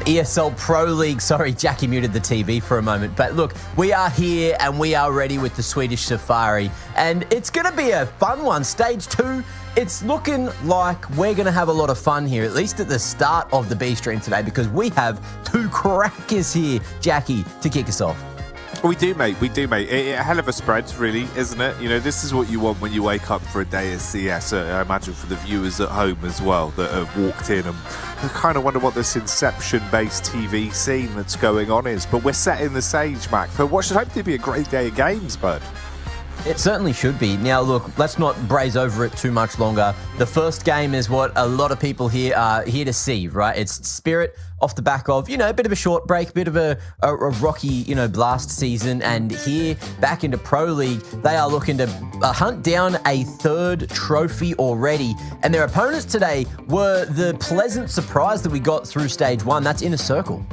ESL Pro League. Sorry, Jackie muted the TV for a moment. But look, we are here and we are ready with the Swedish Safari. And it's going to be a fun one. Stage 2, it's looking like we're going to have a lot of fun here, at least at the start of the B stream today, because we have two crackers here, Jackie, to kick us off. We do, mate. We do, mate. A hell of a spread, really, isn't it? You know, this is what you want when you wake up for a day of CS. I imagine for the viewers at home as well that have walked in and kind of wonder what this Inception-based TV scene that's going on is. But we're setting the stage, Mac, for what should hopefully be a great day of games, bud. It certainly should be. Now, look, let's not braze over it too much longer. The first game is what a lot of people here are here to see, right? It's Spirit off the back of, you know, a bit of a short break, a bit of a rocky, you know, blast season. And here, back into Pro League, they are looking to hunt down a third trophy already. And their opponents today were the pleasant surprise that we got through Stage 1. That's Inner Circle.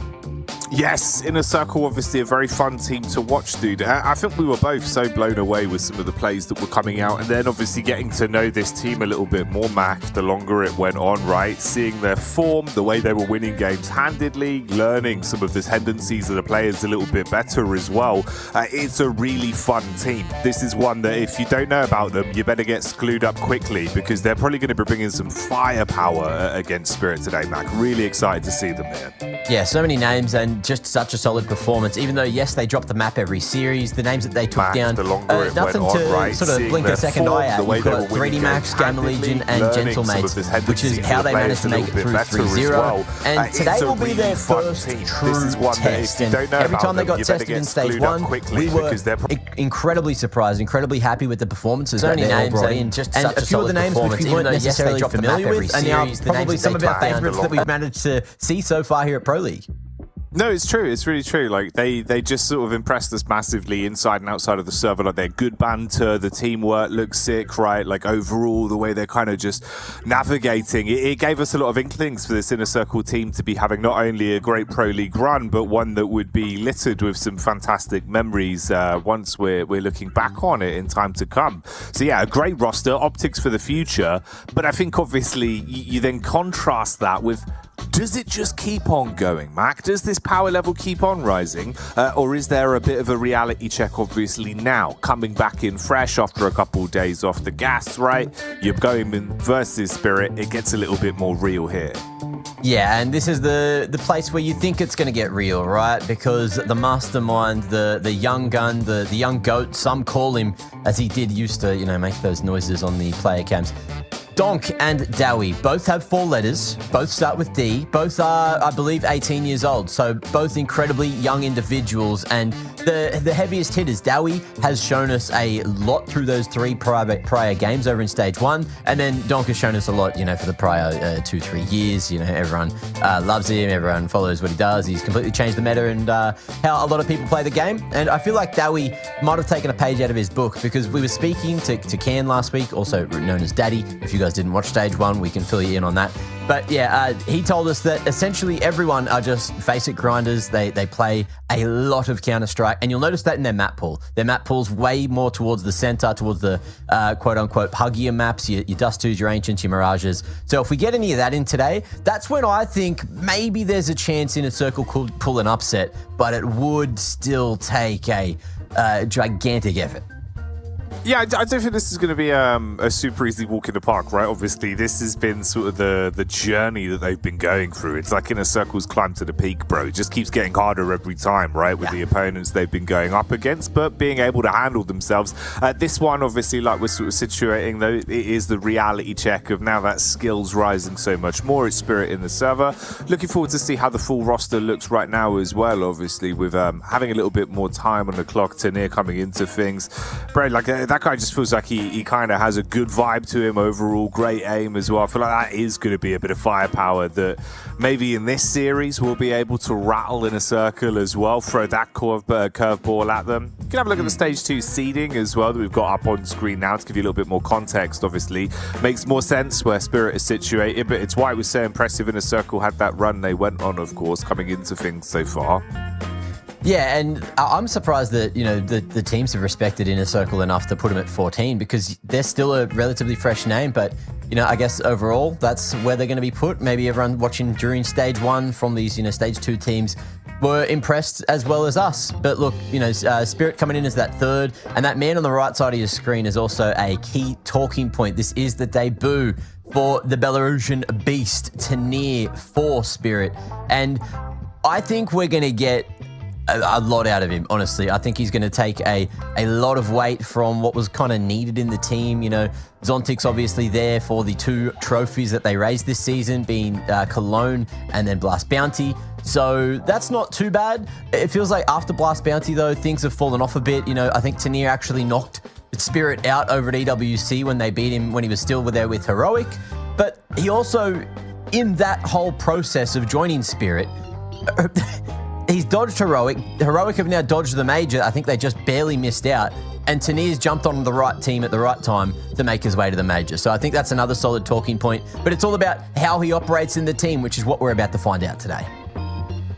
Yes, Inner Circle, obviously a very fun team to watch, dude. I think we were both so blown away with some of the plays that were coming out, and then obviously getting to know this team a little bit more, Mac, the longer it went on, right? Seeing their form, the way they were winning games handedly, learning some of the tendencies of the players a little bit better as well. It's a really fun team. This is one that if you don't know about them, you better get glued up quickly, because they're probably going to be bringing some firepower against Spirit today, Mac. Really excited to see them here. Yeah, so many names and just such a solid performance. Even though, yes, they dropped the map every series, the names that they took down, the longer it nothing went on, to right? sort of blink a second eye at. You've got 3D Max, Gamma Legion, and Gentle Mates, which is how they managed to make it through 3-0. And today will be their first true test. And every time they got tested in Stage 1, we were incredibly surprised, incredibly happy with the performances. So many names and just such a few of the names which we weren't necessarily familiar with, and now probably some of our favourites that we've managed to see so far here at Pro League. No, it's true. It's really true. Like they just sort of impressed us massively inside and outside of the server. Like, they're good banter, the teamwork looks sick, right? Like, overall, the way they're kind of just navigating, it gave us a lot of inklings for this Inner Circle team to be having not only a great Pro League run, but one that would be littered with some fantastic memories once we're looking back on it in time to come. So yeah, a great roster, optics for the future. But I think obviously you then contrast that with, does it just keep on going, Mac? Does this power level keep on rising? Or is there a bit of a reality check, obviously, now? Coming back in fresh after a couple of days off the gas, right? You're going in versus Spirit. It gets a little bit more real here. Yeah, and this is the place where you think it's going to get real, right? Because the mastermind, the young gun, the young goat, some call him, as he did used to, you know, make those noises on the player cams. Donk and Dowie both have 4 letters, both start with D, both are, I believe, 18 years old, so both incredibly young individuals, and the heaviest hitters. Dowie has shown us a lot through those 3 prior games over in Stage 1, and then Donk has shown us a lot, you know, for the prior 2-3 years. You know, everyone loves him, everyone follows what he does. He's completely changed the meta and how a lot of people play the game, and I feel like Dowie might have taken a page out of his book, because we were speaking to Can last week, also known as Daddy. If you guys didn't watch Stage 1, we can fill you in on that. But yeah, he told us that essentially everyone are just face-it grinders. They play a lot of Counter-Strike, and you'll notice that in their map pool. Their map pool's way more towards the center, towards the quote-unquote huggier maps, your Dust 2s, your Ancients, your Mirages. So if we get any of that in today, that's when I think maybe there's a chance Inner Circle could pull an upset, but it would still take a gigantic effort. Yeah, I don't think this is going to be a super easy walk in the park, right? Obviously, this has been sort of the journey that they've been going through. It's like Inner Circle's climb to the peak, bro. It just keeps getting harder every time, right? With the opponents they've been going up against, but being able to handle themselves. This one, obviously, like we're sort of situating, though, it is the reality check of now that skill's rising so much more. It's Spirit in the server. Looking forward to see how the full roster looks right now as well, obviously, with having a little bit more time on the clock, Tanir coming into things. Bro, like that guy just feels like he kind of has a good vibe to him overall, great aim as well. I feel like that is going to be a bit of firepower that maybe in this series we'll be able to rattle in a circle as well, throw that curveball at them. You can have a look at the Stage 2 seeding as well that we've got up on screen now to give you a little bit more context, obviously. Makes more sense where Spirit is situated, but it's why it was so impressive Inner Circle had that run they went on, of course, coming into things so far. Yeah, and I'm surprised that, you know, the teams have respected Inner Circle enough to put them at 14, because they're still a relatively fresh name, but I guess overall, that's where they're going to be put. Maybe everyone watching during stage 1 from these, stage 2 teams were impressed as well as us. But look, Spirit coming in as that third, and that man on the right side of your screen is also a key talking point. This is the debut for the Belarusian beast, Tanir, for Spirit. And I think we're going to get a lot out of him, honestly. I think he's going to take a lot of weight from what was kind of needed in the team. Zontic's obviously there for the 2 trophies that they raised this season, being Cologne and then Blast Bounty. So that's not too bad. It feels like after Blast Bounty, though, things have fallen off a bit. I think Tanir actually knocked Spirit out over at EWC when they beat him when he was still there with Heroic. But he also, in that whole process of joining Spirit, he's dodged Heroic. Heroic have now dodged the Major. I think they just barely missed out. And Tanir's jumped on the right team at the right time to make his way to the Major. So I think that's another solid talking point. But it's all about how he operates in the team, which is what we're about to find out today.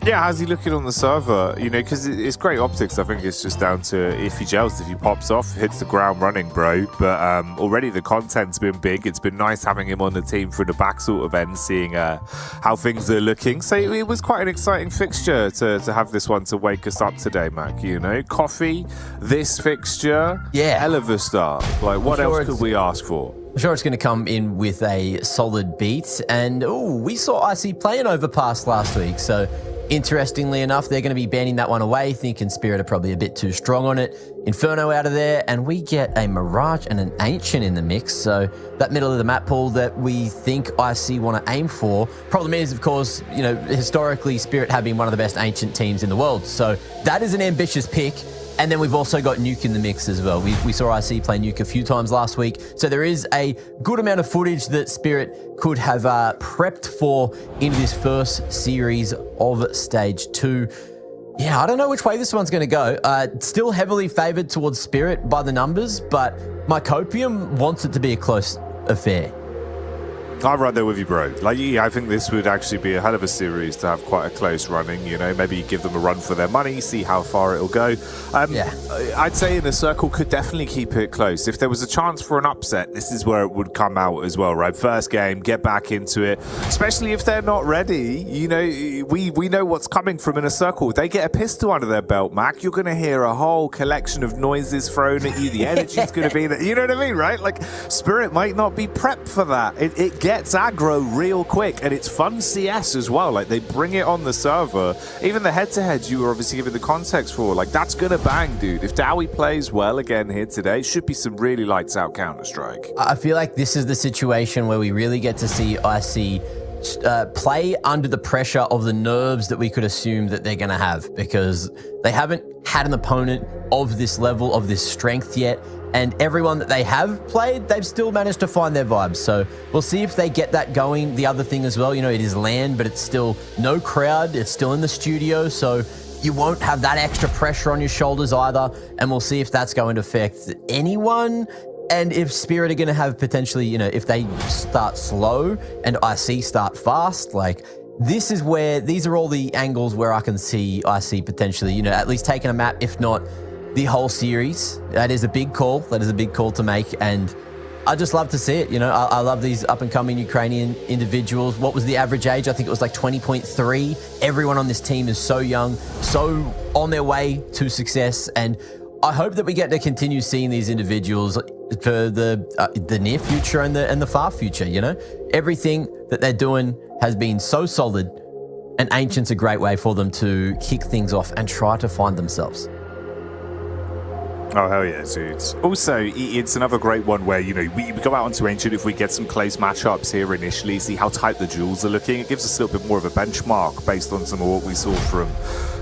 Yeah, how's he looking on the server? Because it's great optics. I think it's just down to if he gels, if he pops off, hits the ground running, bro. But already the content's been big. It's been nice having him on the team for the back sort of end, seeing how things are looking. So it was quite an exciting fixture to have this one to wake us up today, Mac. Coffee, this fixture, yeah, hell of a start. Like, what else could we ask for? I'm sure it's going to come in with a solid beat. And, we saw IC playing Overpass last week. So, interestingly enough, they're going to be banning that one away, thinking Spirit are probably a bit too strong on it. Inferno out of there, and we get a Mirage and an Ancient in the mix. So, that middle of the map pool that we think IC want to aim for. Problem is, of course, historically, Spirit have been one of the best Ancient teams in the world. So, that is an ambitious pick. And then we've also got Nuke in the mix as well. We saw IC play Nuke a few times last week. So there is a good amount of footage that Spirit could have prepped for in this first series of Stage 2. Yeah, I don't know which way this one's going to go. Still heavily favoured towards Spirit by the numbers, but my Copium wants it to be a close affair. I'm right there with you, bro. I think this would actually be a hell of a series to have quite a close running. Maybe give them a run for their money, see how far it'll go. I'd say Inner Circle could definitely keep it close. If there was a chance for an upset, this is where it would come out as well, right? First game, get back into it. Especially if they're not ready. We know what's coming from Inner Circle. They get a pistol under their belt, Mac. You're going to hear a whole collection of noises thrown at you. The energy's going to be there. You know what I mean, right? Like, Spirit might not be prepped for that. It gets aggro real quick, and it's fun CS as well. Like, they bring it on the server. Even the head-to-heads you were obviously giving the context for, like, that's gonna bang, dude. If Dowie plays well again here today, should be some really lights out Counter-Strike. I feel like this is the situation where we really get to see IC play under the pressure of the nerves that we could assume that they're going to have, because they haven't had an opponent of this level, of this strength yet. And everyone that they have played, they've still managed to find their vibes. So we'll see if they get that going. The other thing as well, it is LAN, but it's still no crowd. It's still in the studio. So you won't have that extra pressure on your shoulders either. And we'll see if that's going to affect anyone. And if Spirit are going to have potentially, if they start slow and IC start fast, like, this is where, these are all the angles where I can see IC potentially, at least taking a map, if not the whole series. That is a big call. That is a big call to make. And I just love to see it. I love these up-and-coming Ukrainian individuals. What was the average age? I think it was like 20.3. Everyone on this team is so young, so on their way to success. And I hope that we get to continue seeing these individuals for the near future and the far future. Everything that they're doing has been so solid, and Ancient's a great way for them to kick things off and try to find themselves. Oh, hell yeah, dudes. Also, it's another great one where, we go out onto Ancient if we get some close matchups here initially, see how tight the duels are looking. It gives us a little bit more of a benchmark based on some of what we saw from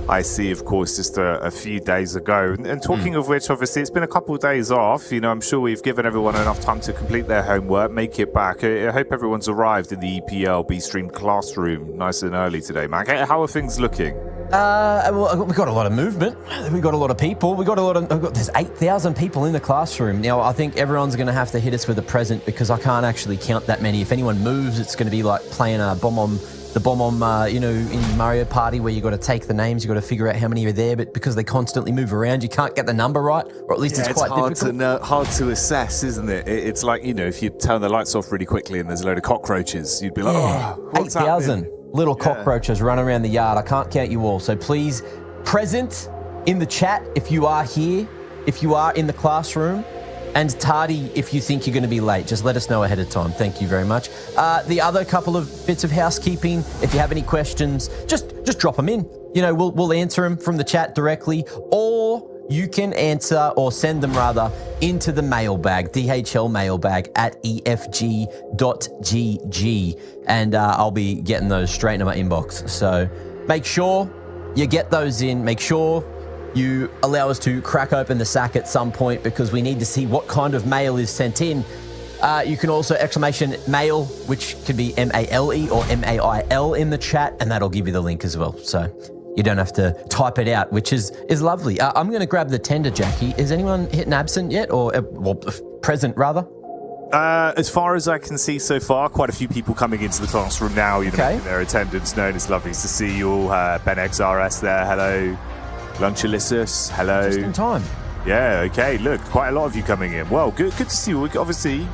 IC, of course, just a few days ago. And talking of which, obviously, it's been a couple of days off. I'm sure we've given everyone enough time to complete their homework, make it back. I hope everyone's arrived in the EPL B-Stream classroom nice and early today, Mac. How are things looking? Well, we got a lot of movement. We got a lot of people. There's 8,000 people in the classroom. Now, I think everyone's going to have to hit us with a present, because I can't actually count that many. If anyone moves, it's going to be like playing a bomb on the bomb on, in Mario Party where you got to take the names, you got to figure out how many are there, but because they constantly move around, you can't get the number right, or at least it's quite hard difficult. hard to assess, isn't it? It's like, if you turn the lights off really quickly and there's a load of cockroaches, you'd be like, what's 8,000 happening? little cockroaches running around the yard. I can't count you all. So please, present in the chat if you are here, if you are in the classroom, and tardy if you think you're going to be late. Just let us know ahead of time. Thank you very much. The other couple of bits of housekeeping, if you have any questions, just drop them in. We'll answer them from the chat directly, or you can answer or send them rather into the mailbag, DHL mailbag at efg.gg, and I'll be getting those straight into my inbox. So make sure you get those in. Make sure you allow us to crack open the sack at some point because we need to see what kind of mail is sent in. You can also exclamation mail, which could be M-A-L-E or M-A-I-L in the chat, and that'll give you the link as well. So you don't have to type it out, which is lovely. I'm going to grab the tender, Jackie. Is anyone hitting absent yet, or present rather? As far as I can see so far, quite a few people coming into the classroom now, making their attendance known. It's lovely to see you all. Ben XRS there, hello. Lunchalysis, hello. Just in time. Yeah, okay. Look, quite a lot of you coming in. Well, good to see you. Obviously,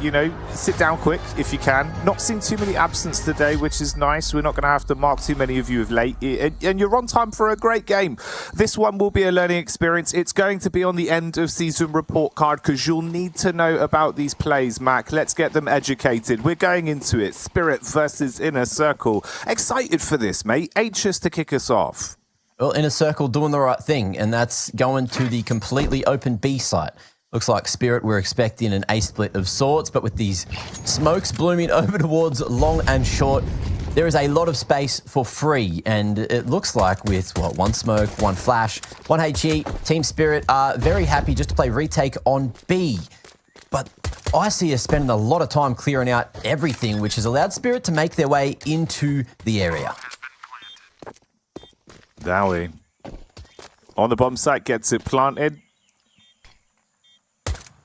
sit down quick if you can. Not seeing too many absence today, which is nice. We're not going to have to mark too many of you as late. And you're on time for a great game. This one will be a learning experience. It's going to be on the end of season report card because you'll need to know about these plays, Mac. Let's get them educated. We're going into it. Spirit versus Inner Circle. Excited for this, mate. Anxious to kick us off. Well, Inner Circle doing the right thing, and that's going to the completely open B site. Looks like Spirit, we're expecting an A split of sorts, but with these smokes blooming over towards long and short, there is a lot of space for free, and it looks like with, one smoke, one flash, one HE, Team Spirit are very happy just to play retake on B. But I see us spending a lot of time clearing out everything, which has allowed Spirit to make their way into the area. Dowie on the bomb site, gets it planted.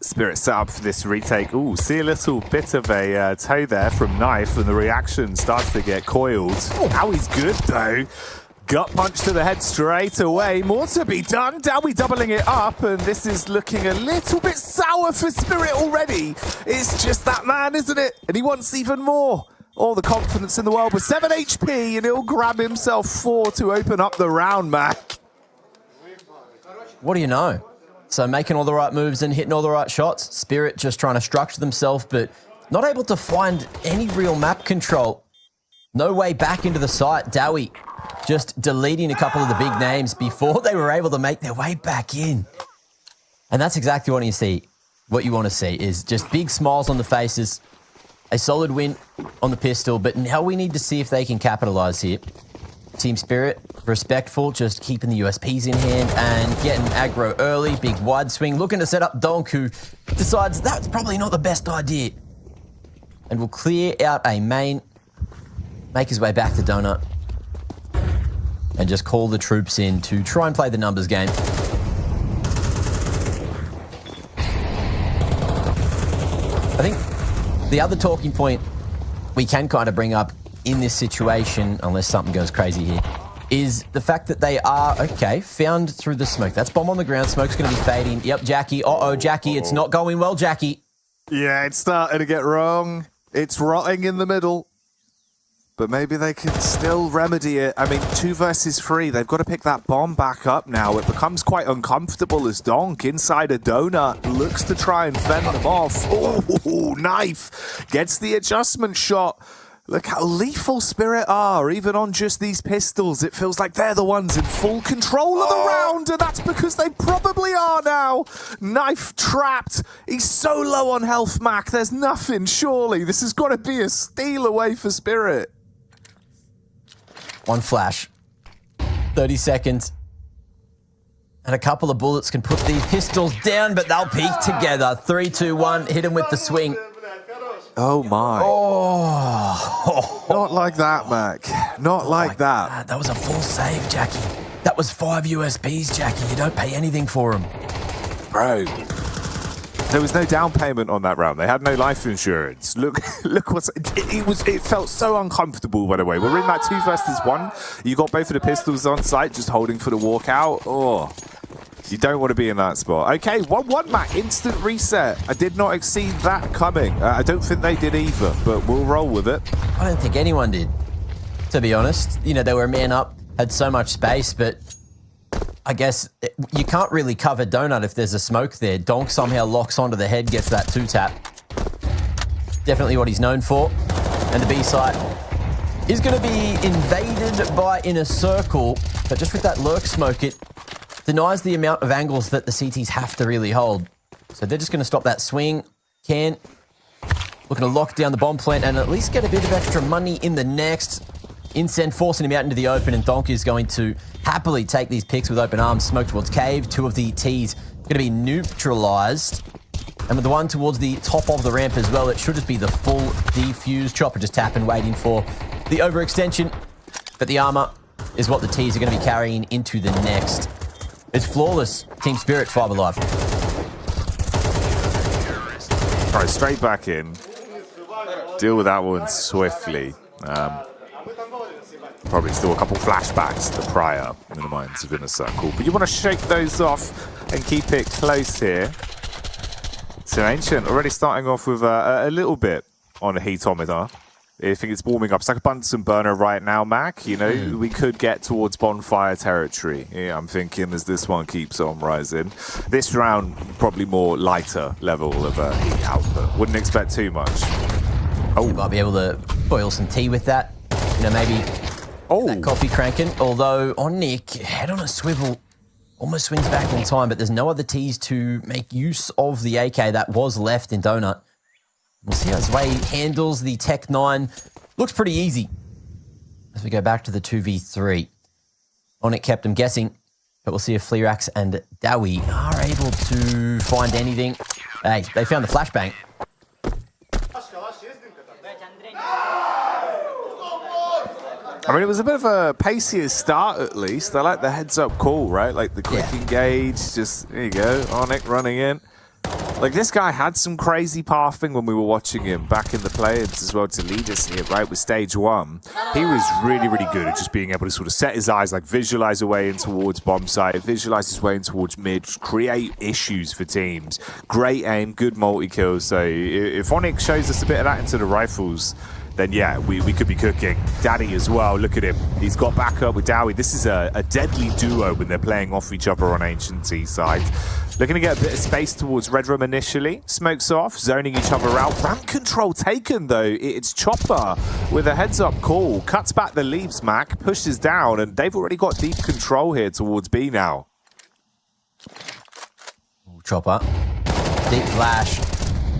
Spirit set up for this retake. Ooh, see a little bit of a toe there from Knife, and the reaction starts to get coiled. Dowie's good though. Gut punch to the head straight away. More to be done. Dowie doubling it up, and this is looking a little bit sour for Spirit already. It's just that man, isn't it? And he wants even more. All the confidence in the world with 7 HP, and he'll grab himself 4 to open up the round, Mac. What do you know? So making all the right moves and hitting all the right shots. Spirit just trying to structure themselves, but not able to find any real map control. No way back into the site. Dowie just deleting a couple of the big names before they were able to make their way back in. And that's exactly what you see. What you want to see is just big smiles on the faces. A solid win on the pistol, but now we need to see if they can capitalize here. Team Spirit, respectful, just keeping the USPs in hand and getting aggro early. Big wide swing, looking to set up Donk, who decides that's probably not the best idea. And will clear out a main, make his way back to Donut, and just call the troops in to try and play the numbers game. I think the other talking point we can kind of bring up in this situation, unless something goes crazy here, is the fact that they are, found through the smoke. That's bomb on the ground. Smoke's going to be fading. Yep, Jackie. Jackie. It's not going well, Jackie. Yeah, it's starting to get wrong. It's rotting in the middle. But maybe they can still remedy it. I mean, 2 versus 3. They've got to pick that bomb back up now. It becomes quite uncomfortable as Donk, inside a donut, looks to try and fend them off. Oh, Knife gets the adjustment shot. Look how lethal Spirit are, even on just these pistols. It feels like they're the ones in full control of the round, and that's because they probably are now. Knife trapped. He's so low on health, Mac. There's nothing, surely. This has got to be a steal away for Spirit. One flash. 30 seconds. And a couple of bullets can put these pistols down, but they'll peak together. 3, 2, 1. Hit him with the swing. Oh, my. Oh. Not like that, Mac. Not like that. That was a full save, Jackie. That was 5 USBs, Jackie. You don't pay anything for them. Bro. There was no down payment on that round. They had no life insurance. Look what's it felt so uncomfortable, by the way. We're in that 2 versus 1. You got both of the pistols on site, just holding for the walkout. Oh, you don't want to be in that spot. Okay, 1-1, Matt. Instant reset. I did not see that coming. I don't think they did either, but we'll roll with it. I don't think anyone did, to be honest. You know, they were a man up, had so much space, but I guess you can't really cover Donut if there's a smoke there. Donk somehow locks onto the head, gets that 2-tap. Definitely what he's known for. And the B site is going to be invaded by Inner Circle, but just with that lurk smoke, it denies the amount of angles that the CTs have to really hold. So they're just going to stop that swing. Can looking to lock down the bomb plant and at least get a bit of extra money in the next. Incend forcing him out into the open, and Donk is going to happily take these picks with open arms. Smoke towards Cave. 2 of the T's going to be neutralized. And with the one towards the top of the ramp as well, it should just be the full defuse. Chopper just tapping, waiting for the overextension. But the armor is what the T's are going to be carrying into the next. It's flawless. Team Spirit, Fiber Life. All right, straight back in. Deal with that one swiftly. Probably still a couple flashbacks to prior in the minds of Inner Circle. But you want to shake those off and keep it close here. So Ancient already starting off with a little bit on a heatometer. I think it's warming up. It's like a Bunsen burner right now, Mac. You know, we could get towards bonfire territory. Yeah, I'm thinking as this one keeps on rising. This round, probably more lighter level of heat output. Wouldn't expect too much. Oh, You might be able to boil some tea with that. You know, maybe that coffee cranking. Although on Nick, head on a swivel, almost swings back in time, but there's no other T's to make use of the AK that was left in Donut. We'll see how Zwei handles the Tech 9. Looks pretty easy as we go back to the 2v3. On it kept him guessing, but we'll see if Fleerax and Dowie are able to find anything. Hey, they found the flashbang. I mean, it was a bit of a pacier start, at least. I like the heads-up call, right? Like the quick engage, just, there you go, Onyx running in. Like, this guy had some crazy pathing when we were watching him back in the play-ins as well to lead us here, right, with stage 1. He was really, really good at just being able to sort of set his eyes, like visualize a way in towards bomb site, visualize his way in towards mid, create issues for teams. Great aim, good multi-kills. So if Onyx shows us a bit of that into the rifles, then yeah, we could be cooking. Daddy as well, look at him. He's got back up with Dowie. This is a deadly duo when they're playing off each other on Ancient T side. Looking to get a bit of space towards Red Room initially. Smokes off, zoning each other out. Ramp control taken though. It's Chopper with a heads up call. Cuts back the leaves, Mac. Pushes down, and they've already got deep control here towards B now. Chopper. Deep flash.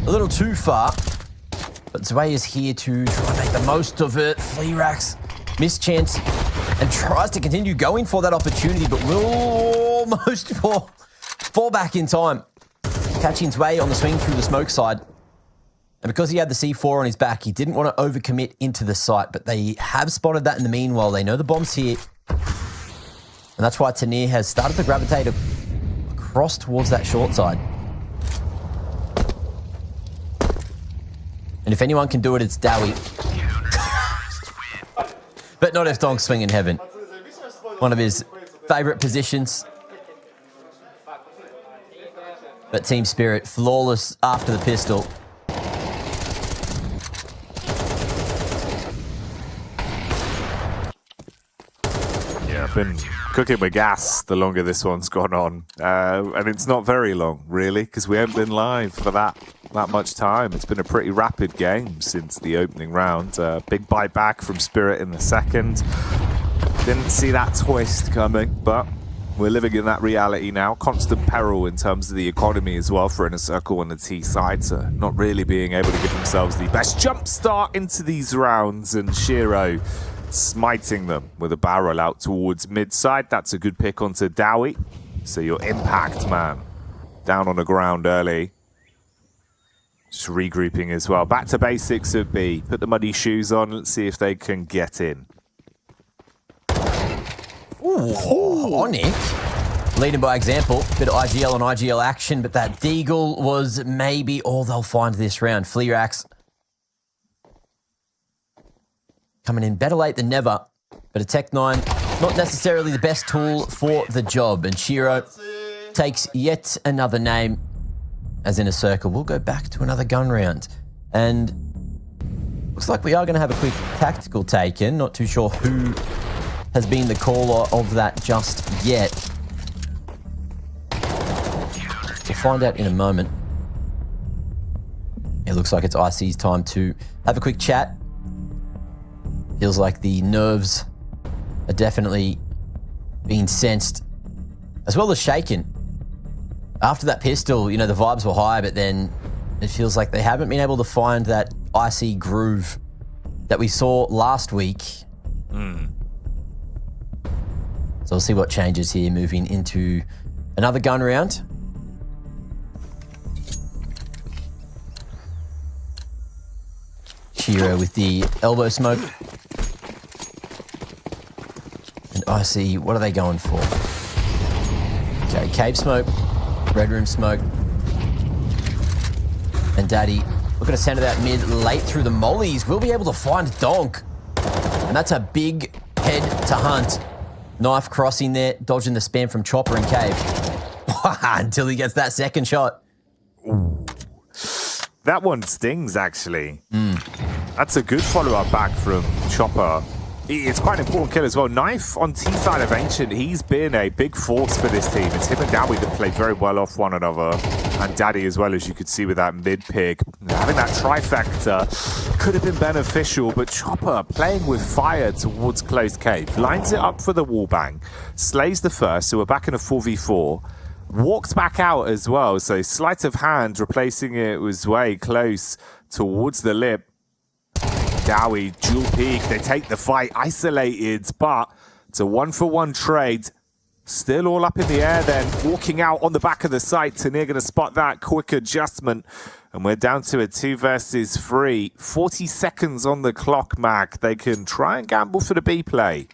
A little too far. But Zwei is here to try and make the most of it. Fleerax, mischance, and tries to continue going for that opportunity, but will almost fall back in time. Catching Zwei on the swing through the smoke side. And because he had the C4 on his back, he didn't want to overcommit into the site, but they have spotted that in the meanwhile. They know the bomb's here. And that's why Tanir has started to gravitate across towards that short side. And if anyone can do it, it's Dowie. But not if Donk's swinging heaven. One of his favourite positions. But Team Spirit, flawless after the pistol. Yeah, I've been cooking with gas the longer this one's gone on. And it's not very long, really, because we haven't been live for that much time. It's been a pretty rapid game since the opening round. Big bite back from Spirit in the second. Didn't see that twist coming, but we're living in that reality now. Constant peril in terms of the economy as well for Inner Circle on the T side, so not really being able to give themselves the best jump start into these rounds, and Shiro smiting them with a barrel out towards mid side. That's a good pick onto Dowie. So your impact man down on the ground early. Just regrouping as well. Back to basics of B. Put the muddy shoes on. Let's see if they can get in. Ooh, Onyx Leading by example, bit of IGL and IGL action, but that Deagle was maybe all they'll find this round. Fleerax coming in better late than never, but a Tech 9, not necessarily the best tool for the job. And Shiro takes yet another name as in a circle. We'll go back to another gun round. And looks like we are going to have a quick tactical taken. Not too sure who has been the caller of that just yet. We'll find out in a moment. It looks like it's IC's time to have a quick chat. Feels like the nerves are definitely being sensed, as well as shaken. After that pistol, you know, the vibes were high, but then it feels like they haven't been able to find that IC groove that we saw last week. So we'll see what changes here moving into another gun round. Shiro with the elbow smoke. And IC, what are they going for? Okay, cave smoke, red room smoke. And Daddy, looking to center that mid late through the mollies. We'll be able to find Donk. And that's a big head to hunt. Knife crossing there, dodging the spam from Chopper and Cave. Until he gets that second shot. Ooh. That one stings, actually. That's a good follow-up back from Chopper. It's quite an important kill as well. Knife on T side of Ancient, he's been a big force for this team. It's him and Dowie that play very well off one another. And Daddy as well, as you could see with that mid-pick. Having that trifecta could have been beneficial, but Chopper playing with fire towards closed cave. Lines it up for the wallbang. Slays the first, so we're back in a 4v4. Walks back out as well, so sleight of hand, replacing it was way close towards the lip. Dowie, dual peak, they take the fight, isolated, but it's a 1-for-1 trade. Still all up in the air then, walking out on the back of the site. Tanir going to spot that quick adjustment. And we're down to a 2 versus 3. 40 seconds on the clock, Mac. They can try and gamble for the B play.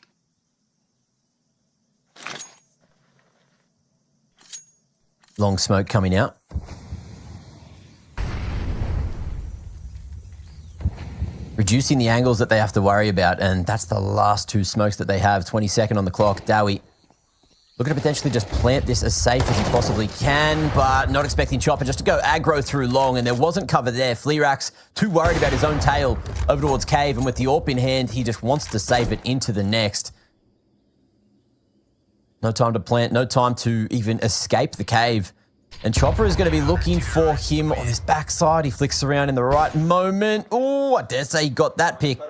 Long smoke coming out. Reducing the angles that they have to worry about, and that's the last 2 smokes that they have. 22nd on the clock. Dowie looking to potentially just plant this as safe as he possibly can, but not expecting Chopper just to go aggro through long, and there wasn't cover there. Fleerax too worried about his own tail over towards Cave, and with the AWP in hand, he just wants to save it into the next. No time to plant, no time to even escape the cave. And Chopper is going to be looking for him on his backside. He flicks around in the right moment. Oh, I dare say he got that pick.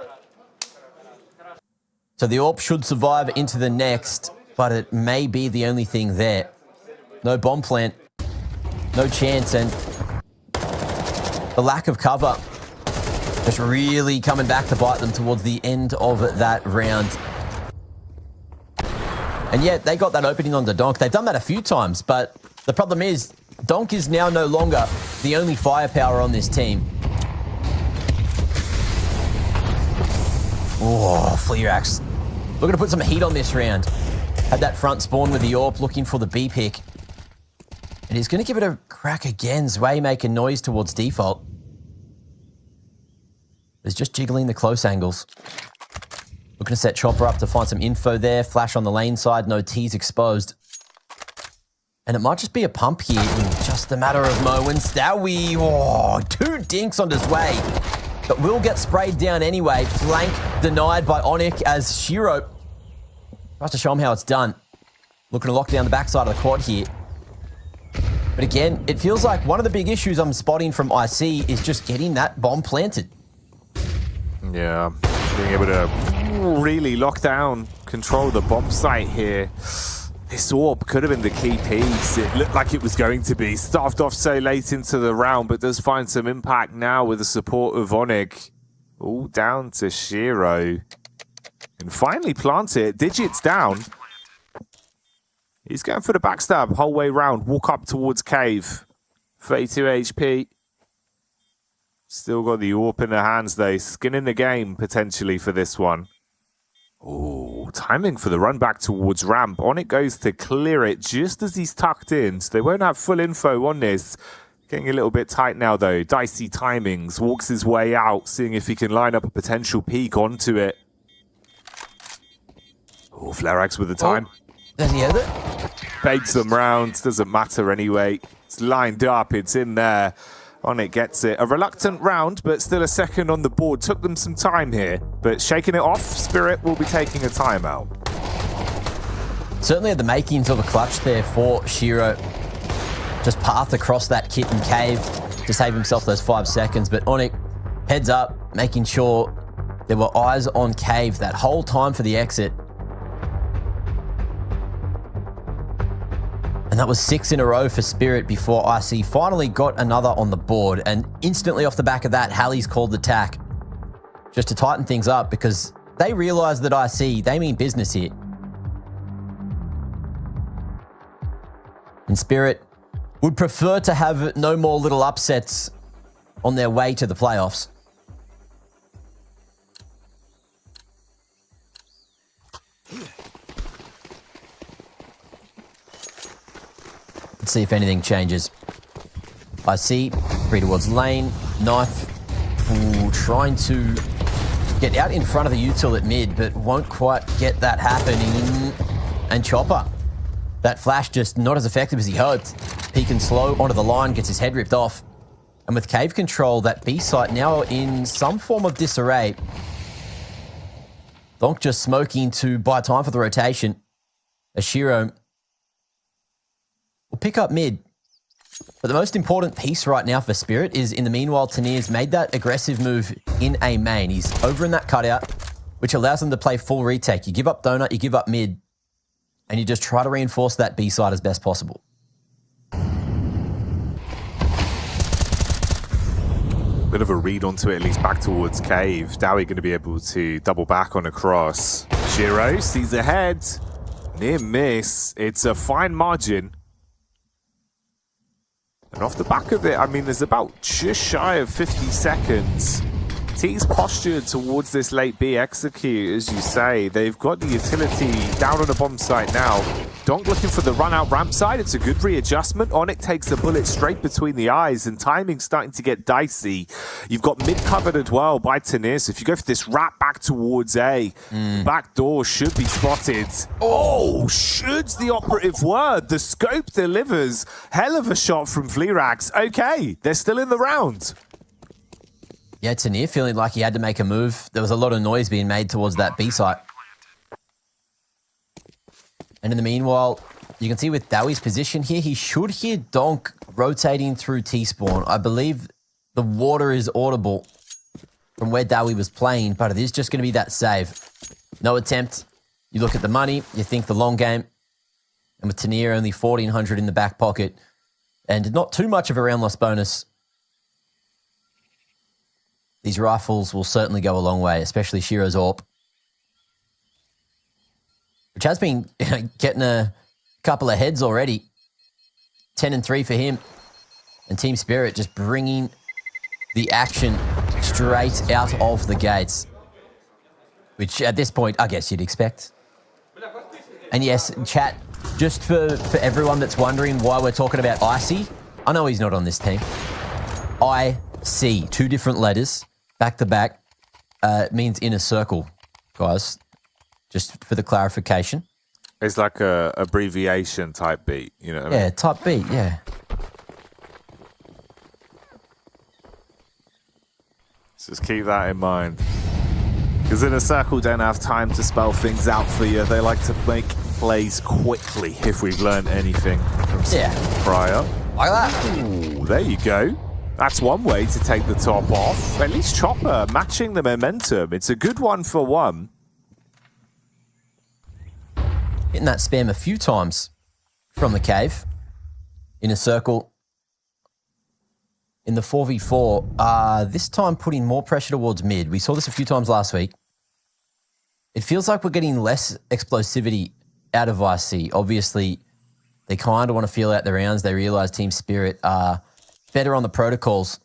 So the AWP should survive into the next, but it may be the only thing there. No bomb plant, no chance, and the lack of cover just really coming back to bite them towards the end of that round. And yet they got that opening on the Donk. They've done that a few times, but the problem is Donk is now no longer the only firepower on this team. Oh, Fleerax looking to put some heat on this round. Had that front spawn with the AWP, looking for the B pick. And he's going to give it a crack again. Zwei making noise towards default. He's just jiggling the close angles. Looking to set Chopper up to find some info there. Flash on the lane side, no T's exposed. And it might just be a pump here in just a matter of moments. Dowie, 2 dinks on his way. But will get sprayed down anyway. Flank denied by Onyx as Shiro tries to show him how it's done. Looking to lock down the backside of the quad here. But again, it feels like one of the big issues I'm spotting from IC is just getting that bomb planted. Yeah, being able to really lock down, control the bomb site here. This AWP could have been the key piece. It looked like it was going to be. Starved off so late into the round, but does find some impact now with the support of Onyx. All down to Shiro. And finally plant it. Digits down. He's going for the backstab whole way round. Walk up towards Cave. 32 HP. Still got the AWP in their hands though. Skin in the game potentially for this one. Oh, timing for the run back towards ramp. On it goes to clear it just as he's tucked in. So they won't have full info on this. Getting a little bit tight now, though. Dicey timings. Walks his way out, seeing if he can line up a potential peek onto it. Oh, Flarax with the time. Does he have it? Fakes them round. Doesn't matter anyway. It's lined up. It's in there. On it gets it. A reluctant round, but still a second on the board. Took them some time here, but shaking it off, Spirit will be taking a timeout. Certainly had the makings of a clutch there for Shiro. Just path across that kitten cave to save himself those 5 seconds. But Onyx heads up, making sure there were eyes on cave that whole time for the exit. And that was 6 in a row for Spirit before IC finally got another on the board. And instantly off the back of that, Halley's called the tack just to tighten things up because they realize that IC, they mean business here. And Spirit would prefer to have no more little upsets on their way to the playoffs. Let's see if anything changes. I see three towards lane, knife, trying to get out in front of the util at mid, but won't quite get that happening. And Chopper, that flash just not as effective as he hoped. Peek and slow onto the line, gets his head ripped off. And with cave control, that B site now in some form of disarray. Donk just smoking to buy time for the rotation. Ashiro will pick up mid. But the most important piece right now for Spirit is, in the meanwhile, Tanir's made that aggressive move in A main. He's over in that cutout, which allows them to play full retake. You give up donut, you give up mid, and you just try to reinforce that B side as best possible. Bit of a read onto it, at least back towards cave. Dowie going to be able to double back on a cross. Shiro sees ahead. Near miss. It's a fine margin. And off the back of it, I mean, there's about just shy of 50 seconds. T's postured towards this late B execute, as you say. They've got the utility down on the bomb site now. Donk looking for the run out ramp side. It's a good readjustment. Onyx takes the bullet straight between the eyes, and timing's starting to get dicey. You've got mid covered as well by Tanir. So if you go for this wrap back towards A, back door should be spotted. Oh, should's the operative word. The scope delivers. Hell of a shot from Flirax. Okay, they're still in the round. Yeah, Tanir feeling like he had to make a move. There was a lot of noise being made towards that B site. And in the meanwhile, you can see with Dowie's position here, he should hear Donk rotating through T-spawn. I believe the water is audible from where Dowie was playing, but it is just going to be that save. No attempt. You look at the money, you think the long game. And with Tanir only 1,400 in the back pocket and not too much of a round loss bonus, these rifles will certainly go a long way, especially Shiro's AWP, which has been getting a couple of heads already. 10-3 for him. And Team Spirit just bringing the action straight out of the gates, which at this point, I guess you'd expect. And yes, chat, just for everyone that's wondering why we're talking about Icy, I know he's not on this team. IC, 2 different letters, back to back, means inner circle, guys. Just for the clarification. It's like a abbreviation type beat, you know what I mean? Yeah, type beat, yeah. Just keep that in mind. Because Inner Circle don't have time to spell things out for you. They like to make plays quickly, if we've learned anything from prior. Like that. Ooh, there you go. That's one way to take the top off. At least Chopper matching the momentum. It's a good 1-for-1. Hitting that spam a few times from the cave. In a circle. In the 4v4, this time putting more pressure towards mid. We saw this a few times last week. It feels like we're getting less explosivity out of IC. Obviously, they kind of want to feel out the rounds. They realize Team Spirit are better on the protocols,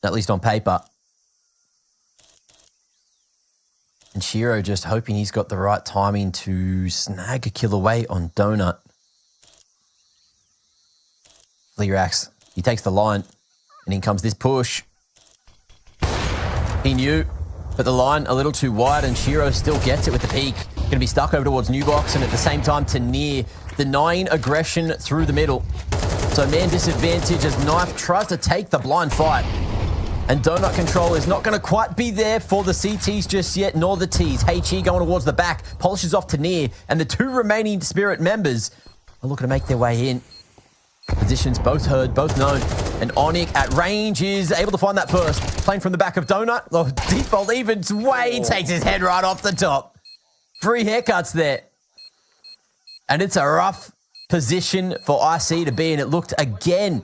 at least on paper. And Shiro just hoping he's got the right timing to snag a kill away on Donut. Lirax, he takes the line, and in comes this push. He knew, but the line a little too wide, and Shiro still gets it with the peak. Going to be stuck over towards New Box, and at the same time, Tanir denying aggression through the middle. So man disadvantage as Knife tries to take the blind fight. And Donut control is not going to quite be there for the CTs just yet, nor the Ts. HE going towards the back, polishes off Tanir, and the two remaining Spirit members are looking to make their way in. Positions both heard, both known. And Onyx at range is able to find that first. Playing from the back of Donut. Oh, default even way takes his head right off the top. 3 haircuts there. And it's a rough position for IC to be in. It looked again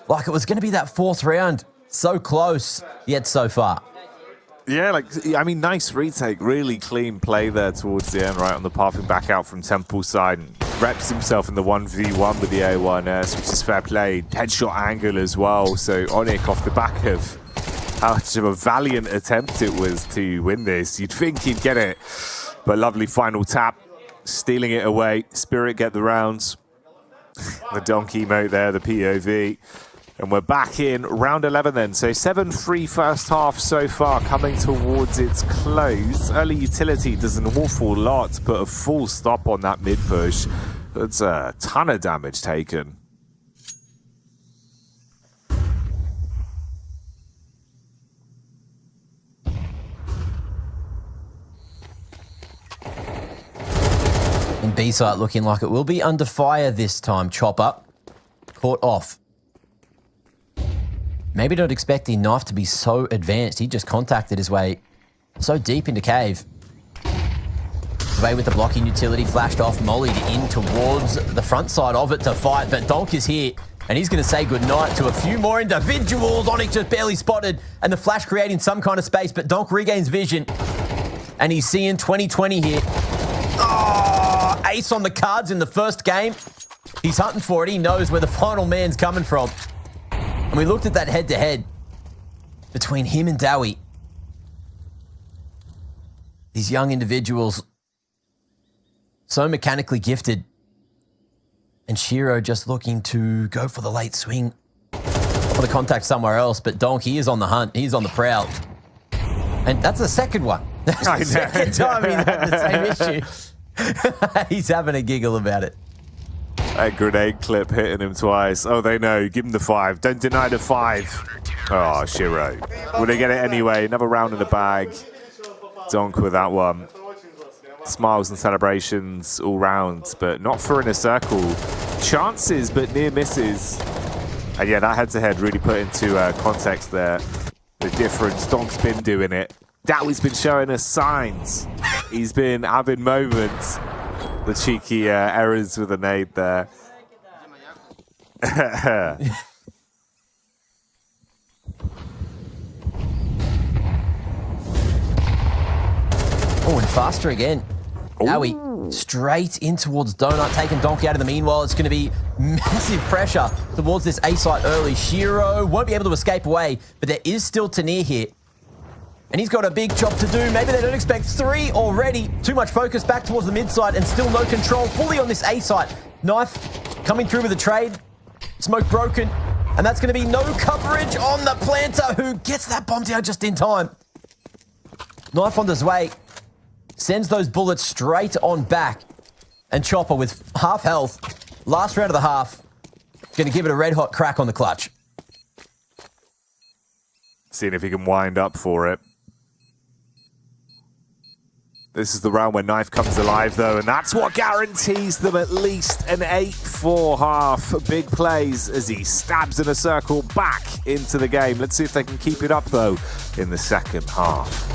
like it was going to be that 4th round. So close, yet so far. Yeah, nice retake. Really clean play there towards the end, right on the pathing back out from Temple side. Reps himself in the 1v1 with the A1S, which is fair play. Headshot angle as well. So Onyx off the back of how much of a valiant attempt it was to win this. You'd think he'd get it, but lovely final tap. Stealing it away. Spirit get the rounds. The donkey emote there, the POV. And we're back in round 11 then. So 7-3 first half so far, coming towards its close. Early utility does an awful lot to put a full stop on that mid push. That's a ton of damage taken. And B-site looking like it will be under fire this time. Chopper caught off. Maybe not expecting Knife to be so advanced. He just contacted his way so deep into cave. Away with the blocking utility, flashed off, mollied in towards the front side of it to fight. But Donk is here, and he's going to say goodnight to a few more individuals. Onyx just barely spotted, and the flash creating some kind of space. But Donk regains vision, and he's seeing 2020 here. Oh, ace on the cards in the first game. He's hunting for it. He knows where the final man's coming from. And we looked at that head-to-head between him and Dowie. These young individuals, so mechanically gifted. And Shiro just looking to go for the late swing. For the contact somewhere else, but Donk, he is on the hunt. He's on the prowl. And that's the second one. That's the second time he's had the same issue. He's having a giggle about it. A grenade clip hitting him twice. Oh, they know. Give him the 5. Don't deny the 5. Oh, Shiro. Will they get it anyway? Another round in the bag. Donk with that one. Smiles and celebrations all round, but not for Inner Circle. Chances, but near misses. And yeah, that head-to-head really put into context there. The difference. Donk's been doing it. Dowie's been showing us signs. He's been having moments. The cheeky errors with a nade there. Oh, and faster again. Dowie straight in towards Donut, taking Donkey out of the meanwhile. It's going to be massive pressure towards this A site early. Shiro won't be able to escape away, but there is still Tanir here. And he's got a big job to do. Maybe they don't expect 3 already. Too much focus back towards the mid side and still no control fully on this A site. Knife coming through with a trade. Smoke broken. And that's going to be no coverage on the planter who gets that bomb down just in time. Knife on his way. Sends those bullets straight on back. And Chopper with half health. Last round of the half. Going to give it a red hot crack on the clutch. Seeing if he can wind up for it. This is the round where Knife comes alive, though, and that's what guarantees them at least an 8-4 half. Big plays as he stabs in a circle back into the game. Let's see if they can keep it up, though, in the second half.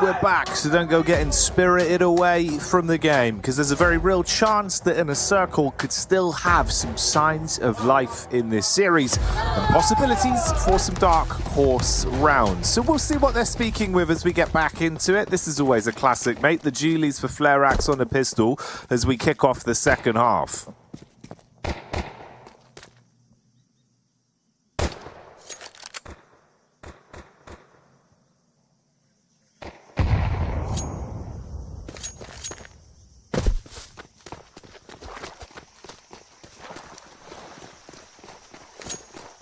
we're back, so don't go getting spirited away from the game, because there's a very real chance that Inner Circle could still have some signs of life in this series and possibilities for some dark horse rounds. So we'll see what they're speaking with as we get back into it. This is always a classic, mate. The Julies for Flare Axe on the pistol as we kick off the second half.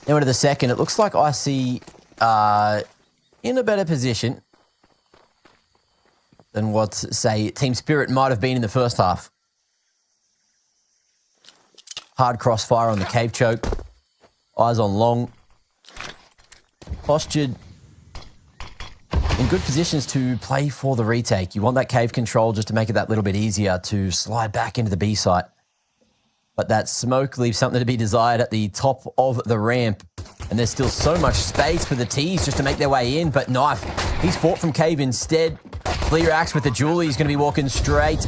Now into the second, it looks like IC in a better position than what, say, Team Spirit might have been in the first half. Hard crossfire on the cave choke. Eyes on long. Postured in good positions to play for the retake. You want that cave control just to make it that little bit easier to slide back into the B site. But that smoke leaves something to be desired at the top of the ramp. And there's still so much space for the T's just to make their way in. But Knife, he's fought from cave instead. Clear Axe with the Julie. He's going to be walking straight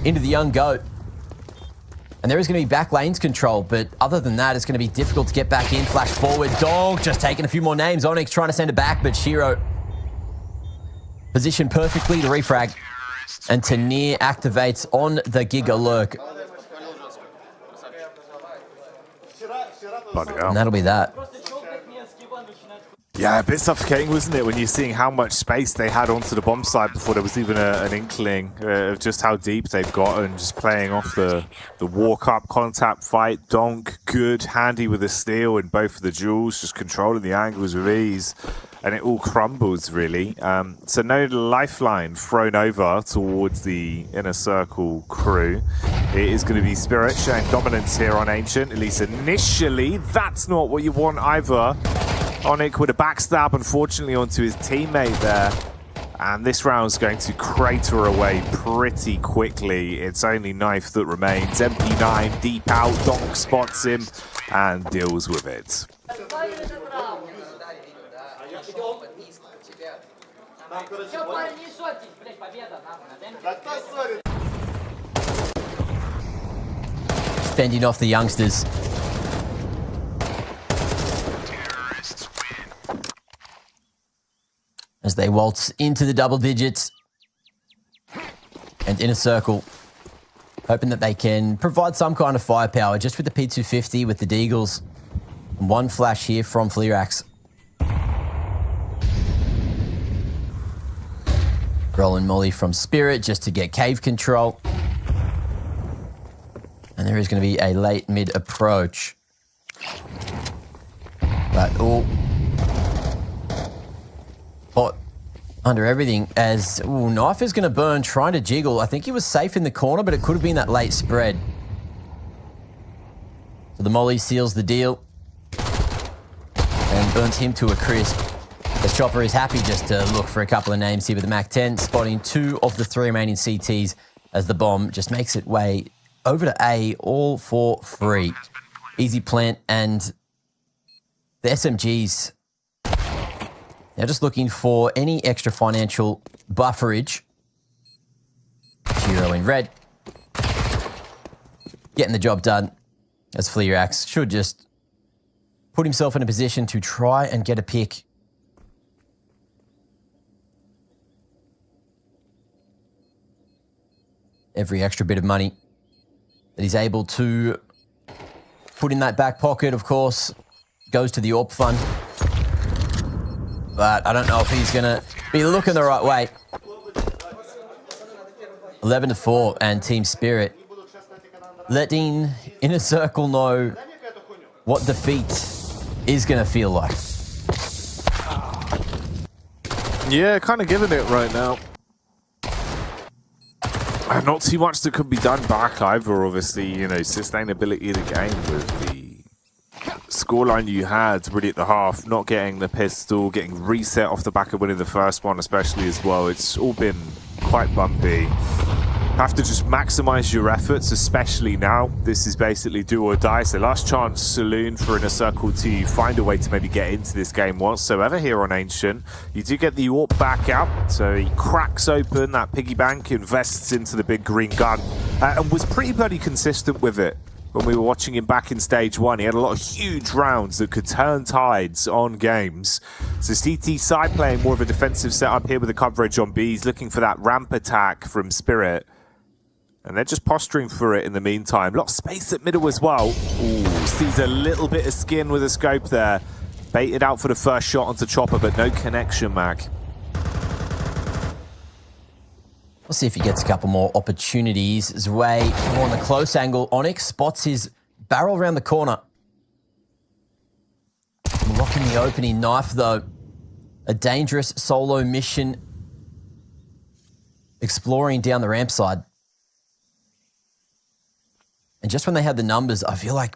into the young goat. And there is going to be back lanes control. But other than that, it's going to be difficult to get back in. Flash forward. Donk just taking a few more names. Onyx trying to send it back. But Shiro positioned perfectly to refrag. And Tanir activates on the Giga Lurk. And that'll be that. Yeah, a bit suffocating, wasn't it, when you're seeing how much space they had onto the bomb site before there was even an inkling of just how deep they've gotten, just playing off the walk-up contact fight. Donk, good, handy with the steel in both of the duels, just controlling the angles with ease. And it all crumbles, really. So no lifeline thrown over towards the Inner Circle crew. It is going to be Spirit showing dominance here on Ancient, at least initially. That's not what you want either. Onyx with a backstab, unfortunately, onto his teammate there. And this round's going to crater away pretty quickly. It's only Knife that remains. MP9 deep out, Donk spots him and deals with it. Fending off the youngsters. As they waltz into the double digits. And Inner Circle hoping that they can provide some kind of firepower just with the P250, with the Deagles. And one flash here from Fleerax. Rolling Molly from Spirit just to get cave control. And there is going to be a late mid approach. But hot under everything as Knife is going to burn trying to jiggle. I think he was safe in the corner, but it could have been that late spread. So the Molly seals the deal and burns him to a crisp. As Chopper is happy just to look for a couple of names here with the MAC-10, spotting 2 of the 3 remaining CTs as the bomb just makes its way over to A, all for free. Easy plant, and the SMGs, they're just looking for any extra financial bufferage. Shiro in red. Getting the job done as Fleerax should just put himself in a position to try and get a pick. Every extra bit of money that he's able to put in that back pocket, of course, goes to the AWP fund. But I don't know if he's going to be looking the right way. 11-4 and Team Spirit letting Inner Circle know what defeat is going to feel like. Yeah, kind of giving it right now. Not too much that could be done back either, obviously, you know, sustainability of the game with the scoreline you had really at the half, not getting the pistol, getting reset off the back of winning the first one especially as well. It's all been quite bumpy. Have to just maximize your efforts, especially now. This is basically do or die. So last chance saloon for Inner Circle to find a way to maybe get into this game whatsoever here on Ancient. You do get the AWP back out, so he cracks open that piggy bank, invests into the big green gun, and was pretty bloody consistent with it. When we were watching him back in stage 1, he had a lot of huge rounds that could turn tides on games. So CT side playing more of a defensive setup here with the coverage on B. He's looking for that ramp attack from Spirit. And they're just posturing for it in the meantime. A lot of space at middle as well. Ooh, sees a little bit of skin with a scope there. Baited out for the first shot onto Chopper, but no connection, Mac. We'll see if he gets a couple more opportunities. Zwei more on the close angle. Onyx spots his barrel around the corner. Locking the opening knife, though. A dangerous solo mission. Exploring down the ramp side. And just when they had the numbers, I feel like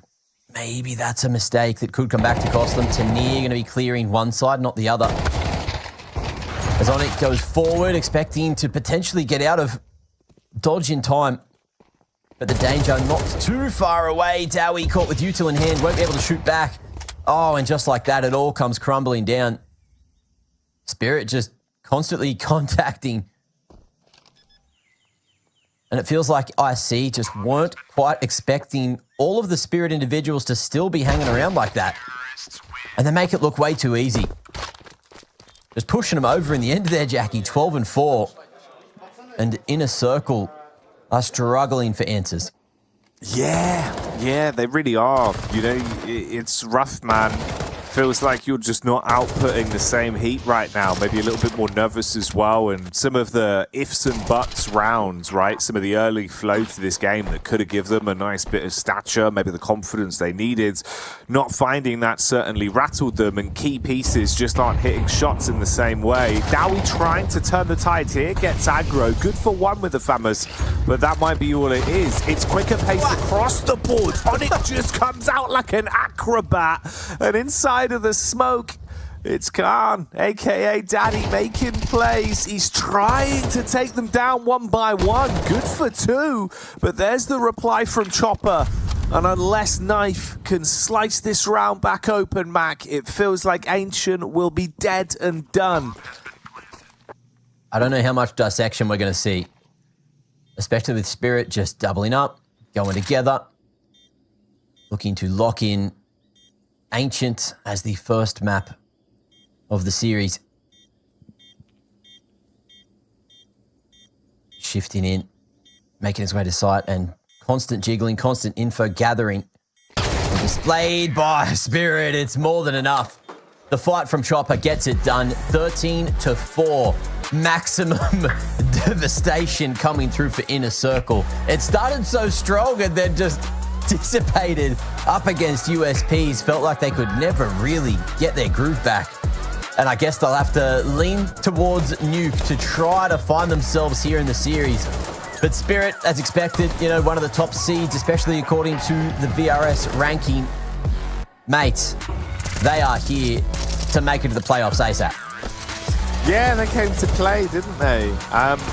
maybe that's a mistake that could come back to cost them. Tanir going to be clearing one side, not the other. As Onyx goes forward, expecting to potentially get out of dodge in time. But the danger not too far away. Dowie caught with util in hand, won't be able to shoot back. Oh, and just like that, it all comes crumbling down. Spirit just constantly contacting. And it feels like IC just weren't quite expecting all of the Spirit individuals to still be hanging around like that. And they make it look way too easy. Just pushing them over in the end there, Jackie. 12-4. And Inner Circle are struggling for answers. Yeah, they really are. You know, it's rough, man. Feels like you're just not outputting the same heat right now. Maybe a little bit more nervous as well. And some of the ifs and buts rounds, right? Some of the early flow to this game that could have given them a nice bit of stature, maybe the confidence they needed. Not finding that certainly rattled them, and key pieces just aren't hitting shots in the same way. Dowie trying to turn the tide here, gets aggro. Good for one with the Famas, but that might be all it is. It's quicker pace across the board. Onyx just comes out like an acrobat, and inside of the smoke, it's Khan, aka Daddy, making plays. He's trying to take them down one by one. Good for two, but there's the reply from Chopper. And unless Knife can slice this round back open, Mac, it feels like Ancient will be dead and done. I don't know how much dissection we're going to see, especially with Spirit just doubling up, going together, looking to lock in Ancient as the first map of the series. Shifting in, making his way to site, and constant jiggling, constant info gathering. Displayed by Spirit, it's more than enough. The fight from Chopper gets it done, 13-4. Maximum devastation coming through for Inner Circle. It started so strong and then just dissipated up against USPs. Felt like they could never really get their groove back. And I guess they'll have to lean towards Nuke to try to find themselves here in the series. But Spirit, as expected, you know, one of the top seeds, especially according to the VRS ranking. Mate, they are here to make it to the playoffs ASAP. Yeah, they came to play, didn't they?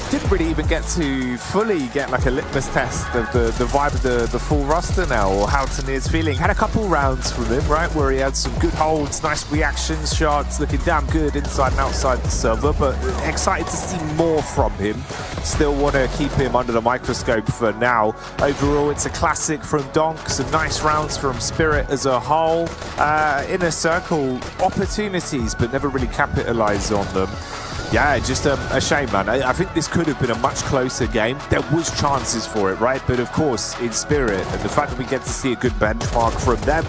Didn't really even get to fully get like a litmus test of the vibe of the full roster now, or how Tanir's feeling. Had a couple rounds from him, right, where he had some good holds, nice reactions, shots, looking damn good inside and outside the server, but excited to see more from him. Still want to keep him under the microscope for now. Overall, it's a classic from Donk, some nice rounds from Spirit as a whole. Inner Circle opportunities, but never really capitalized on them. Yeah, just a shame, man. I think this could have been a much closer game. There was chances for it, right? But of course, in Spirit, and the fact that we get to see a good benchmark from them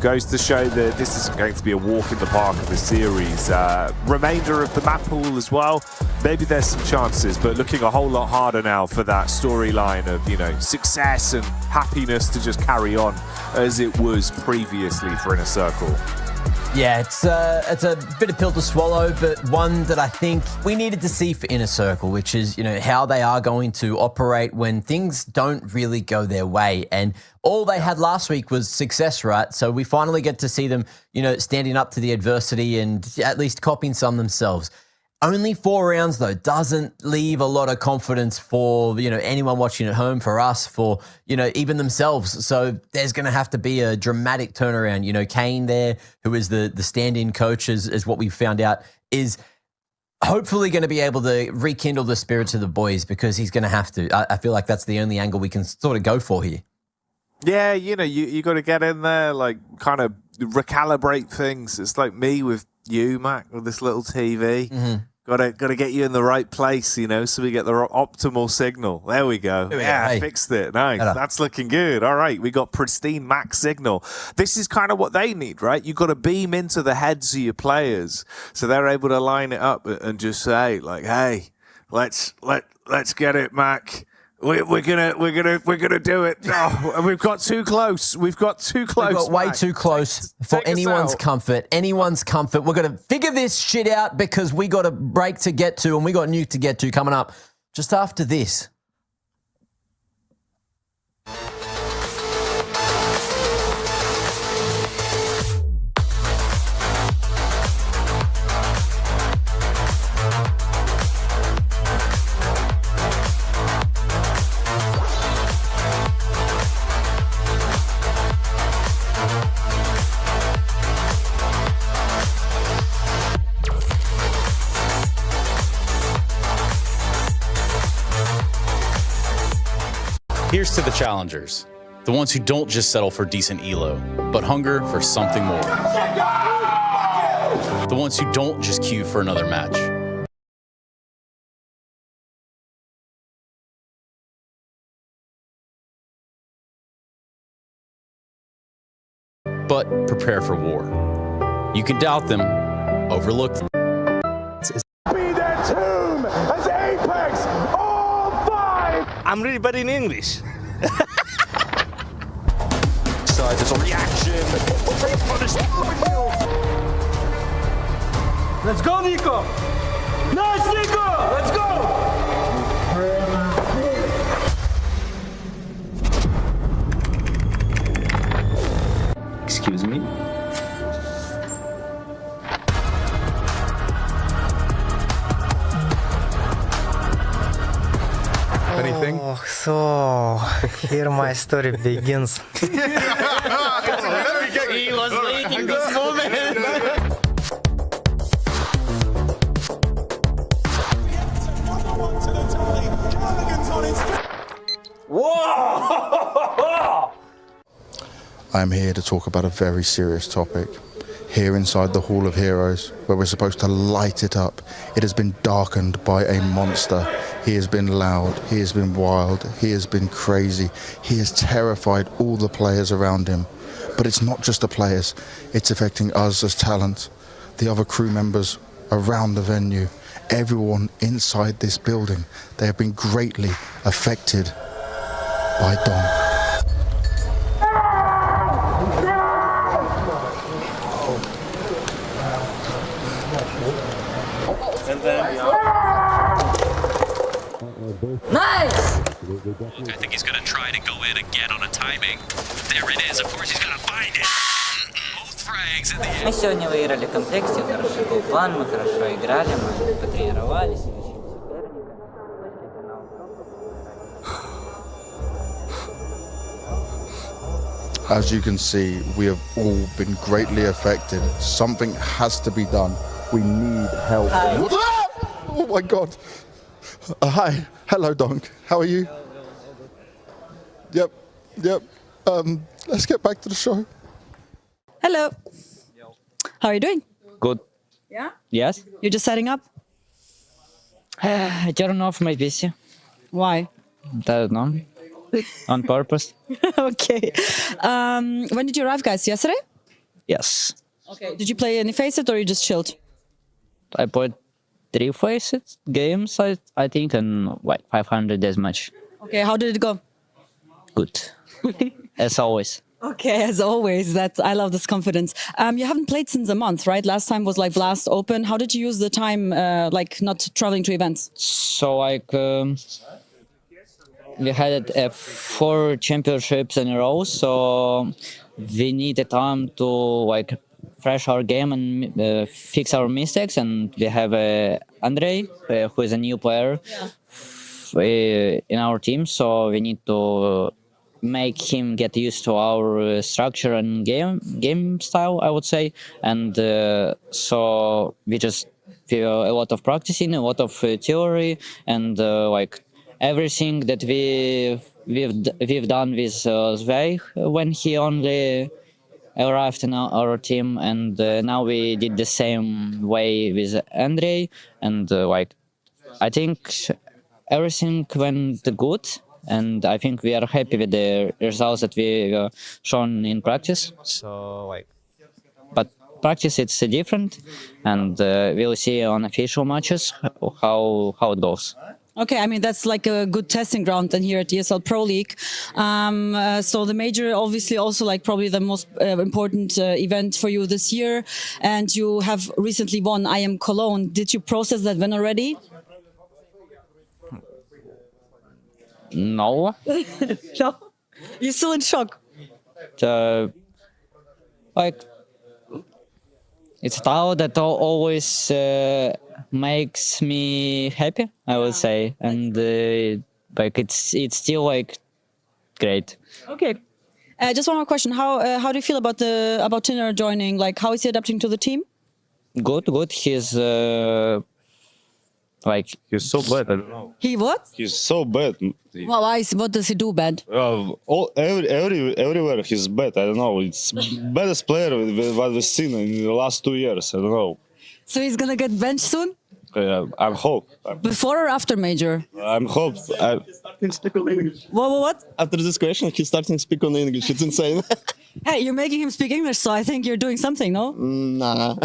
goes to show that this isn't going to be a walk in the park of the series. Remainder of the map pool as well, maybe there's some chances, but looking a whole lot harder now for that storyline of, you know, success and happiness to just carry on as it was previously for Inner Circle. Yeah, it's a bit of pill to swallow, but one that I think we needed to see for Inner Circle, which is, you know, how they are going to operate when things don't really go their way. And all they had last week was success, right? So we finally get to see them, you know, standing up to the adversity and at least copying some themselves. Only 4 rounds, though, doesn't leave a lot of confidence for, anyone watching at home, for us, for, even themselves. So there's going to have to be a dramatic turnaround. Kane there, who is the stand-in coach, is what we found out, is hopefully going to be able to rekindle the spirits of the boys, because he's going to have to. I feel like that's the only angle we can sort of go for here. Yeah, you got to get in there, like, kind of recalibrate things. It's like me with you, Mac, with this little TV. Mm-hmm. Got to get you in the right place, so we get the optimal signal. There we go. Hey. Fixed it. Nice. That's looking good. All right, we got pristine Mac signal. This is kind of what they need, right? You've got to beam into the heads of your players so they're able to line it up and just say, like, hey, let's get it, Mac. We're gonna do it. Oh, we've got too close. We've got way too close for anyone's comfort. We're gonna figure this shit out, because we got a break to get to, and we got Nuke to get to coming up just after this. Here's to the challengers, the ones who don't just settle for decent elo, but hunger for something more. The ones who don't just queue for another match. But prepare for war. You can doubt them, overlook them. Be their tomb as apex, all five! I'm really bad in English. So there's a reaction. Let's go, Nico! Nice, Nico! Let's go! Excuse me? Anything? Oh, so here my story begins. He was waiting this moment. Whoa! I'm here to talk about a very serious topic. Here inside the Hall of Heroes, where we're supposed to light it up, it has been darkened by a monster. He has been loud, he has been wild, he has been crazy. He has terrified all the players around him. But it's not just the players, it's affecting us as talent, the other crew members around the venue, everyone inside this building. They have been greatly affected by Dom. Nice! I think he's going to try to go in again on a timing. There it is. Of course, he's going to find it. Both frags at the end. Мы сегодня выиграли в комплекте, хороший был план, мы хорошо играли, мы потренировались, изучили соперника. As you can see, we have all been greatly affected. Something has to be done. We need help. Oh my God. Hi. Hello, Donk. How are you? Yep. Let's get back to the show. Hello. How are you doing? Good. Yeah? Yes? You're just setting up? I turn off my PC. Why? Don't know. On purpose. Okay. When did you arrive, guys? Yesterday? Yes. Okay. Did you play any Faceit or you just chilled? I played 3 Faceit games, I think, and 500 as much. Okay. How did it go? Good. As always. Okay, as always. I love this confidence. You haven't played since a month, right? Last time was like Blast Open. How did you use the time, not traveling to events? So, we had 4 championships in a row, so we needed time to refresh our game and fix our mistakes. And we have Andrei, who is a new player in our team, so we need to make him get used to our structure and game style, I would say. And so we just feel a lot of practicing, a lot of theory, and like everything that we've done with Sveig when he only arrived in our team, and now we did the same way with Andrei, and like I think everything went good, and I think we are happy with the results that we shown in practice. So like, but practice it's different, and we'll see on official matches how it goes. Okay, I mean, that's like a good testing ground then here at the ESL Pro League. So the major, obviously also like probably the most important event for you this year. And you have recently won I Am Cologne. Did you process that win already? No. No? You're still in shock? Like, it's a style that always makes me happy, I would say, and like it's still like great. Okay. Just one more question. How do you feel about Tinner joining? Like, how is he adapting to the team? Good. He's like he's so bad. I don't know. He what? He's so bad. Well, what does he do bad? Everywhere he's bad. I don't know. It's baddest player what we've seen in the last 2 years. I don't know. So he's gonna get benched soon? I hope. Before or after major? I'm hope. Speak on English. What? After this question, he's starting to speak on English. It's insane. Hey, you're making him speak English, so I think you're doing something, no? Nah.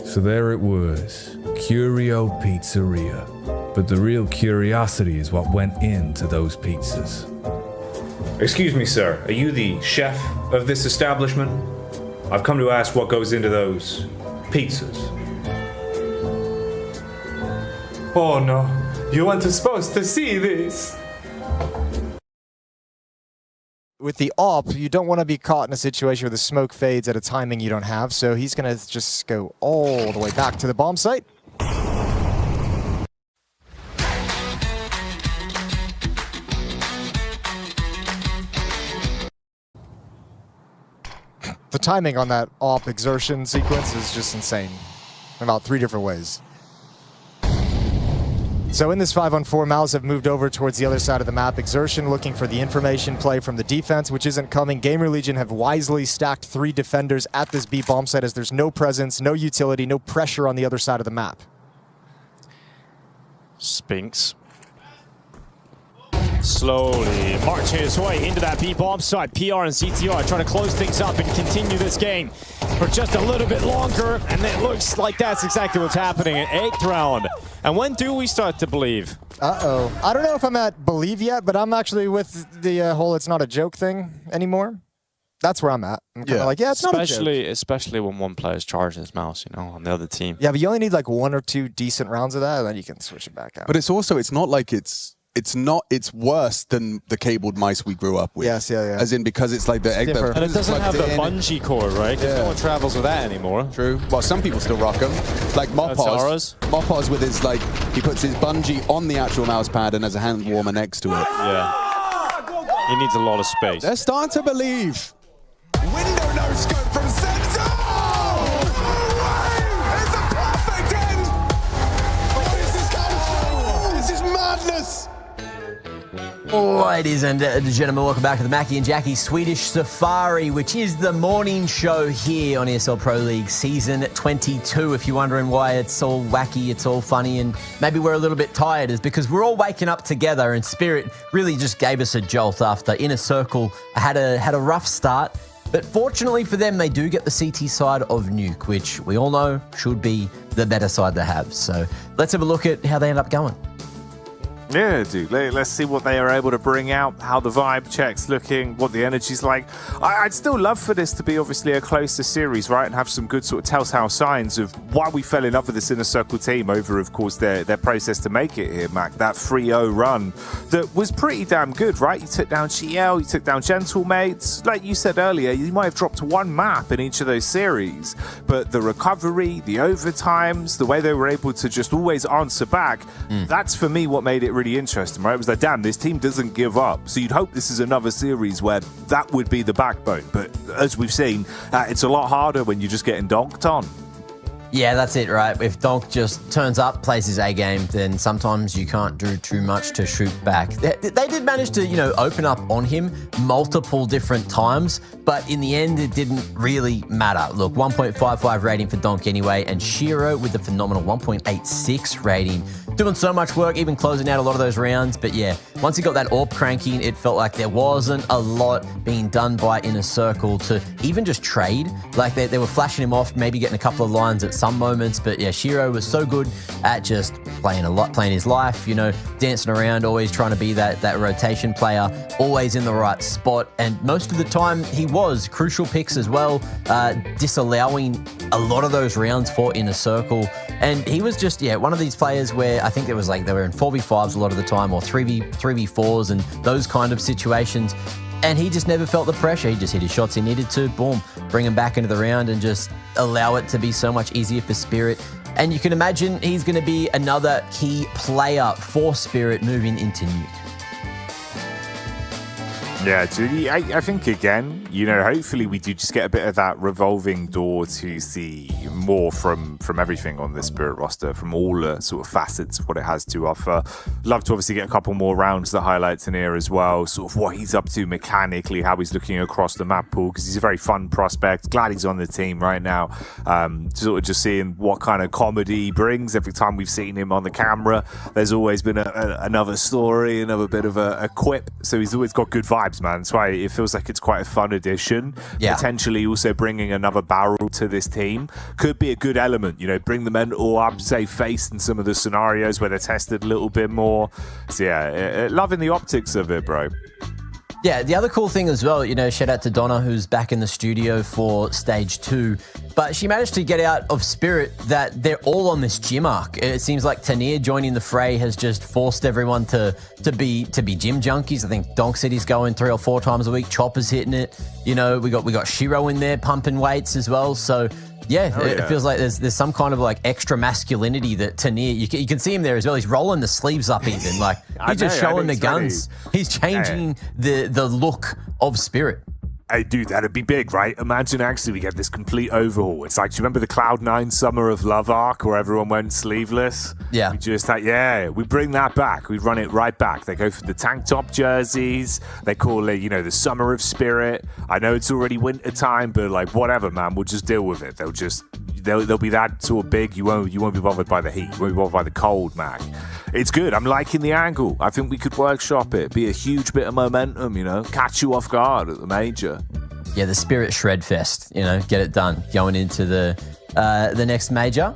So there it was, Curio Pizzeria. But the real curiosity is what went into those pizzas. Excuse me, sir. Are you the chef of this establishment? I've come to ask what goes into those pizzas. Oh no, you weren't supposed to see this. With the AWP, you don't want to be caught in a situation where the smoke fades at a timing you don't have, so he's going to just go all the way back to the bomb site. The timing on that AWP exertion sequence is just insane in about 3 different ways. So in this 5-on-4, Mals have moved over towards the other side of the map. Exertion looking for the information play from the defense, which isn't coming. Gamer Legion have wisely stacked 3 defenders at this B bomb site as there's no presence, no utility, no pressure on the other side of the map. Spinks slowly marching his way into that B bomb site. PR and CTR trying to close things up and continue this game for just a little bit longer, and it looks like that's exactly what's happening in 8th round. And when do we start to believe? Uh-oh. I don't know if I'm at believe yet, but I'm actually with the whole it's not a joke thing anymore. That's where I'm at. I'm kind of like, yeah, it's not a joke. Especially when one player's charging his mouse, you know, on the other team. Yeah, but you only need like 1 or 2 decent rounds of that, and then you can switch it back out. But it's also, it's not like it's worse than the cabled mice we grew up with. Yes, yeah. As in, because it's like the egg that and it doesn't have the bungee cord, right? Because no one travels with that anymore. True. Well, some people still rock them. Like Mopaz with his, like, he puts his bungee on the actual mouse pad and has a hand warmer next to it. Yeah. He needs a lot of space. They're starting to believe. Window no scope from Senzo! It's a perfect end! What is this come to? This is madness! Ladies and gentlemen, welcome back to the Mackie and Jackie Swedish Safari, which is the morning show here on ESL Pro League Season 22. If you're wondering why it's all wacky, it's all funny, and maybe we're a little bit tired, is because we're all waking up together, and Spirit really just gave us a jolt after Inner Circle had a rough start. But fortunately for them, they do get the CT side of Nuke, which we all know should be the better side to have. So let's have a look at how they end up going. Yeah, dude. Let's see what they are able to bring out, how the vibe check's looking, what the energy's like. I'd still love for this to be obviously a closer series, right? And have some good sort of telltale signs of why we fell in love with this Inner Circle team over, of course, their process to make it here, Mac. That 3-0 run that was pretty damn good, right? You took down Shiel, you took down Gentlemates. Like you said earlier, you might have dropped one map in each of those series, but the recovery, the overtimes, the way they were able to just always answer back, that's for me what made it really interesting, right? It was like, damn, this team doesn't give up. So you'd hope this is another series where that would be the backbone. But as we've seen, it's a lot harder when you're just getting donked on. Yeah, that's it, right? If Donk just turns up, plays his A game, then sometimes you can't do too much to shoot back. They did manage to, open up on him multiple different times, but in the end, it didn't really matter. Look, 1.55 rating for Donk anyway, and Shiro with the phenomenal 1.86 rating. Doing so much work, even closing out a lot of those rounds. But yeah, once he got that AWP cranking, it felt like there wasn't a lot being done by Inner Circle to even just trade. Like they were flashing him off, maybe getting a couple of lines at some moments. But yeah, Shiro was so good at just playing his life, dancing around, always trying to be that rotation player, always in the right spot. And most of the time he was. Crucial picks as well, disallowing a lot of those rounds for Inner Circle. And he was just, one of these players where I think it was like they were in 4v5s a lot of the time, or 3v4s and those kind of situations. And he just never felt the pressure. He just hit his shots he needed to, boom, bring him back into the round and just allow it to be so much easier for Spirit. And you can imagine he's going to be another key player for Spirit moving into Nuke. Yeah, Judy, I think again, hopefully we do just get a bit of that revolving door to see more from everything on the Spirit roster, from all the sort of facets of what it has to offer. Love to obviously get a couple more rounds that highlights in here as well, sort of what he's up to mechanically, how he's looking across the map pool, because he's a very fun prospect. Glad he's on the team right now. Sort of just seeing what kind of comedy he brings every time we've seen him on the camera. There's always been another story, another bit of a quip, so he's always got good vibes, man. That's why it feels like it's quite a fun addition. Yeah. Potentially also bringing another barrel to this team could be a good element. Bring the mental up, save face in some of the scenarios where they're tested a little bit more. So yeah, loving the optics of it, bro. Yeah, the other cool thing as well, shout out to Donna, who's back in the studio for stage 2, but she managed to get out of Spirit that they're all on this gym arc. It seems like Tanir joining the fray has just forced everyone to be gym junkies. I think Donk said he's going 3 or 4 times a week. Chopper's hitting it. We got Shiro in there pumping weights as well. So yeah, it feels like there's some kind of like extra masculinity that Tanir, you can see him there as well. He's rolling the sleeves up even. Like he's just showing the guns. Ready. He's changing the look of Spirit. Hey, dude, that'd be big, right? Imagine actually we get this complete overhaul. It's like, do you remember the Cloud9 Summer of Love arc where everyone went sleeveless? Yeah. We just we bring that back. We run it right back. They go for the tank top jerseys. They call it, the Summer of Spirit. I know it's already winter time, but like, whatever, man. We'll just deal with it. They'll be that sort of big. You won't be bothered by the heat. You won't be bothered by the cold, Mac. It's good. I'm liking the angle. I think we could workshop it. Be a huge bit of momentum, catch you off guard at the major. Yeah, the Spirit Shred Fest, get it done. Going into the next major.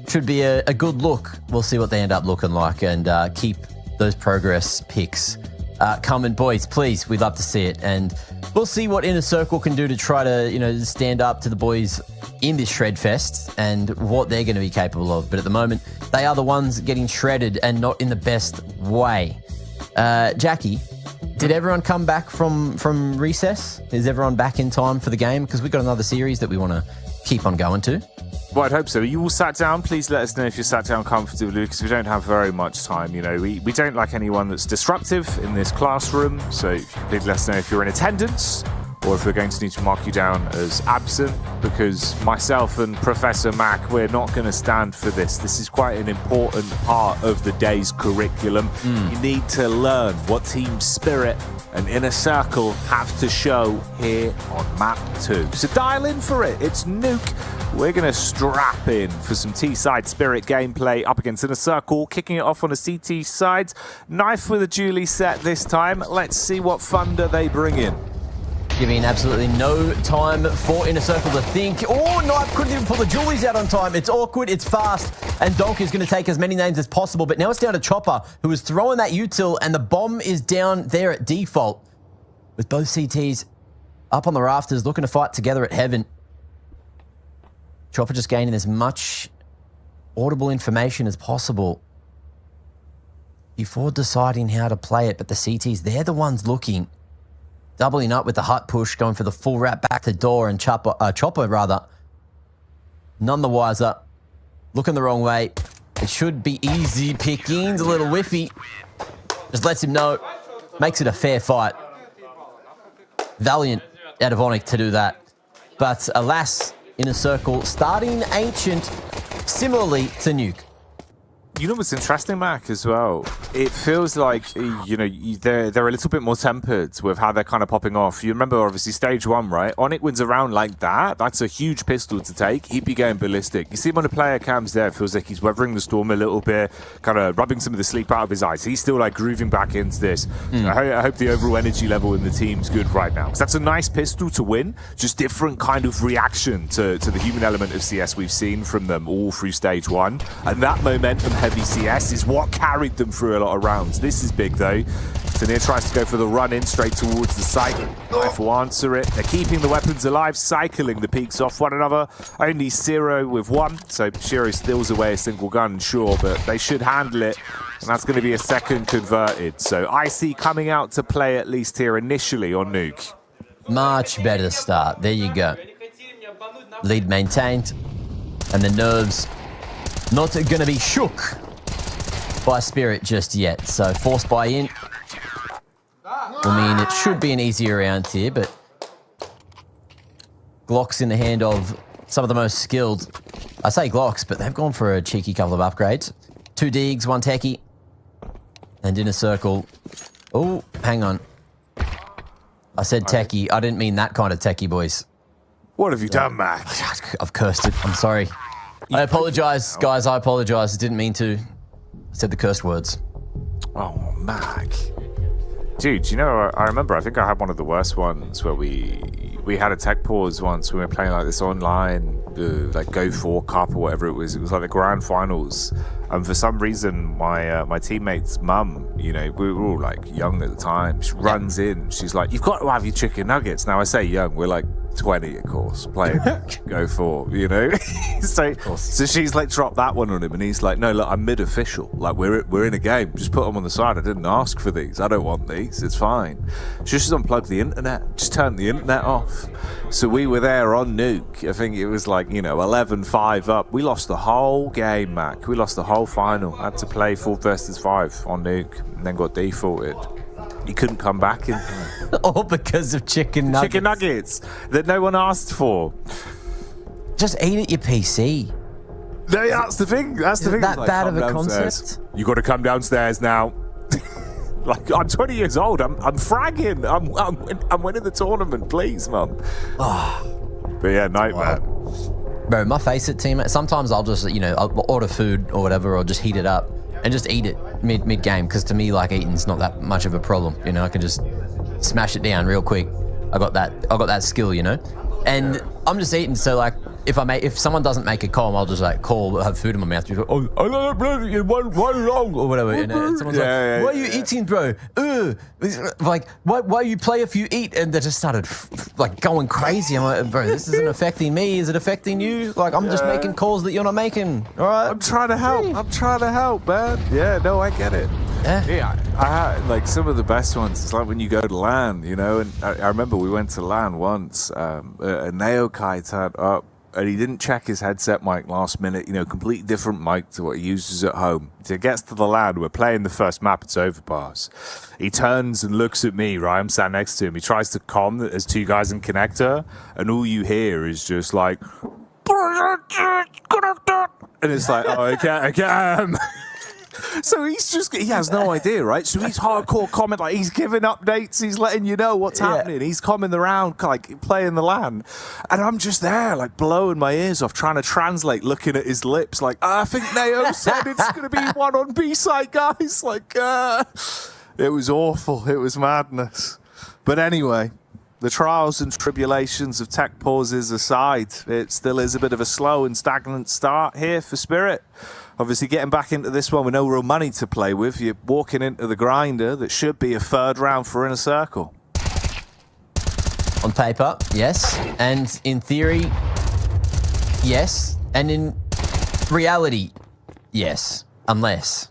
Should be a good look. We'll see what they end up looking like and keep those progress picks coming. Boys, please, we'd love to see it. And we'll see what Inner Circle can do to try to, stand up to the boys in this Shred Fest and what they're going to be capable of. But at the moment, they are the ones getting shredded and not in the best way. Jackie, did everyone come back from recess? Is everyone back in time for the game? Because we've got another series that we want to keep on going to. Well, I'd hope so. Are you all sat down? Please let us know if you're sat down comfortably, because we don't have very much time. We don't like anyone that's disruptive in this classroom. So if you could please let us know if you're in attendance or if we're going to need to mark you down as absent, because myself and Professor Mac, we're not going to stand for this. This is quite an important part of the day's curriculum. You need to learn what Team Spirit and Inner Circle have to show here on Map 2. So dial in for it. It's Nuke. We're going to strap in for some T-side Spirit gameplay up against Inner Circle, kicking it off on a CT side. Knife with a Julie set this time. Let's see what thunder they bring in. Giving absolutely no time for Inner Circle to think. Oh, Knife couldn't even pull the jewelries out on time. It's awkward, it's fast, and Donk is going to take as many names as possible, but now it's down to Chopper, who is throwing that util, and the bomb is down there at default, with both CTs up on the rafters, looking to fight together at heaven. Chopper just gaining as much audible information as possible before deciding how to play it, but the CTs, they're the ones looking. Doubling up with the hut push, going for the full wrap back to door, and Chopper none the wiser. Looking the wrong way. It should be easy pickings, a little whiffy. Just lets him know. Makes it a fair fight. Valiant out of Onyx to do that. But alas, Inner Circle starting Ancient similarly to Nuke. You know what's interesting, Mac, as well? It feels like, you know, they're a little bit more tempered with how they're kind of popping off. You remember, obviously, stage 1, right? Onyx wins around like that. That's a huge pistol to take. He'd be going ballistic. You see him on the player cams there. It feels like he's weathering the storm a little bit, kind of rubbing some of the sleep out of his eyes. He's still, like, grooving back into this. So I hope the overall energy level in the team's good right now. Because that's a nice pistol to win. Just different kind of reaction to the human element of CS we've seen from them all through stage 1. And that momentum heavy CS is what carried them through a lot of rounds. This is big though. Tanir tries to go for the run in straight towards the site. Knife will answer it. They're keeping the weapons alive, cycling the peaks off one another. Only 0 with 1, so Shiro steals away a single gun, sure, but they should handle it. And that's going to be a second converted. So IC coming out to play at least here initially on Nuke. Much better start. There you go. Lead maintained. And the nerves not going to be shook by Spirit just yet. So force buy in. I mean, it should be an easier round here, but Glocks in the hand of some of the most skilled. I say Glocks, but they've gone for a cheeky couple of upgrades. 2 Deegs, 1 Techie. And Inner Circle. Oh, hang on. I said Techie. I didn't mean that kind of Techie, boys. What have you done, Mac? I've cursed it. I'm sorry. I apologize, guys. I apologize. I didn't mean to. I said the cursed words. Oh, Mac. Dude, you know, I remember, I think I had one of the worst ones where we had a tech pause once when we were playing like this online, like Go 4 Cup or whatever it was. It was like the grand finals. And for some reason, my teammate's mum, you know, we were all like young at the time. She runs in. She's like, "You've got to have your chicken nuggets." Now, I say young, we're like 20, of course, playing Go 4, you know? so she's like dropped that one on him, and he's like, "No, look, I'm mid-official. Like, we're in a game. Just put them on the side. I didn't ask for these. I don't want these. It's fine." She just unplugged the internet. Just turned the internet off. So we were there on Nuke. I think it was like, you know, 11-5 up. We lost the whole game, Mac. We lost the whole final. Had to play 4 versus 5 on Nuke, and then got defaulted. You couldn't come back in time. All because of chicken nuggets. Chicken nuggets that no one asked for. Just eat at your PC. No, that's the thing. That's the thing. That like, bad of a downstairs. concept? You got to come downstairs now. Like, I'm 20 years old. I'm fragging. I'm winning the tournament. Please, mum. But yeah, nightmare. Bro, my face it team. Sometimes I'll just, you know, I'll order food or whatever, or just heat it up and just eat it mid game, because to me, like, eating's not that much of a problem. You know, I can just smash it down real quick. I got that skill, you know. And I'm just eating, so like, if someone doesn't make a call, I'll just like have food in my mouth. Oh, I don't know, one wrong or whatever. And someone's like, "Why are you eating, bro? Like, why you play if you eat?" And they just started like going crazy. I'm like, "Bro, this isn't affecting me. Is it affecting you? Like, I'm just making calls that you're not making. All right? I'm trying to help. I'm trying to help, man. Yeah, no, I get it. Yeah, I had like some of the best ones. It's like when you go to LAN, you know. And I remember we went to LAN once. A Neokai turned up, and he didn't check his headset mic last minute. You know, completely different mic to what he uses at home. So he gets to the LAN. We're playing the first map. It's Overpass. He turns and looks at me. Right, I'm sat next to him. He tries to comm that there's 2 guys in connector, and all you hear is just like, and it's like, "Oh, okay. So he has no idea, right? So he's hardcore comment, like he's giving updates, he's letting you know what's happening. He's coming around, like playing the LAN. And I'm just there, like blowing my ears off, trying to translate, looking at his lips, like, "I think Neo said it's going to be 1 on B side, guys." Like, it was awful. It was madness. But anyway, The trials and tribulations of tech pauses aside, it still is a bit of a slow and stagnant start here for Spirit. Obviously, getting back into this one with no real money to play with, you're walking into the grinder that should be a third round for Inner Circle. On paper, yes. And in theory, yes. And in reality, yes. Unless.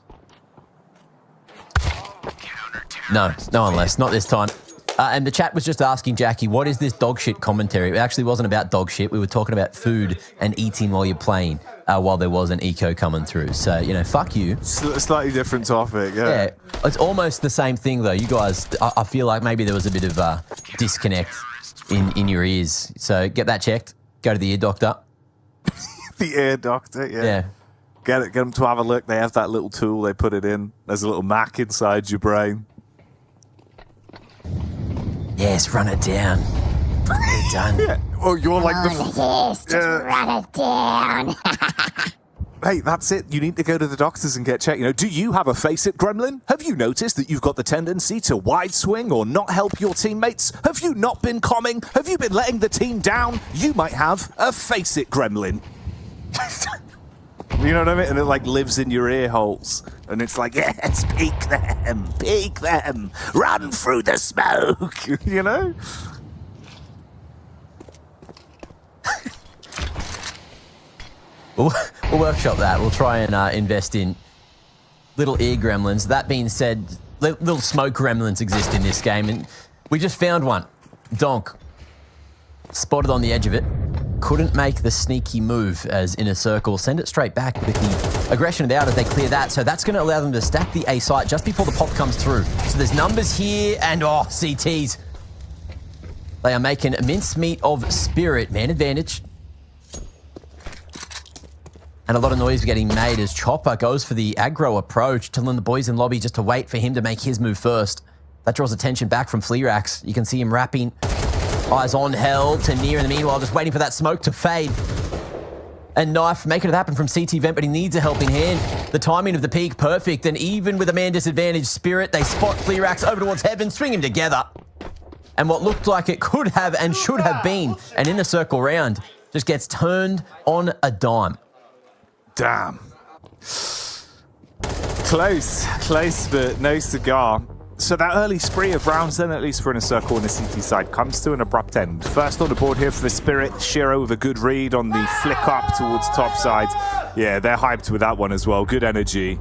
No unless. Not this time. And the chat was just asking Jackie, what is this dog shit commentary? It actually wasn't about dog shit. We were talking about food and eating while you're playing, while there was an eco coming through. So, you know, fuck you. Slightly different topic, yeah. It's almost the same thing, though. You guys, I feel like maybe there was a bit of disconnect in your ears. So get that checked. Go to the ear doctor. The ear doctor, yeah. Get them to have a look. They have that little tool. They put it in. There's a little Mac inside your brain. Yes, run it down. We're done. Yeah. Oh, you're like the... Yes, just run it down. Hey, that's it. You need to go to the doctors and get checked. You know, do you have a face-it gremlin? Have you noticed that you've got the tendency to wide swing or not help your teammates? Have you not been calming? Have you been letting the team down? You might have a face-it gremlin. You know what I mean? And it like lives in your ear holes. And it's like, yes, peek them, run through the smoke, you know? We'll workshop that. We'll try and invest in little ear gremlins. That being said, little smoke gremlins exist in this game, and we just found one. Donk. Spotted on the edge of it. Couldn't make the sneaky move as Inner Circle send it straight back with the aggression out as they clear that. So that's going to allow them to stack the A site just before the pop comes through. So there's numbers here and, CTs. They are making a mincemeat of Spirit. Man advantage. And a lot of noise getting made as Chopper goes for the aggro approach, telling the boys in lobby just to wait for him to make his move first. That draws attention back from Fleerax. You can see him wrapping. Eyes on hell to Near in the meanwhile, just waiting for that smoke to fade. And Knife making it happen from CT Vent, but he needs a helping hand. The timing of the peak, perfect. And even with a man disadvantage, Spirit, they spot Fleerax over towards heaven, string him together. And what looked like it could have and should have been an Inner Circle round just gets turned on a dime. Damn. Close, but no cigar. So that early spree of rounds then, at least for Inner Circle on the CT side, comes to an abrupt end. First on the board here for Spirit, Shiro with a good read on the flick up towards top side. Yeah, they're hyped with that one as well. Good energy.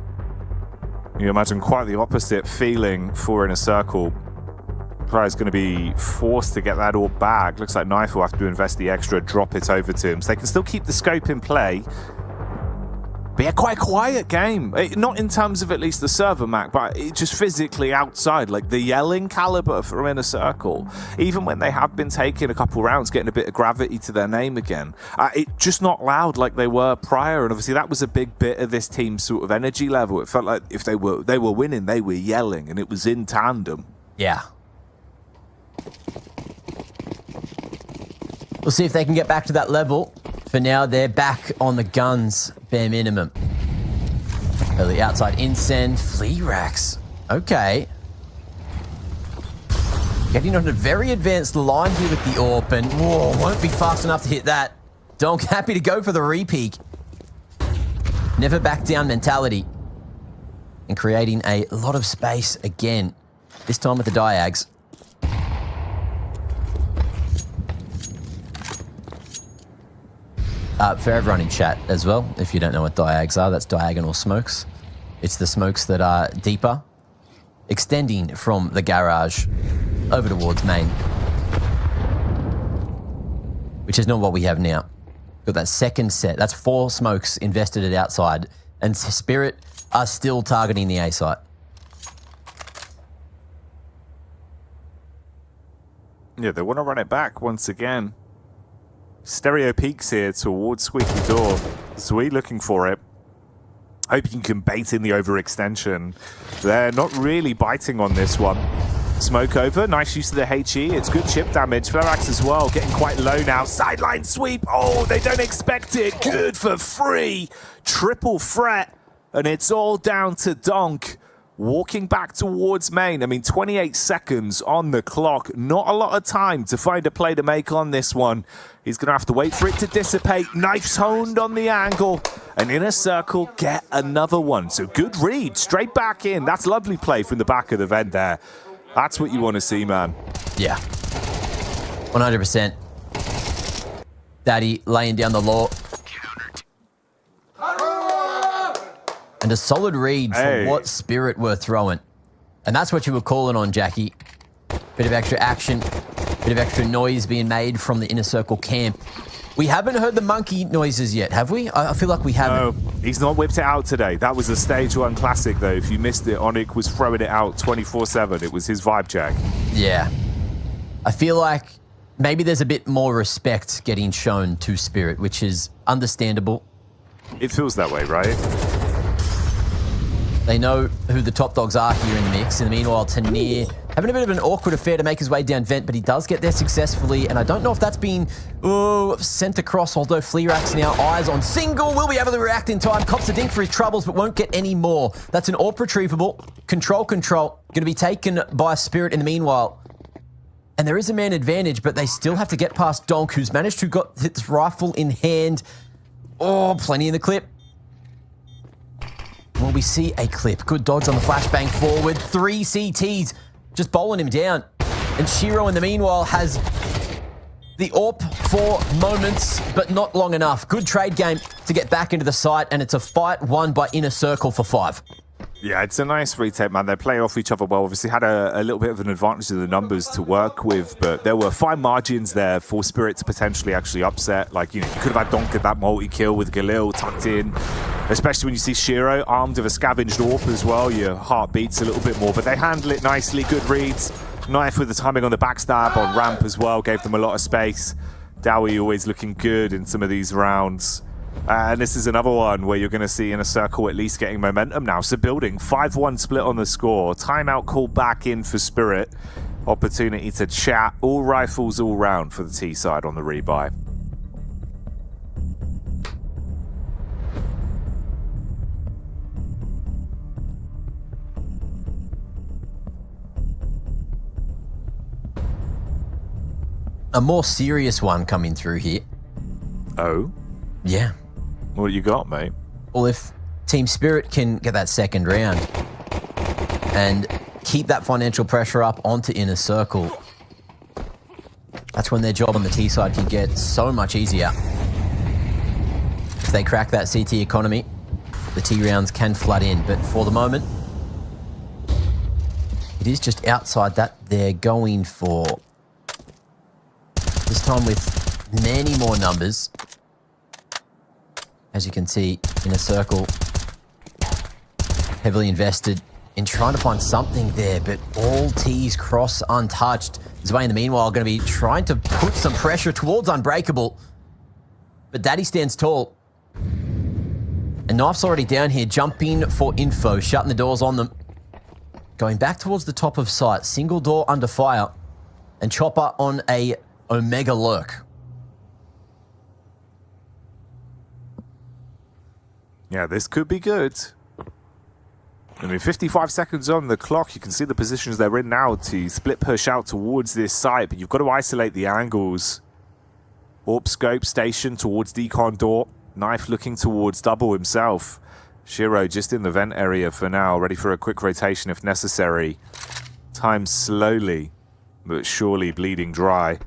You imagine quite the opposite feeling for Inner Circle. Player's going to be forced to get that all back. Looks like Knife will have to invest the extra, drop it over to him. So they can still keep the scope in play. But yeah, quite a quiet game. Not in terms of at least the server map, but just physically outside. Like the yelling caliber from Inner Circle, even when they have been taking a couple rounds, getting a bit of gravity to their name again, it just not loud like they were prior. And obviously that was a big bit of this team's sort of energy level. It felt like if they were winning, they were yelling, and it was in tandem. Yeah. We'll see if they can get back to that level. For now, they're back on the guns, bare minimum. Early outside incend, Fleerax. Okay. Getting on a very advanced line here with the AWP, and whoa, won't be fast enough to hit that. Donk happy to go for the repeak. Never back down mentality. And creating a lot of space again. This time with the diags. For everyone in chat as well, if you don't know what diags are, that's diagonal smokes. It's the smokes that are deeper, extending from the garage over towards main, which is not what we have now. Got that second set. That's 4 smokes invested at outside, and Spirit are still targeting the A site. Yeah, they want to run it back once again. Stereo peaks here towards Squeaky Door. Zui looking for it. Hoping you can bait in the overextension. They're not really biting on this one. Smoke over. Nice use of the HE. It's good chip damage. Fleerax as well. Getting quite low now. Sideline sweep. Oh, they don't expect it. Good for free. Triple threat. And it's all down to Donk. walking back towards main. I mean, 28 seconds on the clock. Not a lot of time to find a play to make on this one. He's going to have to wait for it to dissipate. Knives honed on the angle. And Inner Circle get another one. So good read. Straight back in. That's lovely play from the back of the vent there. That's what you want to see, man. Yeah. 100%. Daddy laying down the law. And a solid read for what Spirit were throwing. And that's what you were calling on, Jackie. Bit of extra action, bit of extra noise being made from the Inner Circle camp. We haven't heard the monkey noises yet, have we? I feel like we haven't. No, he's not whipped it out today. That was a stage 1 classic, though. If you missed it, Onyx was throwing it out 24/7. It was his vibe check. Yeah. I feel like maybe there's a bit more respect getting shown to Spirit, which is understandable. It feels that way, right? They know who the top dogs are here in the mix. In the meanwhile, Tanir having a bit of an awkward affair to make his way down vent, but he does get there successfully. And I don't know if that's been sent across, although Fleerax now eyes on single. Will be able to react in time. Cops a dink for his troubles, but won't get any more. That's an AWP retrievable. Control. Going to be taken by Spirit in the meanwhile. And there is a man advantage, but they still have to get past Donk, who's managed to get his rifle in hand. Oh, plenty in the clip. Well, we see a clip. Good dodge on the flashbang forward. 3 CTs just bowling him down. And Shiro, in the meanwhile, has the AWP for moments, but not long enough. Good trade game to get back into the site, and it's a fight won by Inner Circle for 5. Yeah, it's a nice retake, man. They play off each other well. Obviously had a little bit of an advantage of the numbers to work with, but there were fine margins there for Spirit to potentially actually upset. Like, you know, you could have had Donk at that multi-kill with Galil tucked in, especially when you see Shiro armed with a scavenged AWP as well. Your heart beats a little bit more, but they handle it nicely. Good reads. Knife with the timing on the backstab on ramp as well. Gave them a lot of space. Dowie always looking good in some of these rounds. And this is another one where you're going to see Inner Circle at least getting momentum now. So building 5-1 split on the score. Timeout called back in for Spirit. Opportunity to chat. All rifles all round for the T side on the rebuy. A more serious one coming through here. Oh? Yeah. What you got, mate? Well, if Team Spirit can get that second round and keep that financial pressure up onto Inner Circle, that's when their job on the T side can get so much easier. If they crack that CT economy, the T rounds can flood in, but for the moment, it is just outside that they're going for. This time with many more numbers. As you can see, Inner Circle heavily invested in trying to find something there, but all T's cross untouched. Zwei in the meanwhile going to be trying to put some pressure towards Unbreakable, but Daddy stands tall. And Knife's already down here, jumping for info, shutting the doors on them. Going back towards the top of site, single door under fire, and Chopper on a Omega lurk. Yeah, this could be good. I mean, 55 seconds on the clock. You can see the positions they're in now to split push out towards this site, but you've got to isolate the angles. AWP scope station towards decon door. Knife looking towards double himself. Shiro just in the vent area for now, ready for a quick rotation if necessary. Time slowly, but surely bleeding dry.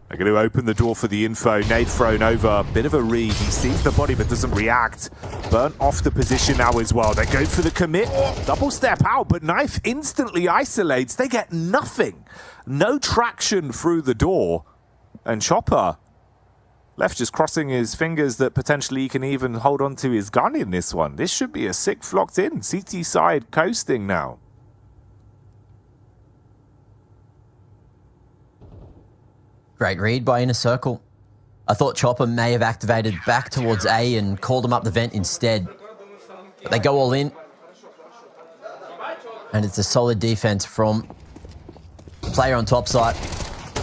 They're going to open the door for the info. Nade thrown over. Bit of a read. He sees the body but doesn't react. Burnt off the position now as well. They go for the commit. Double step out, but Knife instantly isolates. They get nothing. No traction through the door. And Chopper left just crossing his fingers that potentially he can even hold on to his gun in this one. This should be a sick flocked in. CT side coasting now. Great read by Inner Circle. I thought Chopper may have activated back towards A and called him up the vent instead. But they go all in. And it's a solid defense from the player on top side,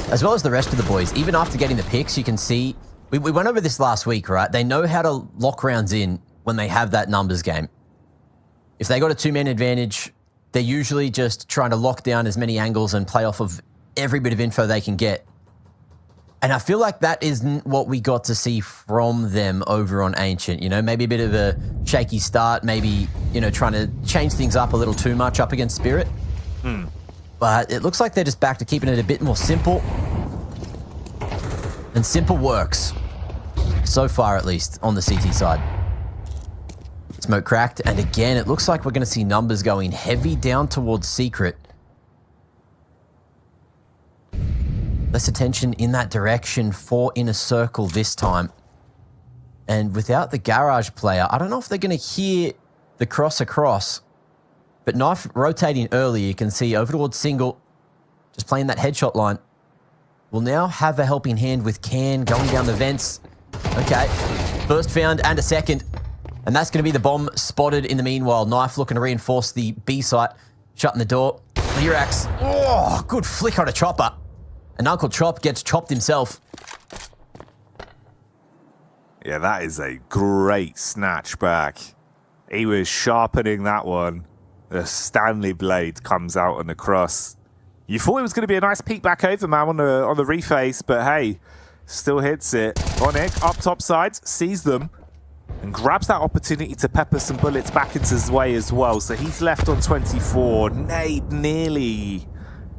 as well as the rest of the boys. Even after getting the picks, you can see, we went over this last week, right? They know how to lock rounds in when they have that numbers game. if they got a two-man advantage, they're usually just trying to lock down as many angles and play off of every bit of info they can get. And I feel like that isn't what we got to see from them over on Ancient. You know, maybe a bit of a shaky start, maybe, you know, trying to change things up a little too much up against Spirit. But it looks like they're just back to keeping it a bit more simple. And simple works. So far, at least, on the CT side. Smoke cracked, and again, it looks like we're going to see numbers going heavy down towards Secret. Less attention in that direction for Inner Circle this time. And without the garage player, I don't know if they're going to hear the cross across. But Knife rotating early, you can see over towards Single, just playing that headshot line. We'll now have a helping hand with Can going down the vents. Okay, first found and a second. And that's going to be the bomb spotted in the meanwhile. Knife looking to reinforce the B site, shutting the door. Lyrax, oh, good flick on a chopper. And Uncle Chop gets chopped himself. Yeah, that is a great snatch back. He was sharpening that one. The Stanley blade comes out and across. You thought it was going to be a nice peek back over, man, on the reface, but hey, still hits it. Onic, up top sides, sees them, and grabs that opportunity to pepper some bullets back into his way as well. So he's left on 24. Nade nearly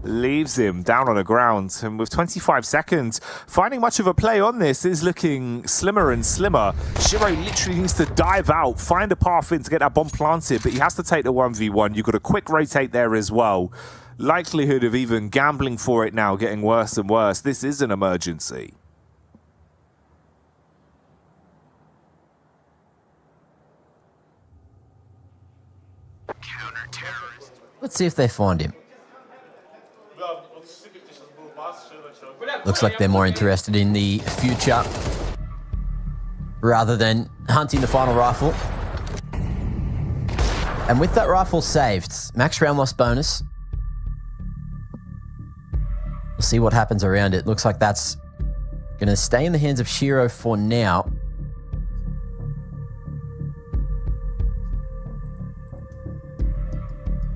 leaves him down on the ground. And with 25 seconds, finding much of a play on this is looking slimmer and slimmer. Shiro literally needs to dive out, find a path in to get that bomb planted, but he has to take the 1v1. You've got a quick rotate there as well. Likelihood of even gambling for it now getting worse and worse. This is an emergency. Let's see if they find him. Looks like they're more interested in the future rather than hunting the final rifle. And with that rifle saved, max round loss bonus. We'll see what happens around it. Looks like that's going to stay in the hands of Shiro for now.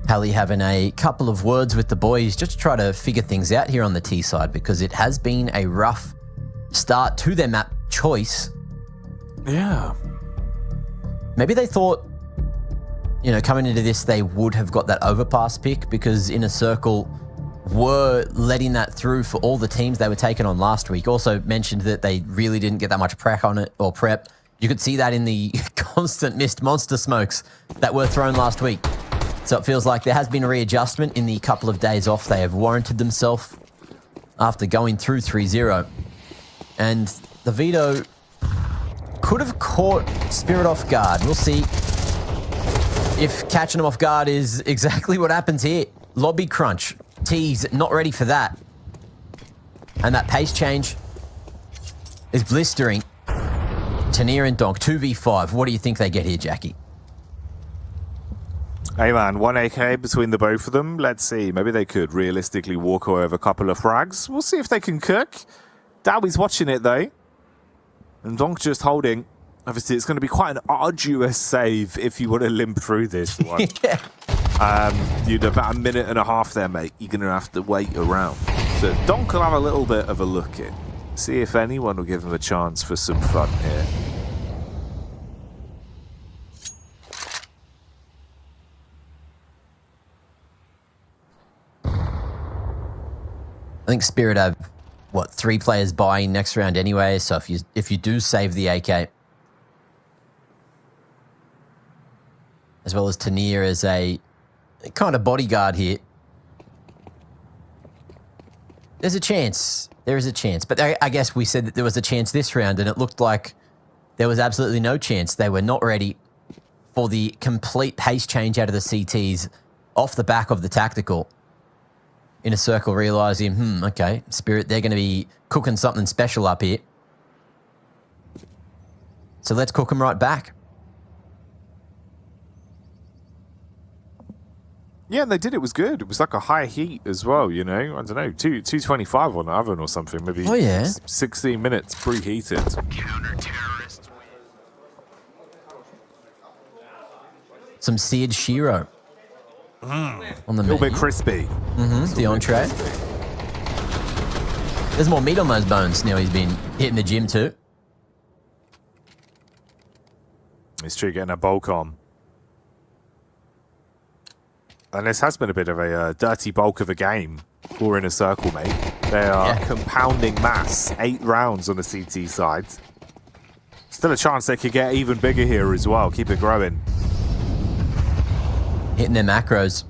Hallie having a couple of words with the boys just to try to figure things out here on the T side, because it has been a rough start to their map choice. Yeah. Maybe they thought, you know, coming into this, they would have got that overpass pick because Inner Circle were letting that through for all the teams they were taking on last week. Also mentioned that they really didn't get that much prep on it or prep. You could see that in the constant missed monster smokes that were thrown last week. So it feels like there has been a readjustment in the couple of days off. They have warranted themselves after going through 3-0. And the veto could have caught Spirit off guard. We'll see if catching them off guard is exactly what happens here. Lobby crunch. T's not ready for that. And that pace change is blistering. Tanier and Donk, 2v5. What do you think they get here, Jackie? Hey man, 1 AK between the both of them. Let's see. Maybe they could realistically walk away with a couple of frags. We'll see if they can cook. Dowie's watching it though. And Donk just holding. Obviously, it's going to be quite an arduous save if you want to limp through this one. You'd about a minute and a half there, mate. You're going to have to wait around. So Donk will have a little bit of a look in. See if anyone will give him a chance for some fun here. I think Spirit have, what, 3 players buying next round anyway, so if you do save the AK, as well as Tanier as a kind of bodyguard here, there's a chance. There is a chance. But I guess we said that there was a chance this round, and it looked like there was absolutely no chance. They were not ready for the complete pace change out of the CTs off the back of the tactical. Inner Circle realising, okay, Spirit, they're going to be cooking something special up here. So let's cook them right back. Yeah, and they did. It was good. It was like a high heat as well, you know. I don't know, 225 on the oven or something. Maybe 16 minutes preheated. some seared Shiro on the A little bit menu. crispy. The entree. There's more meat on those bones now he's been hitting the gym too. It's true, getting a bulk on. And this has been a bit of a dirty bulk of a game for Inner Circle, mate. They are compounding mass. 8 rounds on the CT side. Still a chance they could get even bigger here as well. Keep it growing. Hitting their macros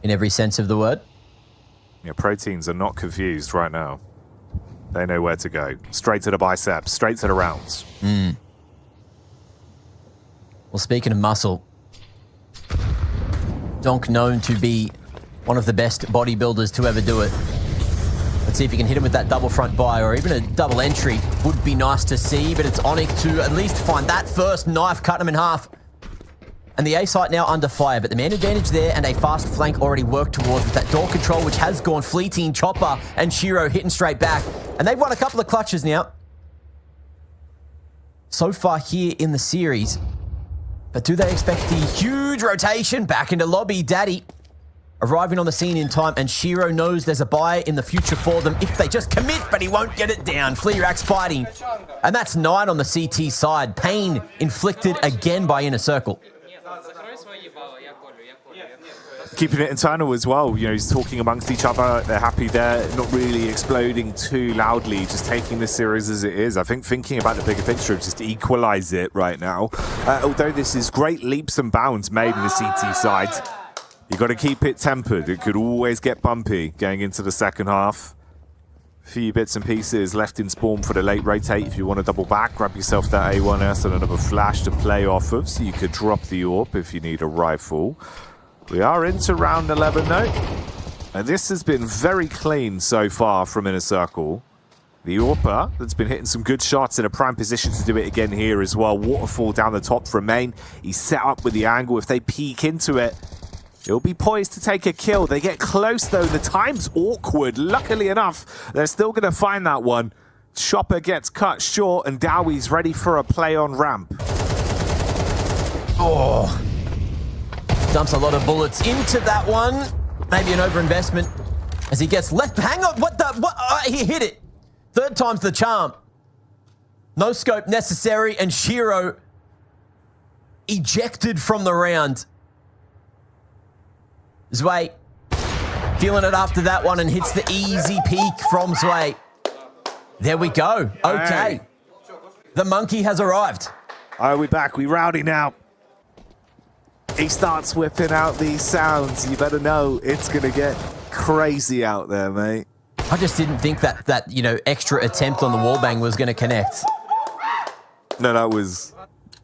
in every sense of the word. Yeah, proteins are not confused right now. They know where to go. Straight to the biceps, straight to the rounds. Well, speaking of muscle, Donk known to be one of the best bodybuilders to ever do it. Let's see if he can hit him with that double front buy or even a double entry. Would be nice to see, but it's Onyx to at least find that first knife, cutting him in half. And the A-site now under fire, but the man advantage there and a fast flank already worked towards with that door control, which has gone fleeting. Chopper and Shiro hitting straight back. And they've won a couple of clutches now. So far here in the series. But do they expect the huge rotation back into lobby? Daddy arriving on the scene in time, and Shiro knows there's a buy in the future for them if they just commit, but he won't get it down. Fleerax fighting. And that's 9 on the CT side. Pain inflicted again by Inner Circle. Keeping it internal as well. You know, he's talking amongst each other. They're happy there, not really exploding too loudly, just taking the series as it is. I think thinking about the bigger picture, just to equalize it right now. Although this is great leaps and bounds made in the CT side, you got to keep it tempered. It could always get bumpy going into the second half. A few bits and pieces left in spawn for the late rotate. If you want to double back, grab yourself that A1S and another flash to play off of, so you could drop the AWP if you need a rifle. We are into round 11 though, and this has been very clean so far from Inner Circle. The AWPer that's been hitting some good shots in a prime position to do it again here as well. Waterfall down the top from main. He's set up with the angle. If they peek into it, he'll be poised to take a kill. They get close though. The time's awkward. Luckily enough, they're still going to find that one. Chopper gets cut short, and Dowie's ready for a play on ramp. Oh. Dumps a lot of bullets into that one. Maybe an overinvestment as he gets left. Hang on, what? He hit it. Third time's the charm. No scope necessary, and Shiro ejected from the round. Zwei feeling it after that one and hits the easy peek from Zwei. There we go. Okay. Hey. The monkey has arrived. Are we back? We rowdy now. He starts whipping out these sounds. You better know it's going to get crazy out there, mate. I just didn't think that you know, extra attempt on the wallbang was going to connect. No, that was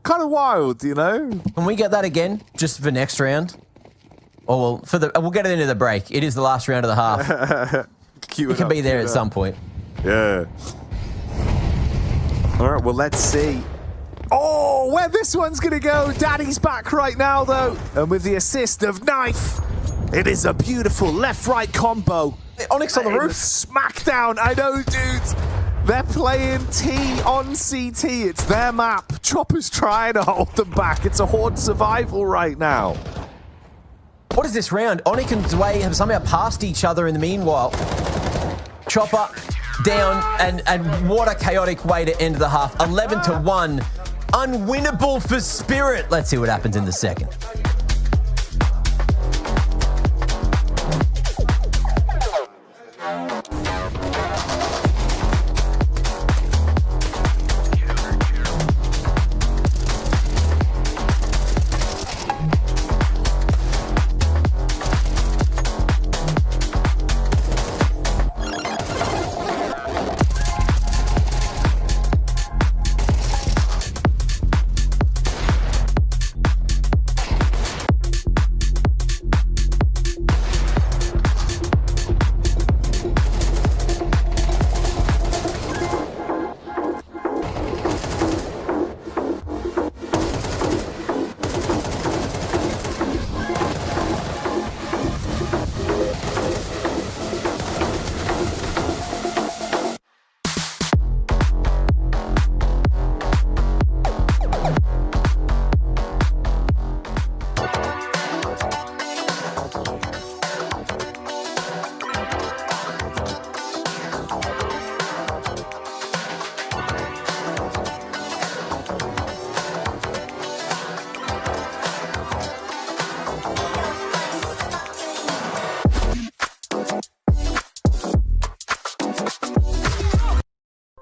kind of wild, you know? Can we get that again, just for next round? Oh, well, we'll get it into the break. It is the last round of the half. We can be there at some point. Yeah. All right, well, let's see. Oh, where this one's going to go. Daddy's back right now, though. And with the assist of Knife, it is a beautiful left-right combo. Onyx on the roof. Smackdown. I know, dudes. They're playing T on CT. It's their map. Chopper's trying to hold them back. It's a horde survival right now. What is this round? Onyx and Zwei have somehow passed each other in the meanwhile. Chopper down, and what a chaotic way to end the half. 11-1. Unwinnable for Spirit. Let's see what happens in the second.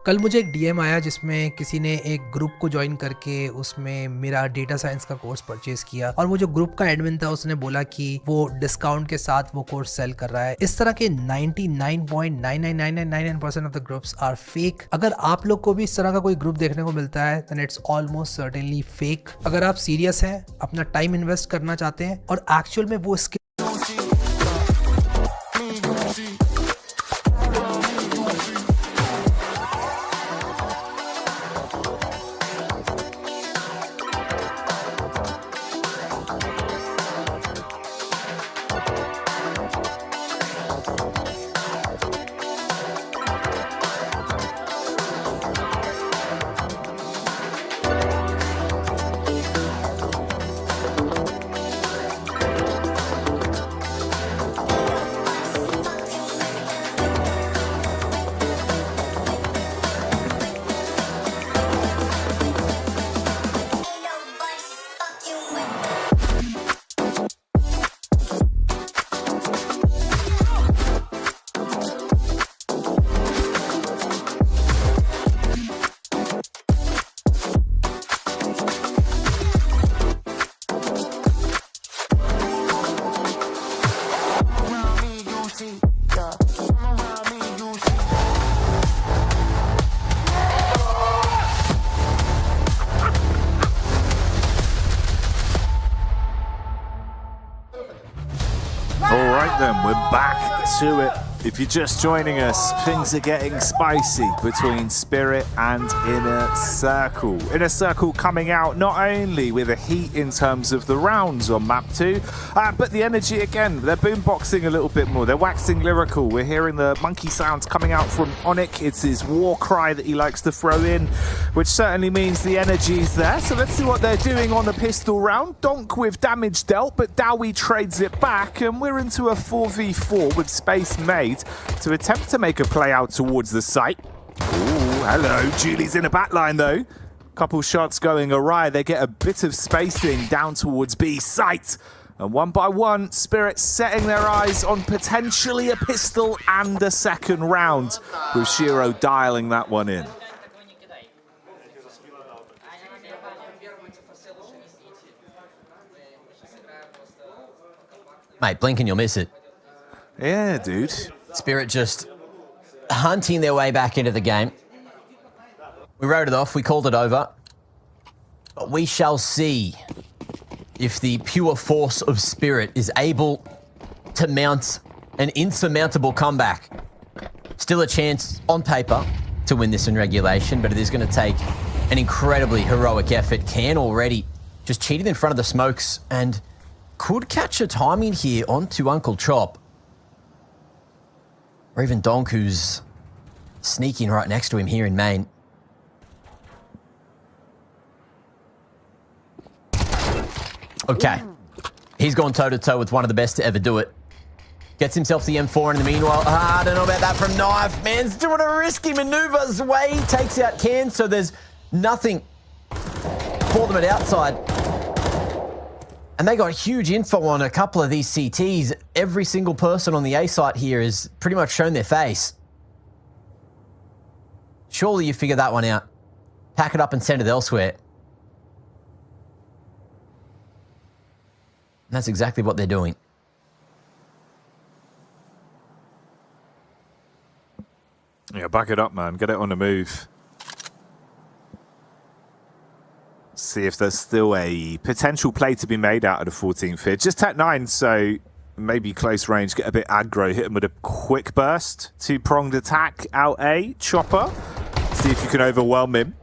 कल मुझे एक DM आया जिसमें किसी ने एक group को join करके उसमें मेरा डेटा साइंस का कोर्स परचेज किया और वो जो ग्रुप का एडमिन था उसने बोला कि वो डिस्काउंट के साथ वो कोर्स सेल कर रहा है। इस तरह के 99.99999% of the groups are fake. अगर आप लोग को भी इस तरह का कोई ग्रुप देखने को मिलता है then it's almost certainly fake. अगर आप सीरियस हैं, अपना टाइम इन्वेस्ट करना चाहते हैं और एक्चुअल में वो Then we're back to it. If you're just joining us, things are getting spicy between Spirit and Inner Circle. Inner Circle coming out not only with a heat in terms of the rounds on map 2, but the energy again. They're boomboxing a little bit more. They're waxing lyrical. We're hearing the monkey sounds coming out from Onyx. It's his war cry that he likes to throw in, which certainly means the energy's there. So let's see what they're doing on the pistol round. Donk with damage dealt, but Dowie trades it back, and we're into a 4v4 with space made to attempt to make a play out towards the site. Ooh, hello. Julie's in a back line though. Couple shots going awry. They get a bit of spacing down towards B site. And one by one, Spirit setting their eyes on potentially a pistol and a second round, with Shiro dialing that one in. Mate, blink and you'll miss it. Yeah, dude. Spirit just hunting their way back into the game. We wrote it off. We called it over. But we shall see if the pure force of Spirit is able to mount an insurmountable comeback. Still a chance on paper to win this in regulation, but it is going to take an incredibly heroic effort. Can already just cheated in front of the smokes and could catch a timing here onto Uncle Chop. Or even Donk, who's sneaking right next to him here in main. Okay. He's gone toe-to-toe with one of the best to ever do it. Gets himself the M4 in the meanwhile. I don't know about that from Knife. Man's doing a risky maneuver. Way takes out Can, so there's nothing for them at outside. And they got huge info on a couple of these CTs. Every single person on the A site here has pretty much shown their face. Surely you figure that one out. Pack it up and send it elsewhere. And that's exactly what they're doing. Yeah, back it up, man. Get it on the move. See if there's still a potential play to be made out of the 14th here. Just Tech 9, so maybe close range, get a bit aggro, hit him with a quick burst. Two-pronged attack out A. Chopper. See if you can overwhelm him.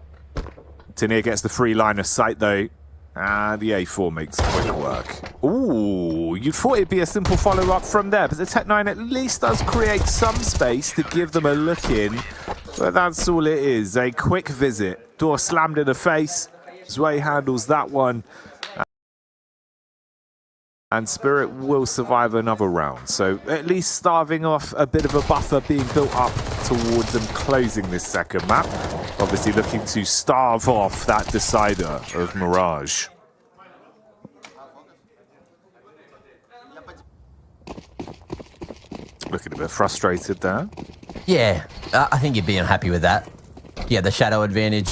Tanier gets the free line of sight, though. And the A4 makes quick work. Ooh, you thought it'd be a simple follow-up from there, but the Tech 9 at least does create some space to give them a look in. But that's all it is, a quick visit. Door slammed in the face. Zwei handles that one. And Spirit will survive another round. So at least starving off a bit of a buffer being built up towards them closing this second map. Obviously looking to starve off that decider of Mirage. Looking a bit frustrated there. Yeah, I think you'd be unhappy with that. Yeah, the shadow advantage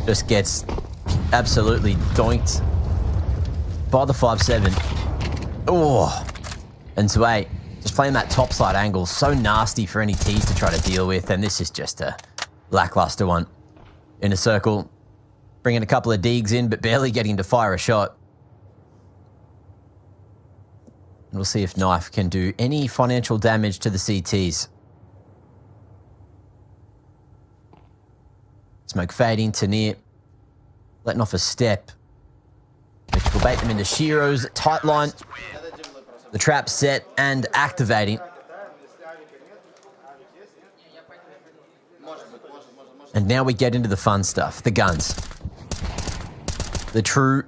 just gets absolutely doinked by the 5-7. Oh, and Zwei just playing that topside angle, so nasty for any T's to try to deal with, and this is just a lackluster one. In a circle, bringing a couple of digs in, but barely getting to fire a shot. And we'll see if Knife can do any financial damage to the CTs. Smoke fading to near, letting off a step, which will bait them into Shiro's tight line. The trap set and activating. And now we get into the fun stuff, the guns. The true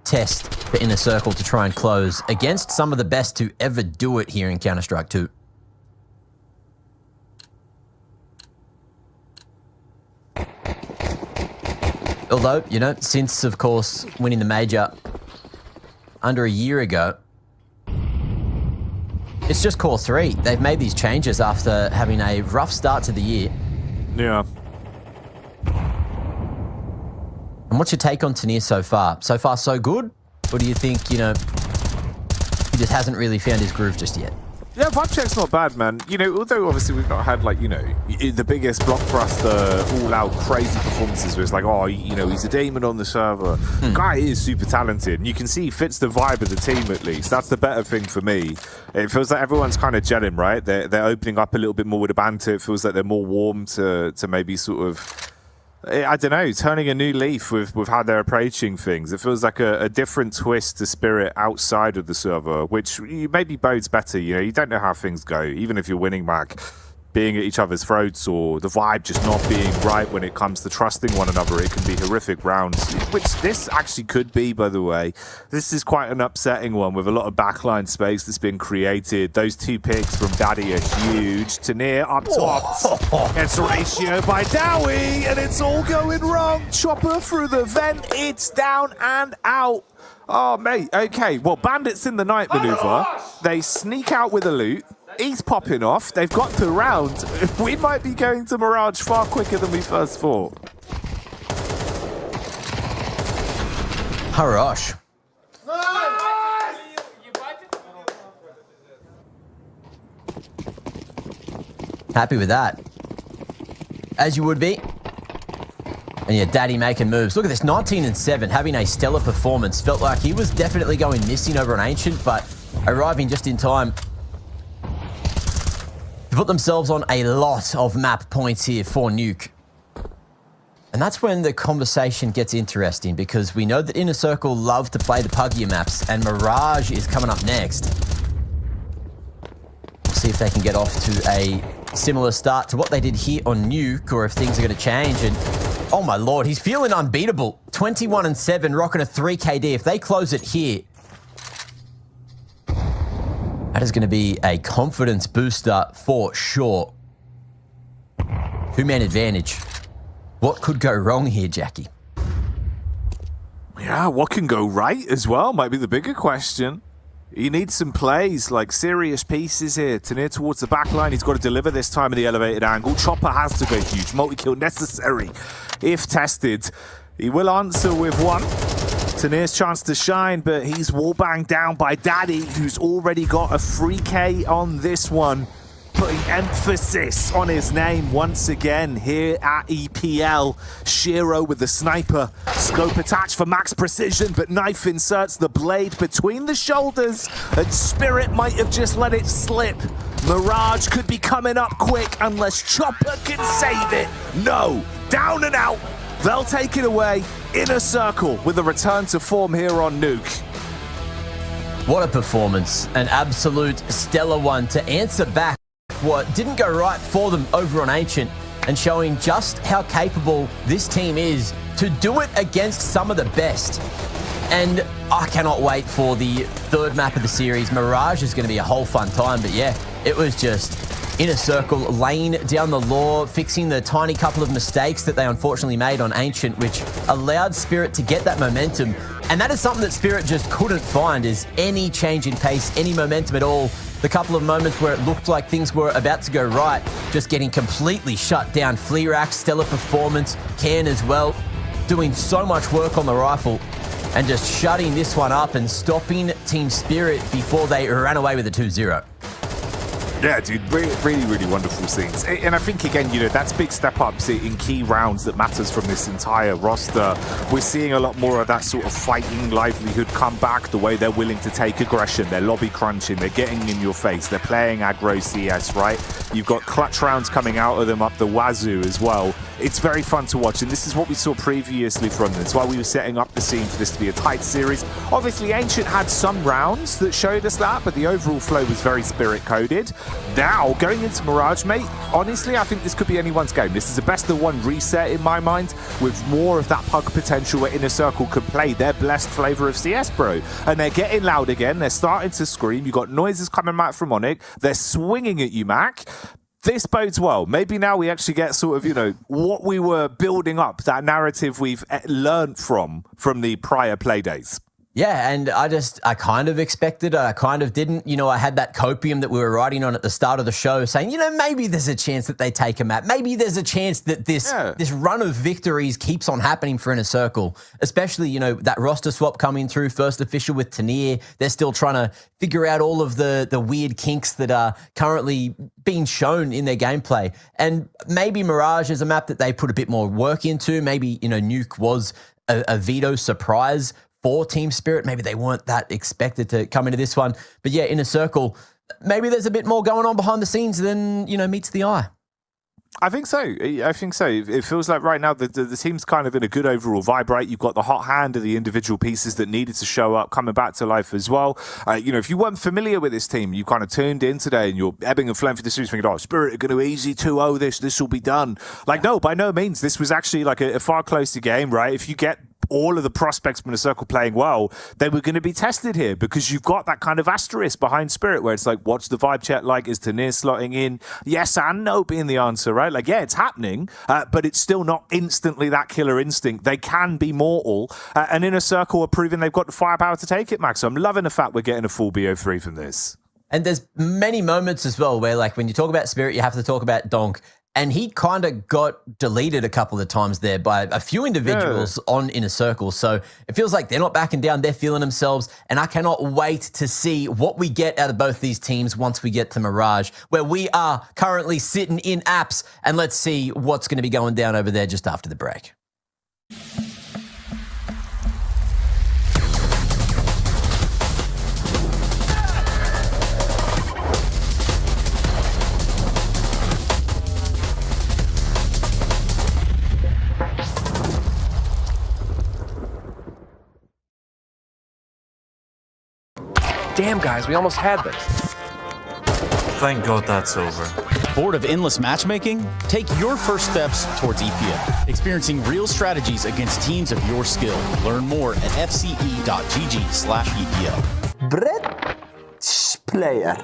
test for Inner Circle to try and close against some of the best to ever do it here in Counter-Strike 2. Although, you know, since, of course, winning the major under a year ago, it's just Core 3. They've made these changes after having a rough start to the year. Yeah. And what's your take on Tanir so far? So far, so good? Or do you think, you know, he just hasn't really found his groove just yet? Yeah, vibe check's not bad, man. You know, although obviously we've not had, like, you know, the biggest blockbuster, all-out crazy performances where it's like, oh, you know, he's a demon on the server. Guy is super talented, and you can see he fits the vibe of the team at least. That's the better thing for me. It feels like everyone's kind of gelling, right? They're opening up a little bit more with the banter. It feels like they're more warm to maybe sort of, I don't know, turning a new leaf with how they're approaching things. It feels like a different twist to Spirit outside of the server, which maybe bodes better. You know, you don't know how things go, even if you're winning back, being at each other's throats or the vibe just not being right when it comes to trusting one another. It can be horrific rounds, which this actually could be, by the way. This is quite an upsetting one with a lot of backline space that's been created. Those two picks from Daddy are huge. Tanir up top. It's ratio by Dowie, and it's all going wrong. Chopper through the vent. It's down and out. Oh, mate. Okay. Well, Bandits in the night maneuver. They sneak out with a loot. He's popping off. They've got the round. We might be going to Mirage far quicker than we first thought. Harash. Happy with that. As you would be. And yeah, Daddy making moves. Look at this, 19-7, having a stellar performance. Felt like he was definitely going missing over on Ancient, but arriving just in time to put themselves on a lot of map points here for Nuke. And that's when the conversation gets interesting, because we know that Inner Circle love to play the puggier maps, and Mirage is coming up next. We'll see if they can get off to a similar start to what they did here on Nuke, or if things are going to change. And oh my lord, he's feeling unbeatable. 21-7, rocking a 3KD. If they close it here, that is going to be a confidence booster for sure. Two-man advantage. What could go wrong here, Jackie? Yeah, what can go right as well might be the bigger question. He needs some plays, like serious pieces here. Tanir towards the back line. He's got to deliver this time in the elevated angle. Chopper has to go huge. Multi-kill necessary if tested. He will answer with one. Tanir's chance to shine, but he's wallbanged down by Daddy, who's already got a 3K on this one. Putting emphasis on his name once again here at EPL. Shiro with the sniper. Scope attached for max precision, but Knife inserts the blade between the shoulders, and Spirit might have just let it slip. Mirage could be coming up quick unless Chopper can save it. No, down and out. They'll take it away. Inner Circle with a return to form here on Nuke. What a performance. An absolute stellar one to answer back what didn't go right for them over on Ancient, and showing just how capable this team is to do it against some of the best. And I cannot wait for the third map of the series. Mirage is going to be a whole fun time, but yeah, it was just Inner Circle laying down the law, fixing the tiny couple of mistakes that they unfortunately made on Ancient, which allowed Spirit to get that momentum. And that is something that Spirit just couldn't find, is any change in pace, any momentum at all. the couple of moments where it looked like things were about to go right, just getting completely shut down. Fleerax, stellar performance, Can as well, doing so much work on the rifle and just shutting this one up and stopping Team Spirit before they ran away with a 2-0. Yeah, dude, really wonderful scenes. And I think, again, that's big step-ups in key rounds that matters from this entire roster. We're seeing a lot more of that sort of fighting livelihood come back, the way they're willing to take aggression, they're lobby crunching, they're getting in your face, they're playing aggro CS, right? You've got clutch rounds coming out of them up the wazoo as well. It's very fun to watch, and this is what we saw previously from them. It's why we were setting up the scene for this to be a tight series. Obviously, Ancient had some rounds that showed us that, but the overall flow was very Spirit-coded. Now, going into Mirage, mate, honestly, I think this could be anyone's game. This is a best-of-one reset in my mind, with more of that pug potential where Inner Circle could play their blessed flavor of CS, bro. And they're getting loud again. They're starting to scream. You've got noises coming back from Onyx. They're swinging at you, Mac. This bodes well. Maybe now we actually get sort of, what we were building up, that narrative we've learned from the prior play days. Yeah, and I kind of expected it. I kind of didn't. I had that copium that we were writing on at the start of the show saying, maybe there's a chance that they take a map. Maybe there's a chance that this run of victories keeps on happening for Inner Circle, especially, that roster swap coming through, first official with Tanir. They're still trying to figure out all of the weird kinks that are currently being shown in their gameplay. And maybe Mirage is a map that they put a bit more work into. Maybe, Nuke was a veto surprise for Team Spirit. Maybe they weren't that expected to come into this one. But yeah, Inner Circle, maybe there's a bit more going on behind the scenes than, meets the eye. I think so. It feels like right now the team's kind of in a good overall vibe, right? You've got the hot hand of the individual pieces that needed to show up coming back to life as well. If you weren't familiar with this team, you kind of tuned in today and you're ebbing and flowing for the series thinking, Spirit are going to easy 2-0 this will be done. No, by no means. This was actually like a far closer game, right? If you get all of the prospects from the circle playing well, they were going to be tested here because you've got that kind of asterisk behind Spirit where it's like, what's the vibe check like? Is Tanir slotting in? Yes and no being the answer, right? It's happening, but it's still not instantly that killer instinct. They can be mortal, and Inner Circle are proving they've got the firepower to take it, Max. So I'm loving the fact we're getting a full BO3 from this. And there's many moments as well where, when you talk about Spirit, you have to talk about Donk. And he kind of got deleted a couple of times there by a few individuals on Inner Circle. So it feels like they're not backing down. They're feeling themselves. And I cannot wait to see what we get out of both these teams once we get to Mirage, where we are currently sitting in apps. And let's see what's going to be going down over there just after the break. Damn, guys, we almost had this. Thank God that's over. Bored of endless matchmaking? Take your first steps towards EPL, experiencing real strategies against teams of your skill. Learn more at fce.gg/EPL. British player.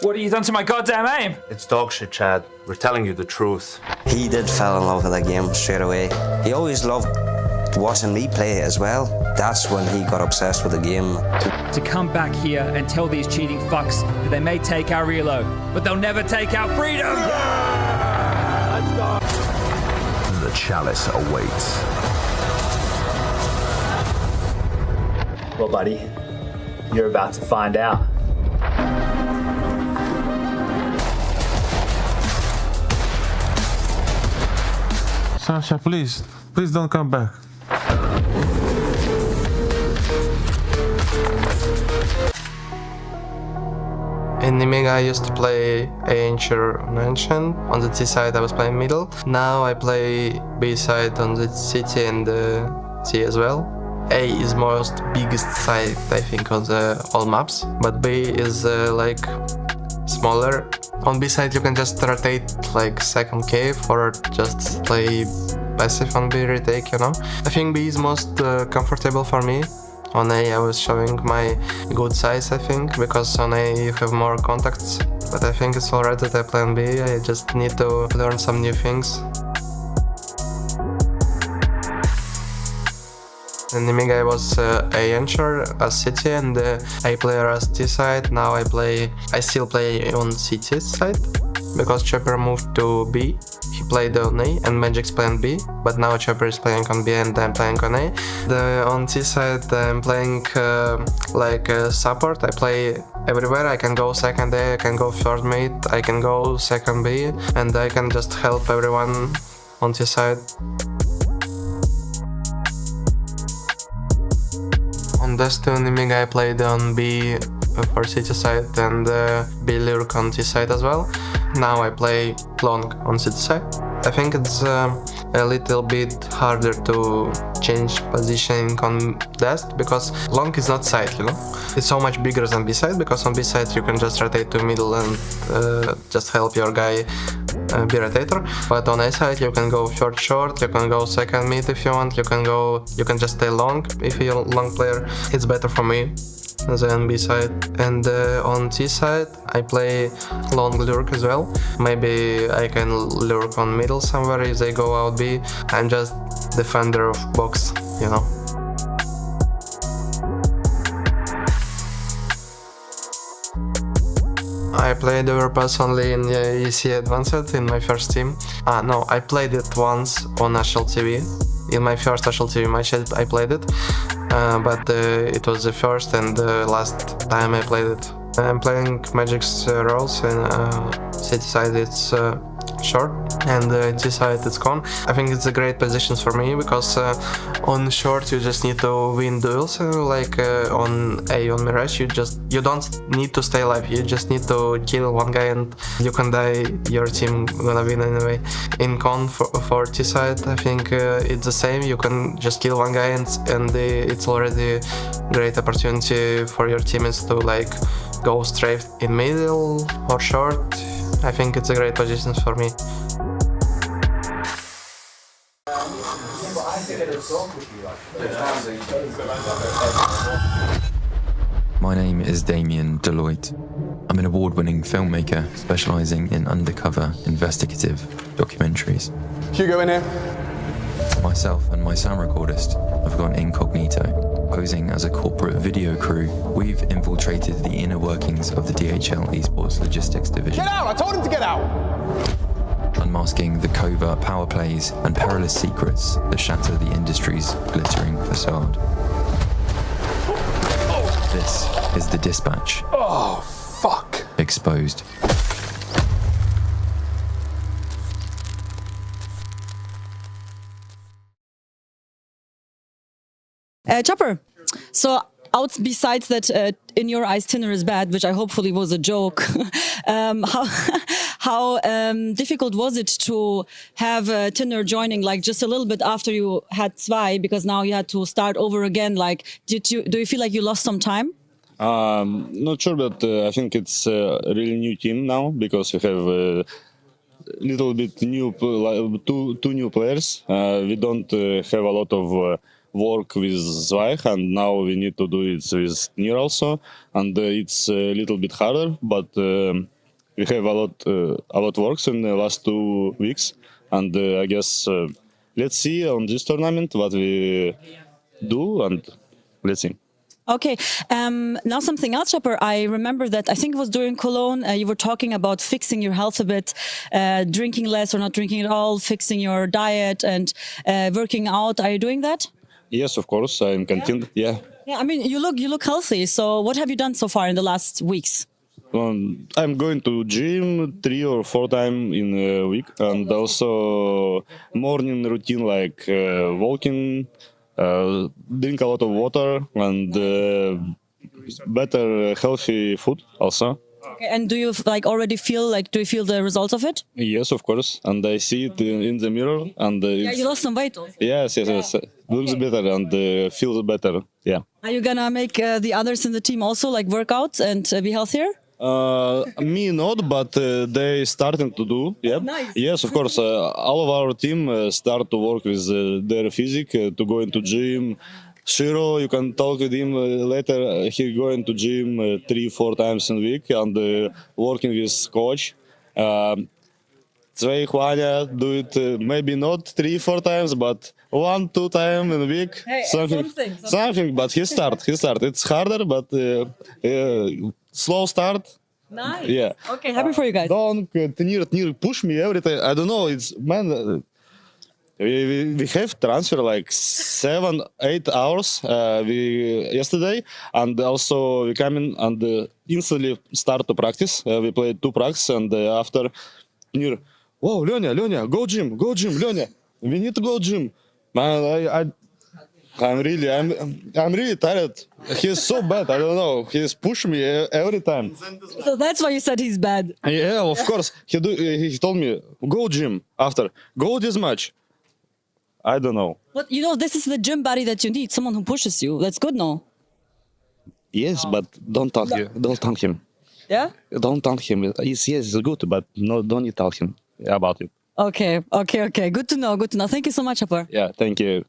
What have you done to my goddamn aim? It's dog shit, Chad. We're telling you the truth. He did fall in love with the game straight away. He always loved watching me play as well. That's when he got obsessed with the game. To come back here and tell these cheating fucks that they may take our reload, but they'll never take our freedom! Yeah! Let's go! The chalice awaits. Well, buddy, you're about to find out. Sasha, please don't come back. In Nimega I used to play Ancient on Ancient. On the T side I was playing middle. Now I play B side on the CT and the T as well. A is most biggest side I think on the all maps, but B is like smaller. On B side you can just rotate like second cave or just play passive on B retake, you know. I think B is most comfortable for me On A I was showing my good size, I think, because on A you have more contacts. But I think it's alright that I play on B, I just need to learn some new things. In the Mega I was A anchor as City and A player as T side. Now I still play on City side because Chopper moved to B. He played on A and Magic's playing B, but now Chopper is playing on B and I'm playing on A. On T side I'm playing like support. I play everywhere. I can go second A, I can go third mid, I can go second B, and I can just help everyone on T side. On Destiny Mega I played on B for City side and B Lurk on T side as well. Now I play long on City side. I think it's a little bit harder to change positioning on Dest because long is not side, you know? It's so much bigger than B side because on B side you can just rotate to middle and just help your guy be rotator. But on A side you can go third short, you can go second mid if you want, you can just stay long if you're a long player. It's better for me than B side. And on T side I play long lurk as well. Maybe I can lurk on middle somewhere if they go out B. I'm just defender of box, you know. I played Overpass only in EC Advanced in my first team. No, I played it once on National TV. In my first National TV match I played it, but it was the first and the last time I played it. I'm playing Magic's roles in City side it's short and T side it's con. I think it's a great position for me because on short you just need to win duels, like on A on Mirage you don't need to stay alive, you just need to kill one guy and you can die, your team gonna win anyway. In con for T side I think it's the same, you can just kill one guy and it's already great opportunity for your teammates to like go straight in middle or short. I think it's a great position for me. My name is Damien Deloitte. I'm an award-winning filmmaker specializing in undercover investigative documentaries. Hugo in here. Myself and my sound recordist have gone incognito. Posing as a corporate video crew, we've infiltrated the inner workings of the DHL esports logistics division. Get out! I told him to get out! Unmasking the covert power plays and perilous secrets that shatter the industry's glittering facade. This is The Dispatch. Oh, fuck. Exposed. Chopper, so besides that in your eyes Tinner is bad, which I hopefully was a joke, how difficult was it to have Tinner joining like just a little bit after you had Zwei, because now you had to start over again? Like, do you feel like you lost some time? Not sure, but I think it's a really new team now because we have a little bit new, two new players. We don't have a lot of work with Zweig, and now we need to do it with Nier also, and it's a little bit harder, but we have a lot works in the last 2 weeks, and I guess let's see on this tournament what we do, and let's see. Okay, now something else, Chopper. I remember that, I think it was during Cologne, you were talking about fixing your health a bit, drinking less or not drinking at all, fixing your diet and working out. Are you doing that? Yes, of course, I'm content, yeah. Yeah, I mean, you look healthy. So what have you done so far in the last weeks? I'm going to gym 3 or 4 times in a week, and also morning routine like walking, drink a lot of water, and better healthy food also. Okay, and do you already feel do you feel the results of it? Yes, of course, and I see it in the mirror, and yeah, you lost some weight also. Yes, looks better and feels better. Yeah. Are you gonna make the others in the team also work out and be healthier? Me not, but they starting to do. Yeah. Nice. Yes, of course. All of our team start to work with their physique, to go into gym, Shiro, you can talk with him later. He going to gym 3-4 times in a week and working with coach. Zwei Juanja do it maybe not 3-4 times, but 1-2 times in a week. Hey, something. But he start. It's harder, but slow start. Nice. Yeah. Okay, happy for you guys. Don't near push me every time. I don't know. It's man. We have transfer like 7-8 hours yesterday, and also we come in and instantly start to practice. We played 2 practice, and after near, whoa, Lenya, go gym, Lenya. We need to go gym. Man, I'm really tired. He's so bad. I don't know. He's pushing me every time. So that's why you said he's bad. Yeah, of course. He told me go gym after. Go this much. I don't know. But this is the gym buddy that you need. Someone who pushes you. That's good, no? Yes, but don't talk him. Yeah? Don't talk him. It's good, but no, don't you tell him about it. Okay. Good to know. Thank you so much, Hapar. Yeah, thank you.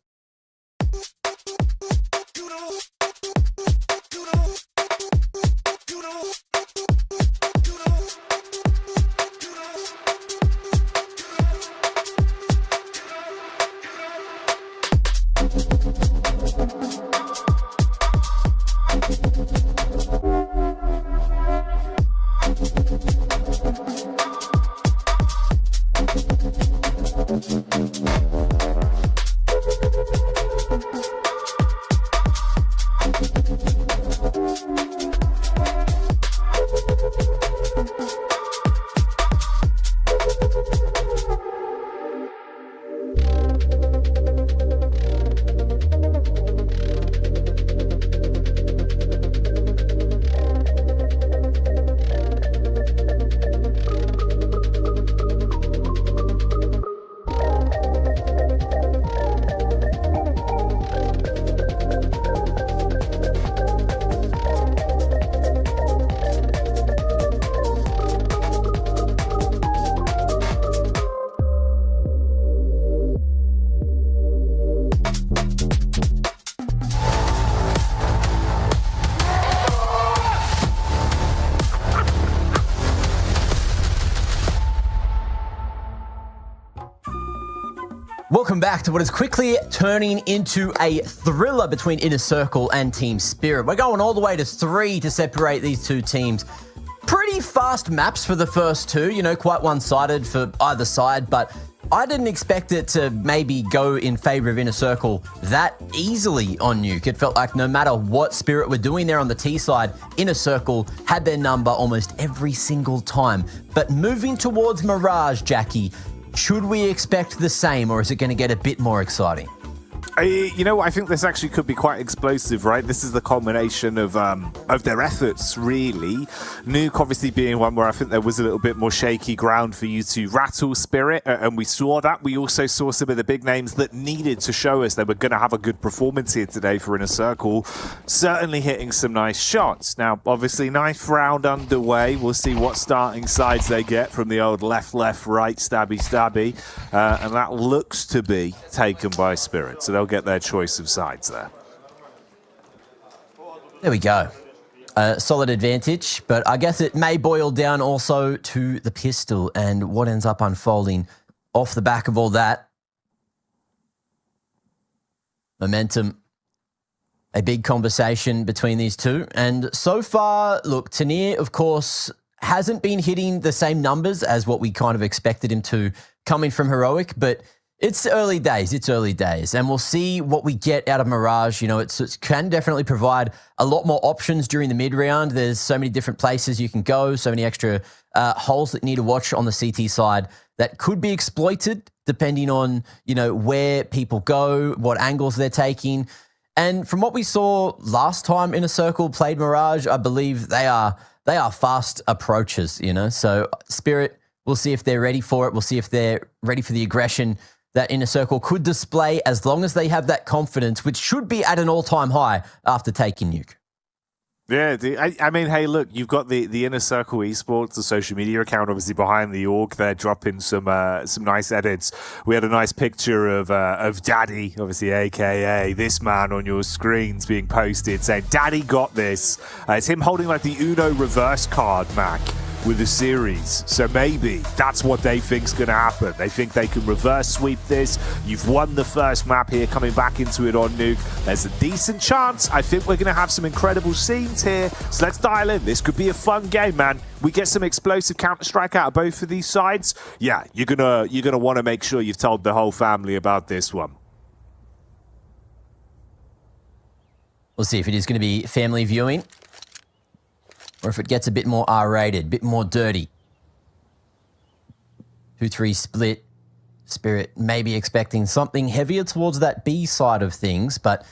Welcome back to what is quickly turning into a thriller between Inner Circle and Team Spirit. We're going all the way to 3 to separate these two teams. Pretty fast maps for the first two, quite one-sided for either side, but I didn't expect it to maybe go in favor of Inner Circle that easily on Nuke. It felt like no matter what Spirit were doing there on the T side, Inner Circle had their number almost every single time. But moving towards Mirage, Jackie, should we expect the same, or is it going to get a bit more exciting? I think this actually could be quite explosive, right? This is the culmination of their efforts, really. Nuke obviously being one where I think there was a little bit more shaky ground for you to rattle Spirit, and we saw that. We also saw some of the big names that needed to show us they were going to have a good performance here today for Inner Circle, certainly hitting some nice shots. Now, obviously, 9th round underway. We'll see what starting sides they get from the old left, right, stabby, and that looks to be taken by Spirit. So they'll get their choice of sides there. There we go. Solid advantage, but I guess it may boil down also to the pistol and what ends up unfolding off the back of all that. Momentum, a big conversation between these two. And so far, look, Tanir, of course, hasn't been hitting the same numbers as what we kind of expected him to coming from Heroic, but it's early days, and we'll see what we get out of Mirage. It can definitely provide a lot more options during the mid-round. There's so many different places you can go, so many extra holes that you need to watch on the CT side that could be exploited depending on, where people go, what angles they're taking. And from what we saw last time Inner Circle played Mirage, I believe they are fast approaches, So Spirit, we'll see if they're ready for it. We'll see if they're ready for the aggression that Inner Circle could display as long as they have that confidence, which should be at an all-time high after taking Nuke. Yeah, I mean, hey, look, you've got the Inner Circle Esports, the social media account, obviously behind the org. They're dropping some nice edits. We had a nice picture of Daddy, obviously, aka this man on your screens, being posted saying, "Daddy got this." It's him holding like the Uno reverse card, Mac, with the series. So maybe that's what they think's going to happen. They think they can reverse sweep this. You've won the first map here, coming back into it on Nuke. There's a decent chance. I think we're going to have some incredible scenes here. So let's dial in. This could be a fun game, man. We get some explosive Counter-Strike out of both of these sides. Yeah, you're gonna want to make sure you've told the whole family about this one. We'll see if it is going to be family viewing, or if it gets a bit more R-rated, a bit more dirty. 2-3 split. Spirit maybe expecting something heavier towards that B side of things, but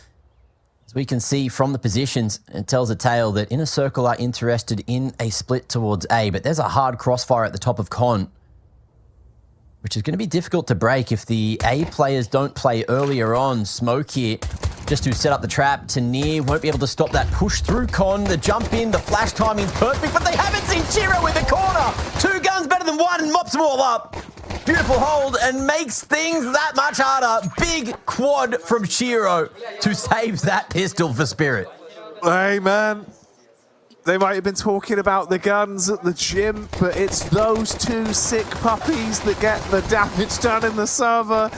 as we can see from the positions, it tells a tale that Inner Circle are interested in a split towards A, but there's a hard crossfire at the top of Con, which is going to be difficult to break if the A players don't play earlier on. Smoke here just to set up the trap. Tanir won't be able to stop that push through Con. The jump in, the flash timing's perfect, but they haven't seen Chiro in the corner. 2 guns better than 1 and mops them all up. Beautiful hold and makes things that much harder. Big quad from Chiro to save that pistol for Spirit. Hey, man. They might have been talking about the guns at the gym, but it's those 2 sick puppies that get the damage done in the server.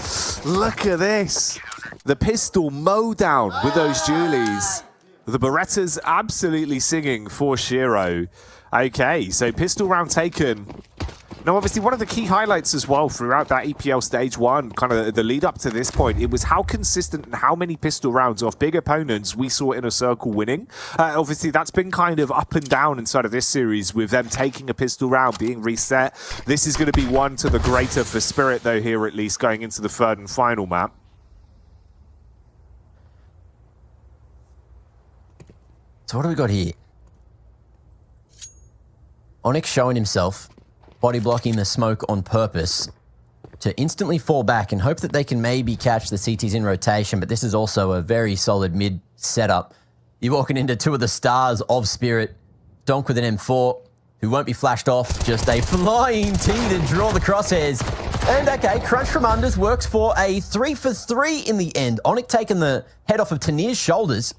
Look at this. The pistol mow down with those Julies. The Berettas absolutely singing for Shiro. Okay, so pistol round taken. Now, obviously, one of the key highlights as well throughout that EPL Stage 1, kind of the lead up to this point, it was how consistent and how many pistol rounds off big opponents we saw Inner Circle winning. Obviously, that's been kind of up and down inside of this series with them taking a pistol round, being reset. This is going to be one to the greater for Spirit, though, here at least, going into the third and final map. So what do we got here? Onyx showing himself, body blocking the smoke on purpose to instantly fall back and hope that they can maybe catch the CTs in rotation, but this is also a very solid mid setup. You're walking into 2 of the stars of Spirit. Donk with an M4, who won't be flashed off, just a flying T to draw the crosshairs. And okay, crunch from unders works for a 3 for 3 in the end. Onyx taking the head off of Tanir's shoulders.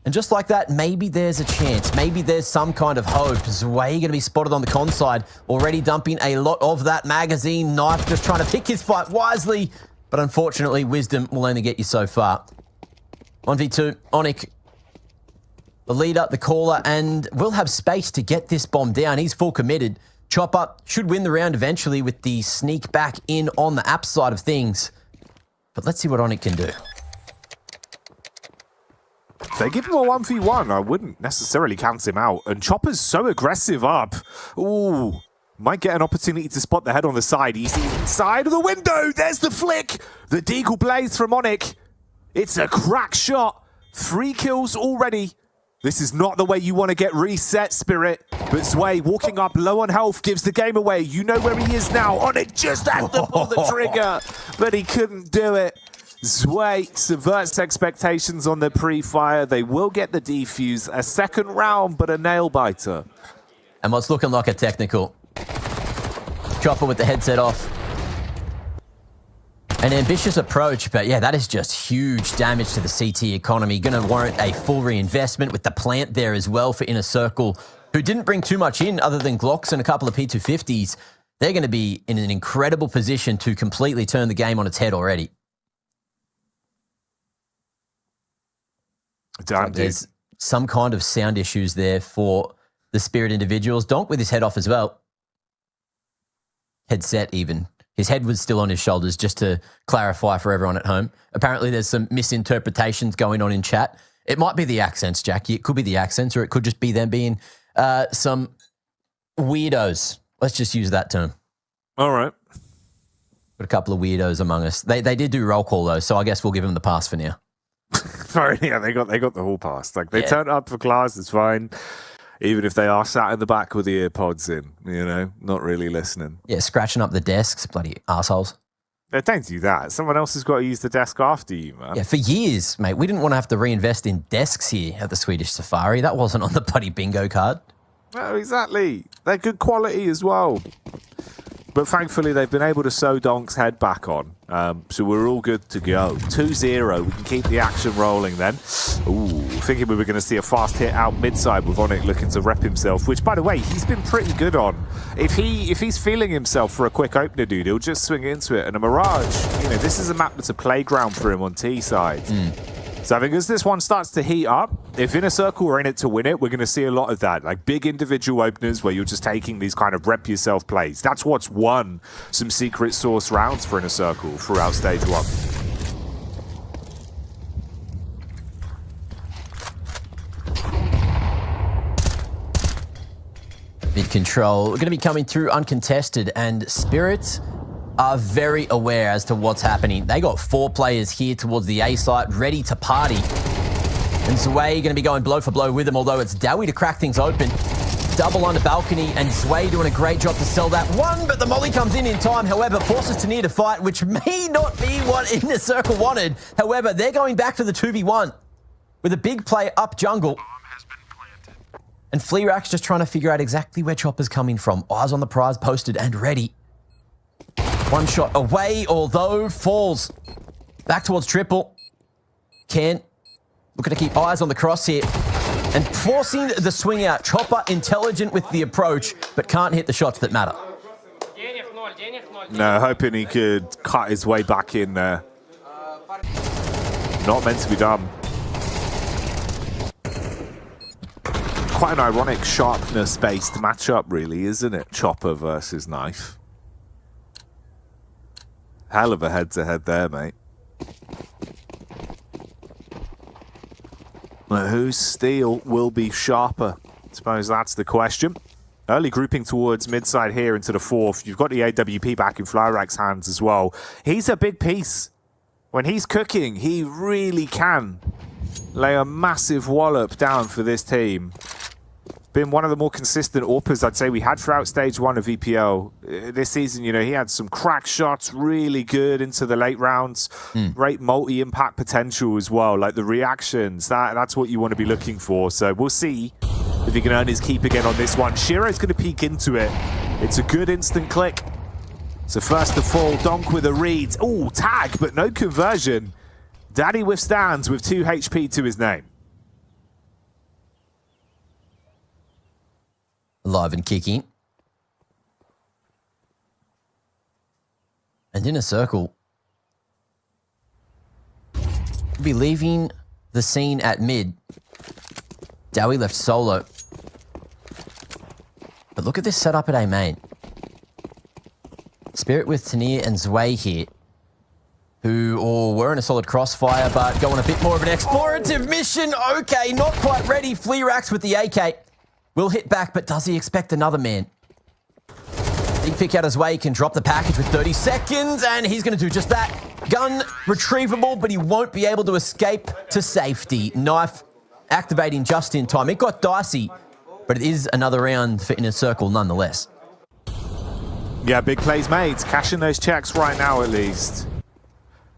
And just like that, maybe there's a chance. Maybe there's some kind of hope. Zwei going to be spotted on the Con side, already dumping a lot of that magazine. Knife just trying to pick his fight wisely. But unfortunately, wisdom will only get you so far. 1v2, Onyx, the leader, the caller, and will have space to get this bomb down. He's full committed. Chopper should win the round eventually with the sneak back in on the app side of things. But let's see what Onyx can do. If they give him a 1v1, I wouldn't necessarily count him out. And Chopper's so aggressive up. Ooh, might get an opportunity to spot the head on the side. He's inside of the window. There's the flick. The Deagle Blaze from Onyx. It's a crack shot. 3 kills already. This is not the way you want to get reset, Spirit. But Zwei walking up low on health gives the game away. You know where he is now. Onyx just had to pull the trigger, but he couldn't do it. Zwei subverts expectations on the pre-fire. They will get the defuse. A second round, but a nail-biter. And what's looking like a technical. Chopper with the headset off. An ambitious approach, but yeah, that is just huge damage to the CT economy. Going to warrant a full reinvestment with the plant there as well for Inner Circle, who didn't bring too much in other than Glocks and a couple of P250s. They're going to be in an incredible position to completely turn the game on its head already. Damn, there's some kind of sound issues there for the Spirit individuals. Donk with his head off as well. Headset even. His head was still on his shoulders, just to clarify for everyone at home. Apparently there's some misinterpretations going on in chat. It might be the accents, Jackie. It could be the accents, or it could just be them being some weirdos. Let's just use that term. All right. Got a couple of weirdos among us. They did do roll call, though, so I guess we'll give them the pass for now. Sorry, yeah, they got the whole pass. Like, they turned up for class, it's fine. Even if they are sat in the back with the ear pods in, you know, not really listening. Yeah, scratching up the desks, bloody assholes. Don't do that. Someone else has got to use the desk after you, man. Yeah, for years, mate. We didn't want to have to reinvest in desks here at the Swedish Safari. That wasn't on the bloody bingo card. No, exactly. They're good quality as well. But thankfully, they've been able to sew Donk's head back on. So we're all good to go. 2-0. We can keep the action rolling then. Ooh, thinking we were going to see a fast hit out mid-side with Onyx looking to rep himself, which, by the way, he's been pretty good on. If he's feeling himself for a quick opener, dude, he'll just swing into it. And a Mirage, you know, this is a map that's a playground for him on T-side. So I think as this one starts to heat up, if Inner Circle are in it to win it, we're going to see a lot of that. Like big individual openers where you're just taking these kind of rep yourself plays. That's what's won some secret sauce rounds for Inner Circle throughout stage 1. Mid control. We're going to be coming through uncontested, and Spirit are very aware as to what's happening. They got 4 players here towards the A site, ready to party. And Zwei going to be going blow for blow with them, although it's Dowie to crack things open. Double under balcony, and Zwei doing a great job to sell that one, but the molly comes in time, however, forces Tania to fight, which may not be what Inner Circle wanted. However, they're going back to the 2v1 with a big play up jungle. And Fleerack's just trying to figure out exactly where Chopper's coming from. Eyes on the prize, posted and ready. One shot away, although falls. Back towards triple. Ken looking to keep eyes on the cross here. And forcing the swing out. Chopper intelligent with the approach, but can't hit the shots that matter. No, hoping he could cut his way back in there. Not meant to be done. Quite an ironic sharpness-based matchup, really, isn't it? Chopper versus Knife. Hell of a head-to-head there, mate. But whose steel will be sharper? I suppose that's the question. Early grouping towards mid-side here into the 4th. You've got the AWP back in Flyrack's hands as well. He's a big piece. When he's cooking, he really can lay a massive wallop down for this team. Been one of the more consistent AWPers I'd say we had throughout stage 1 of EPL. This season, you know, he had some crack shots, really good into the late rounds. Great multi-impact potential as well, like the reactions. That's what you want to be looking for. So we'll see if he can earn his keep again on this one. Shiro's going to peek into it. It's a good instant click. So first to fall, Donk with a read. Oh, tag, but no conversion. Daddy withstands with 2 HP to his name. Alive and kicking. And Inner Circle will be leaving the scene at mid. Dowie left solo. But look at this setup at A main. Spirit with Tania and Zwei here, who were in a solid crossfire, but going a bit more of an explorative mission. Okay, not quite ready. Fleerax with the AK. Will hit back, but does he expect another man? Big pick out his way, can drop the package with 30 seconds, and he's going to do just that. Gun retrievable, but he won't be able to escape to safety. Knife activating just in time. It got dicey, but it is another round for Inner Circle nonetheless. Yeah, big plays made. Cashing those checks right now, at least.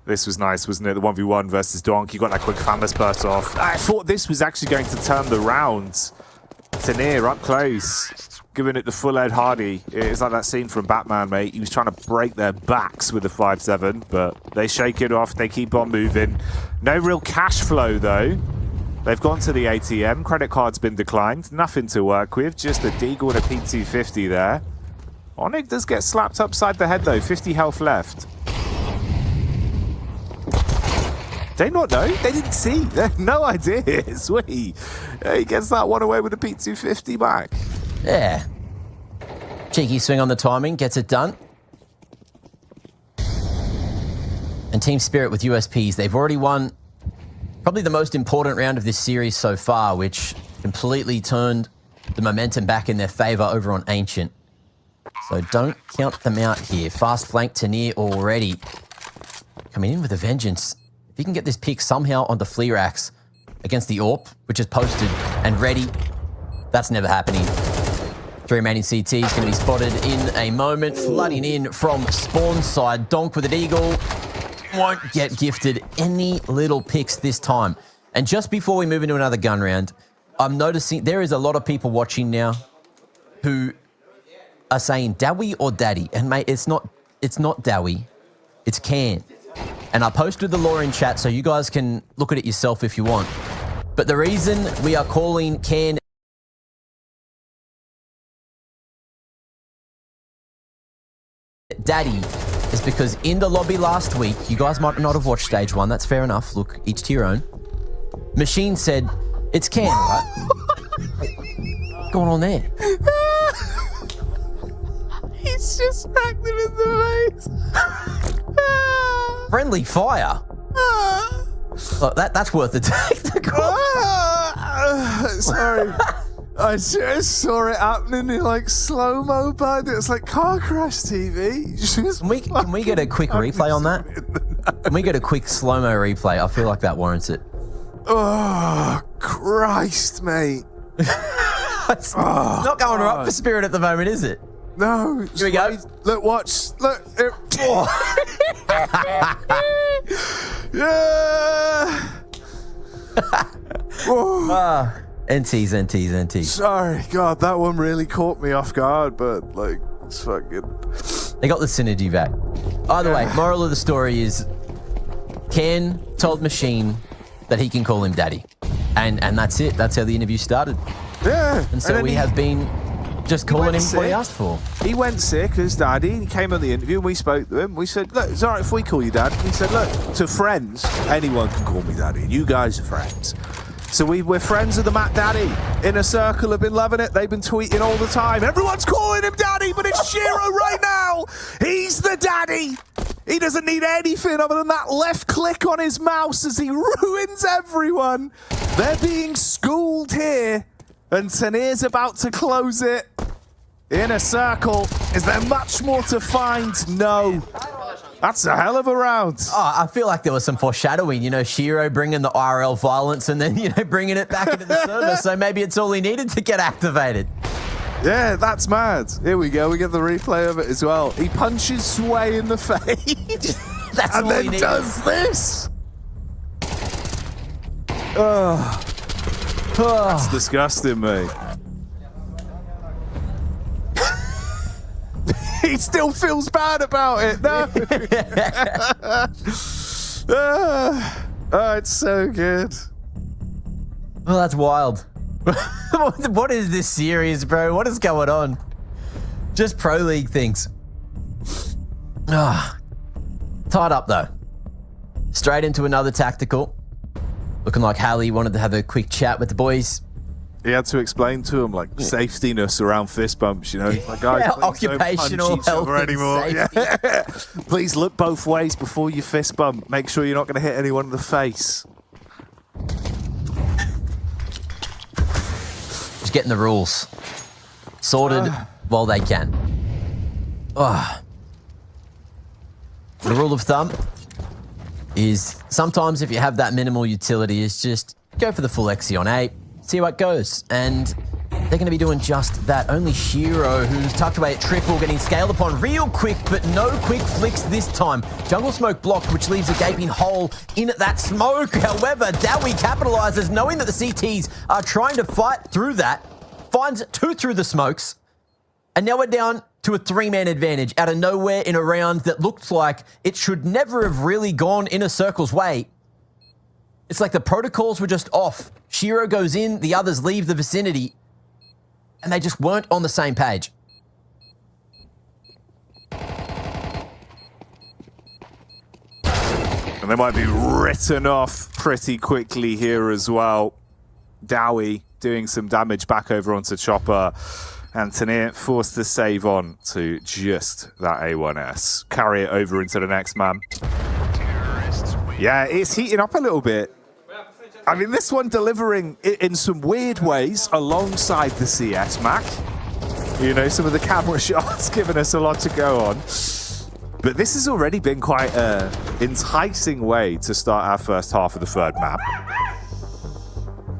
This was nice, wasn't it? The 1v1 versus Donk. You got that quick famous burst off. I thought this was actually going to turn the round. Tania up close, giving it the full Ed Hardy. It's like that scene from Batman, mate. He was trying to break their backs with the 5-7, but they shake it off. They keep on moving. No real cash flow, though. They've gone to the ATM. Credit card's been declined. Nothing to work with. Just a Deagle and a P250 there. Onyx does get slapped upside the head, though. 50 health left. They not know? They didn't see. They have no idea. Sweet. He gets that one away with a P250 back. Yeah. Cheeky swing on the timing. Gets it done. And Team Spirit with USPs. They've already won probably the most important round of this series so far, which completely turned the momentum back in their favor over on Ancient. So don't count them out here. Fast flank Tania already. Coming in with a vengeance. If you can get this pick somehow onto Fleerax against the AWP, which is posted and ready, that's never happening. Three remaining CT is going to be spotted in a moment. Flooding in from spawn side. Donk with an eagle. Won't get gifted any little picks this time. And just before we move into another gun round, I'm noticing there is a lot of people watching now who are saying Dowie or Daddy. And mate, it's not Dowie, it's Can. And I posted the lore in chat so you guys can look at it yourself if you want. But the reason we are calling Can Daddy is because in the lobby last week, you guys might not have watched stage 1, that's fair enough, look, each to your own. Machine said, it's Can, right? What's going on there? He's just smacked him in the face. Friendly fire. Look, that's worth the tactical. Sorry. I just saw it happening in like slow-mo, bud. It's like car crash TV. Can we get a quick replay on that? Can we get a quick slow-mo replay? I feel like that warrants it. Oh, Christ, mate. It's not going right for Spirit at the moment, is it? No. Here we go. Look, watch. Look. Yeah. NTs. Sorry, God, that one really caught me off guard, but like, it's fucking. They got the synergy back. Either way, moral of the story is Ken told Machine that he can call him Daddy. And that's it. That's how the interview started. Yeah. And so we have been just calling him what he asked for. He went sick as Daddy. He came on the interview and we spoke to him. We said, look, it's all right if we call you Dad. He said, look, to friends, anyone can call me Daddy. You guys are friends. So we're friends of the Matt Daddy. Inner Circle have been loving it. They've been tweeting all the time. Everyone's calling him Daddy, but it's Shiro right now. He's the Daddy. He doesn't need anything other than that left click on his mouse as he ruins everyone. They're being schooled here. And Tanir's about to close it. Inner Circle. Is there much more to find? No. That's a hell of a round. Oh, I feel like there was some foreshadowing, Shiro bringing the IRL violence and then, bringing it back into the server. So maybe it's all he needed to get activated. Yeah, that's mad. Here we go. We get the replay of it as well. He punches Sway in the face. That's and all then he needed. does this. That's disgusting, mate. He still feels bad about it. No. Oh, it's so good. Well, that's wild. What is this series, bro? What is going on? Just Pro League things. Tied up, though. Straight into another tactical. Looking like Hallie wanted to have a quick chat with the boys. He had to explain to him, like, safetyness around fist bumps, Like, guys, please occupational don't punch each health other and anymore. Yeah. Please look both ways before you fist bump. Make sure you're not going to hit anyone in the face. Just getting the rules sorted while they can. The rule of thumb is sometimes if you have that minimal utility, is just go for the full Xe on 8, see how it goes. And they're going to be doing just that. Only Shiro, who's tucked away at triple, getting scaled upon real quick, but no quick flicks this time. Jungle smoke blocked, which leaves a gaping hole in that smoke. However, Dowie capitalizes, knowing that the CTs are trying to fight through that, finds 2 through the smokes, and now we're down to a 3-man advantage out of nowhere in a round that looked like it should never have really gone Inner Circle's way. It's like the protocols were just off. Shiro goes in, the others leave the vicinity, and they just weren't on the same page. And they might be written off pretty quickly here as well. Dowie doing some damage back over onto Chopper. And Tanir forced to save on to just that A1S. Carry it over into the next man. Yeah, it's heating up a little bit. I mean, this one delivering in some weird ways alongside the CS, Mac. Some of the camera shots giving us a lot to go on. But this has already been quite an enticing way to start our first half of the third map.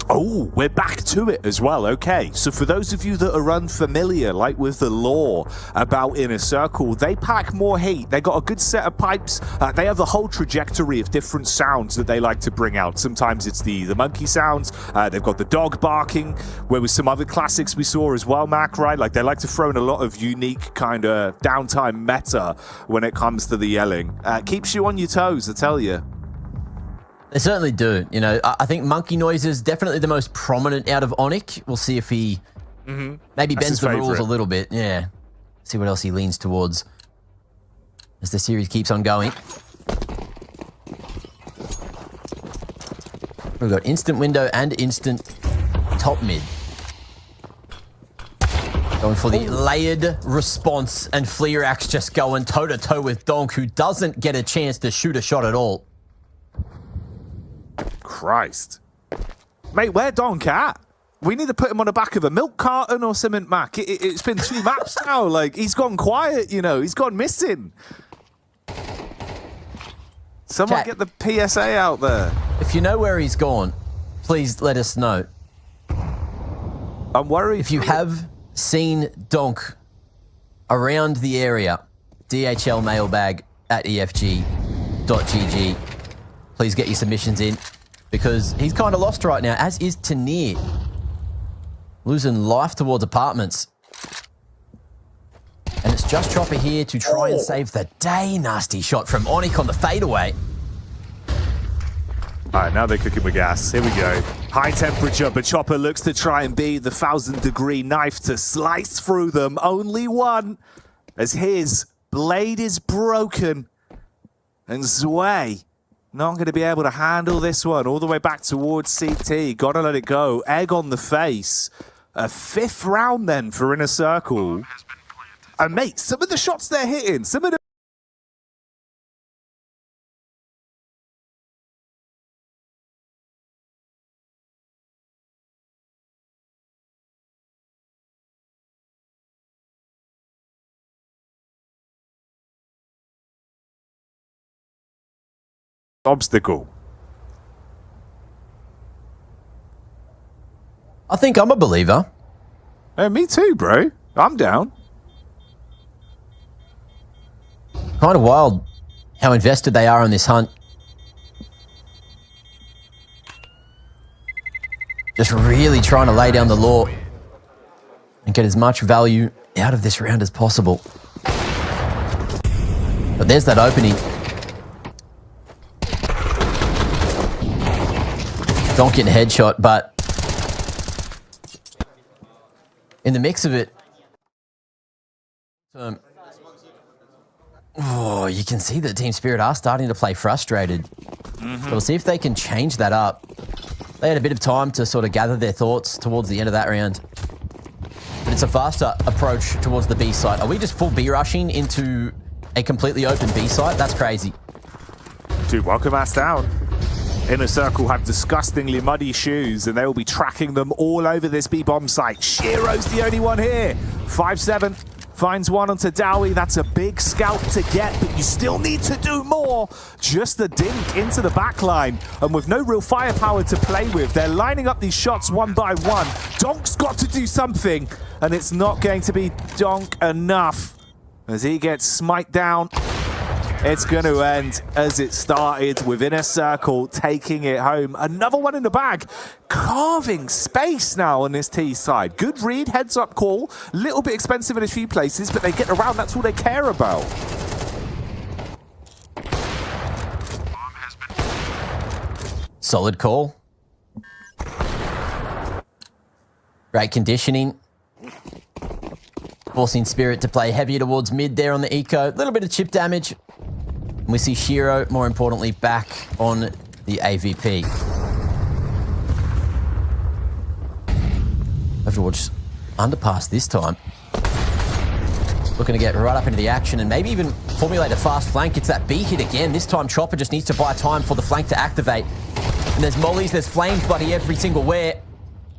Oh, Oh, we're back to it as well. Okay, so for those of you that are unfamiliar, like with the lore about Inner Circle, they pack more heat. They got a good set of pipes. They have the whole trajectory of different sounds that they like to bring out. Sometimes it's the monkey sounds. They've got the dog barking, where with some other classics we saw as well, Mac, right? Like they like to throw in a lot of unique kind of downtime meta when it comes to the yelling. Keeps you on your toes, I tell you. They certainly do. You know, I think monkey noise is definitely the most prominent out of Onic. We'll see if he maybe bends the rules a little bit. Yeah. See what else he leans towards as the series keeps on going. We've got instant window and instant top mid. Going for the layered response, and Fleerax just going toe-to-toe with Donk, who doesn't get a chance to shoot a shot at all. Christ. Mate, where Donk at? We need to put him on the back of a milk carton or something, Mac. It's been 2 maps now. Like, he's gone quiet, you know. He's gone missing. Someone get the PSA out there. If you know where he's gone, please let us know. I'm worried. If you have seen Donk around the area, DHL mailbag at efg.gg. Please get your submissions in, because he's kind of lost right now, as is Tanir. Losing life towards apartments. And it's just Chopper here to try and save the day. Nasty shot from Onic on the fadeaway. All right, now they're cooking with gas. Here we go. High temperature, but Chopper looks to try and be the 1,000-degree knife to slice through them. Only one, as his blade is broken. And Zwei not going to be able to handle this one. All the way back towards CT. Got to let it go. Egg on the face. A 5th round then for Inner Circle. And mate, some of the shots they're hitting, some of the obstacle. I think I'm a believer. Me too, bro. I'm down. Kind of wild how invested they are on this hunt. Just really trying to lay down the law and get as much value out of this round as possible. But there's that opening. Donk getting a headshot, but in the mix of it, you can see that Team Spirit are starting to play frustrated. So we'll see if they can change that up. They had a bit of time to sort of gather their thoughts towards the end of that round. But it's a faster approach towards the B site. Are we just full B rushing into a completely open B site? That's crazy. Dude, welcome us down. Inner Circle have disgustingly muddy shoes, and they will be tracking them all over this B-bomb site. Shiro's the only one here. 5-7. Finds one onto Dowie. That's a big scalp to get, but you still need to do more. Just the dink into the back line. And with no real firepower to play with, they're lining up these shots one by one. Donk's got to do something, and it's not going to be Donk enough. As he gets smite down, it's going to end as it started, with Inner Circle taking it home. Another one in the bag. Carving space now on this T side. Good read, heads up call. Little bit expensive in a few places, but they get around. That's all they care about. Solid call. Great conditioning. Forcing Spirit to play heavier towards mid there on the eco. A little bit of chip damage. And we see Shiro, more importantly, back on the AVP. Overwatch underpass this time. Looking to get right up into the action and maybe even formulate a fast flank. It's that B hit again. This time Chopper just needs to buy time for the flank to activate. And there's mollies, there's flames bloody every single where.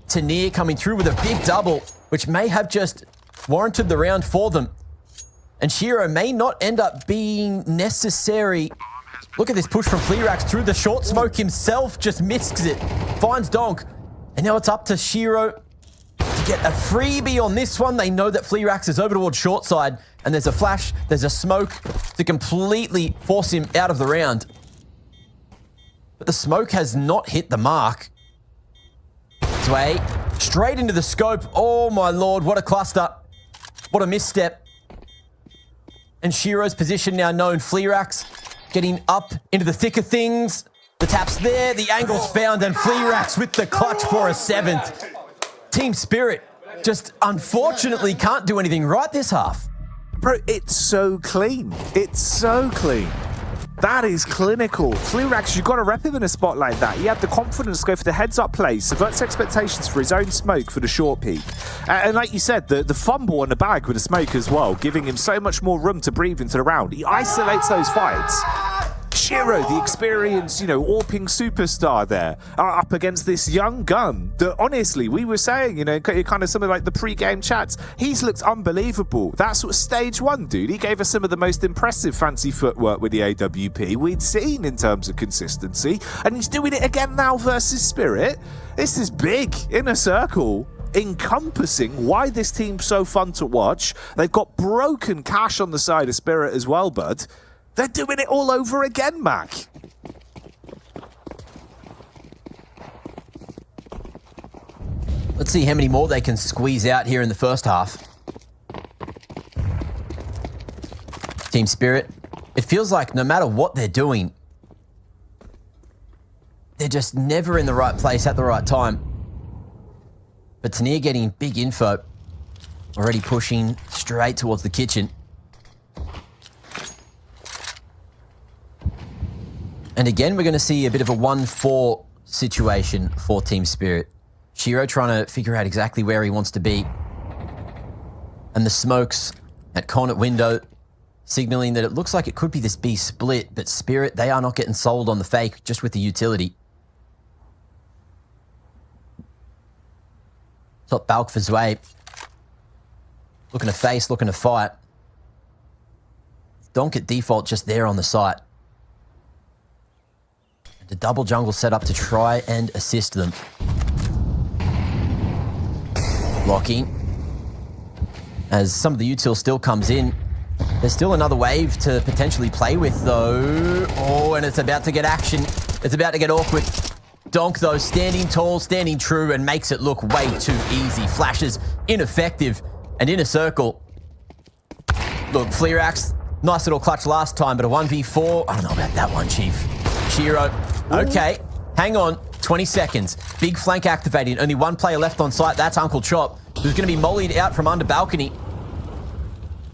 Tanir coming through with a big double, which may have just warranted the round for them. And Shiro may not end up being necessary. Look at this push from Fleerax through the short smoke himself, just misses it. Finds Donk, and And now it's up to Shiro to get a freebie on this one. They know that Fleerax is over towards short side, and there's a flash, there's a smoke to completely force him out of the round. But the smoke has not hit the mark. Sway straight into the scope. Oh my lord, what a cluster. What a misstep. And Shiro's position now known. Fleerax getting up into the thick of things. The tap's there, the angle's found, and Fleerax with the clutch for a 7th. Team Spirit just unfortunately can't do anything right this half. Bro, it's so clean. It's so clean. That is clinical. Fleerax, you've got to rep him in a spot like that. He had the confidence to go for the heads-up play, subverts expectations for his own smoke for the short peak. And like you said, the fumble on the bag with the smoke as well, giving him so much more room to breathe into the round. He isolates those fights. Shiro, the experienced, AWPing superstar there, up against this young gun that, honestly, we were saying, kind of some of like the pre-game chats, he's looked unbelievable. That's what stage 1, dude. He gave us some of the most impressive fancy footwork with the AWP we'd seen in terms of consistency, and he's doing it again now versus Spirit. This is big. Inner Circle encompassing why this team's so fun to watch. They've got broken cash on the side of Spirit as well, bud. They're doing it all over again, Mac. Let's see how many more they can squeeze out here in the first half. Team Spirit, it feels like no matter what they're doing, they're just never in the right place at the right time. But Tanir getting big info, already pushing straight towards the kitchen. And again, we're going to see a bit of a 1-4 situation for Team Spirit. Shiro trying to figure out exactly where he wants to be. And the smokes at corner window, signaling that it looks like it could be this B split, but Spirit, they are not getting sold on the fake, just with the utility. Top Balk for Zwei. Looking to face, looking to fight. Donk at default just there on the site. The double jungle set up to try and assist them. Locking. As some of the util still comes in. There's still another wave to potentially play with, though. Oh, and it's about to get action. It's about to get awkward. Donk, though, standing tall, standing true, and makes it look way too easy. Flashes ineffective and in a circle. Look, Fleerax, nice little clutch last time, but a 1v4, I don't know about that one, Chief. Shiro, okay, hang on, 20 seconds. Big flank activating, only one player left on site, that's Uncle Chop, who's going to be mollied out from under balcony.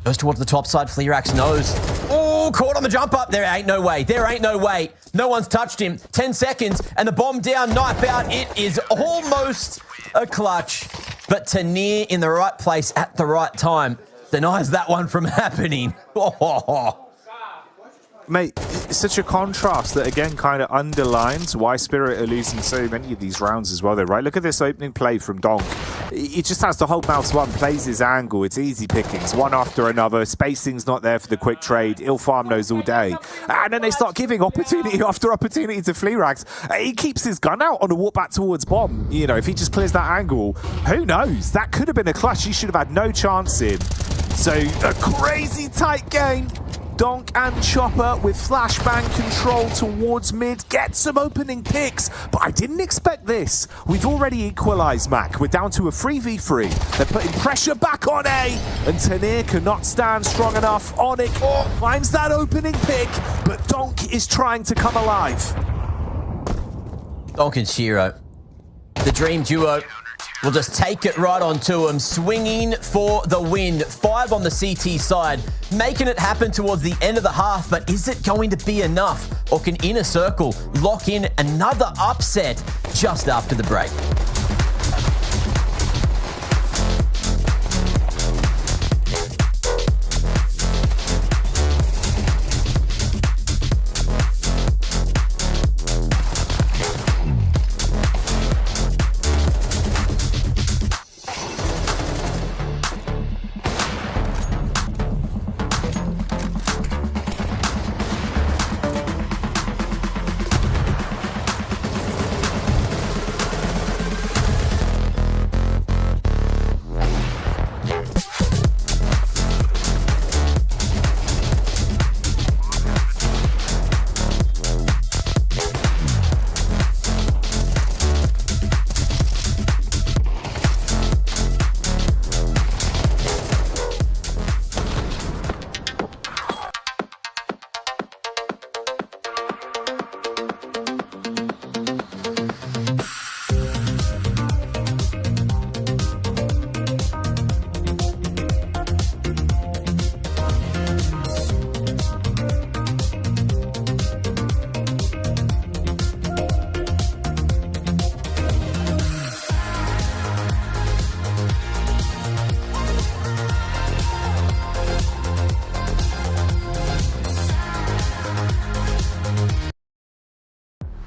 Goes towards the top side, Fleerax knows. Oh, caught on the jump up. There ain't no way. There ain't no way. No one's touched him. 10 seconds, and the bomb down, knife out. It is almost a clutch. But Tanir in the right place at the right time denies that one from happening. Mate, it's such a contrast that, again, kind of underlines why Spirit are losing so many of these rounds as well, though, right? Look at this opening play from Donk. He just has to hold mouse one, plays his angle. It's easy pickings, one after another. Spacing's not there for the quick trade. He'll farm those all day. And then they start giving opportunity after opportunity to Fleerax. He keeps his gun out on a walk back towards bomb. If he just clears that angle, who knows? That could have been a clutch he should have had no chance in. So, a crazy tight game. Donk and Chopper with flashbang control towards mid. Get some opening picks, but I didn't expect this. We've already equalized, Mac. We're down to a 3v3. They're putting pressure back on A, and Tanir cannot stand strong enough. Onyx finds that opening pick, but Donk is trying to come alive. Donk and Shiro, the dream duo, will just take it right onto him, swinging for the win. 5 on the CT side, making it happen towards the end of the half, but is it going to be enough? Or can Inner Circle lock in another upset just after the break?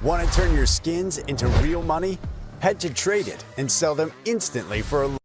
Want to turn your skins into real money? Head to Trade It and sell them instantly for a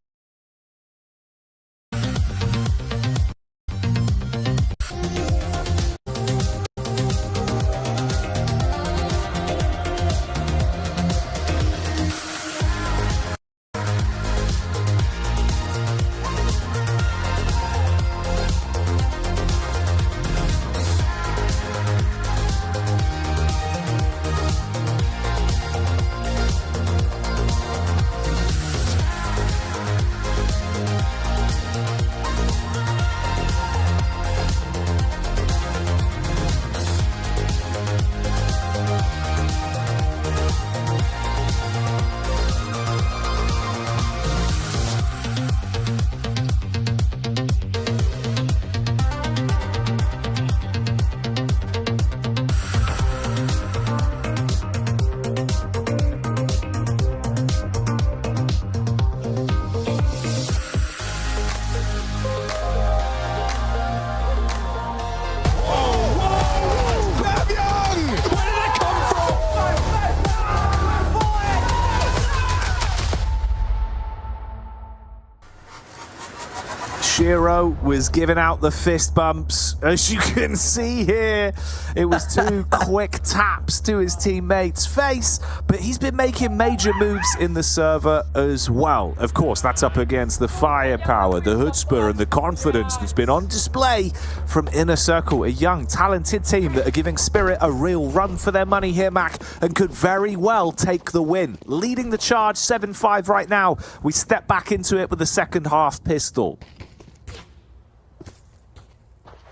Shiro was giving out the fist bumps. As you can see here, it was 2 quick taps to his teammate's face, but he's been making major moves in the server as well. Of course, that's up against the firepower, the chutzpah, and the confidence that's been on display from Inner Circle, a young, talented team that are giving Spirit a real run for their money here, Mac, and could very well take the win. Leading the charge 7-5 right now. We step back into it with the second half pistol.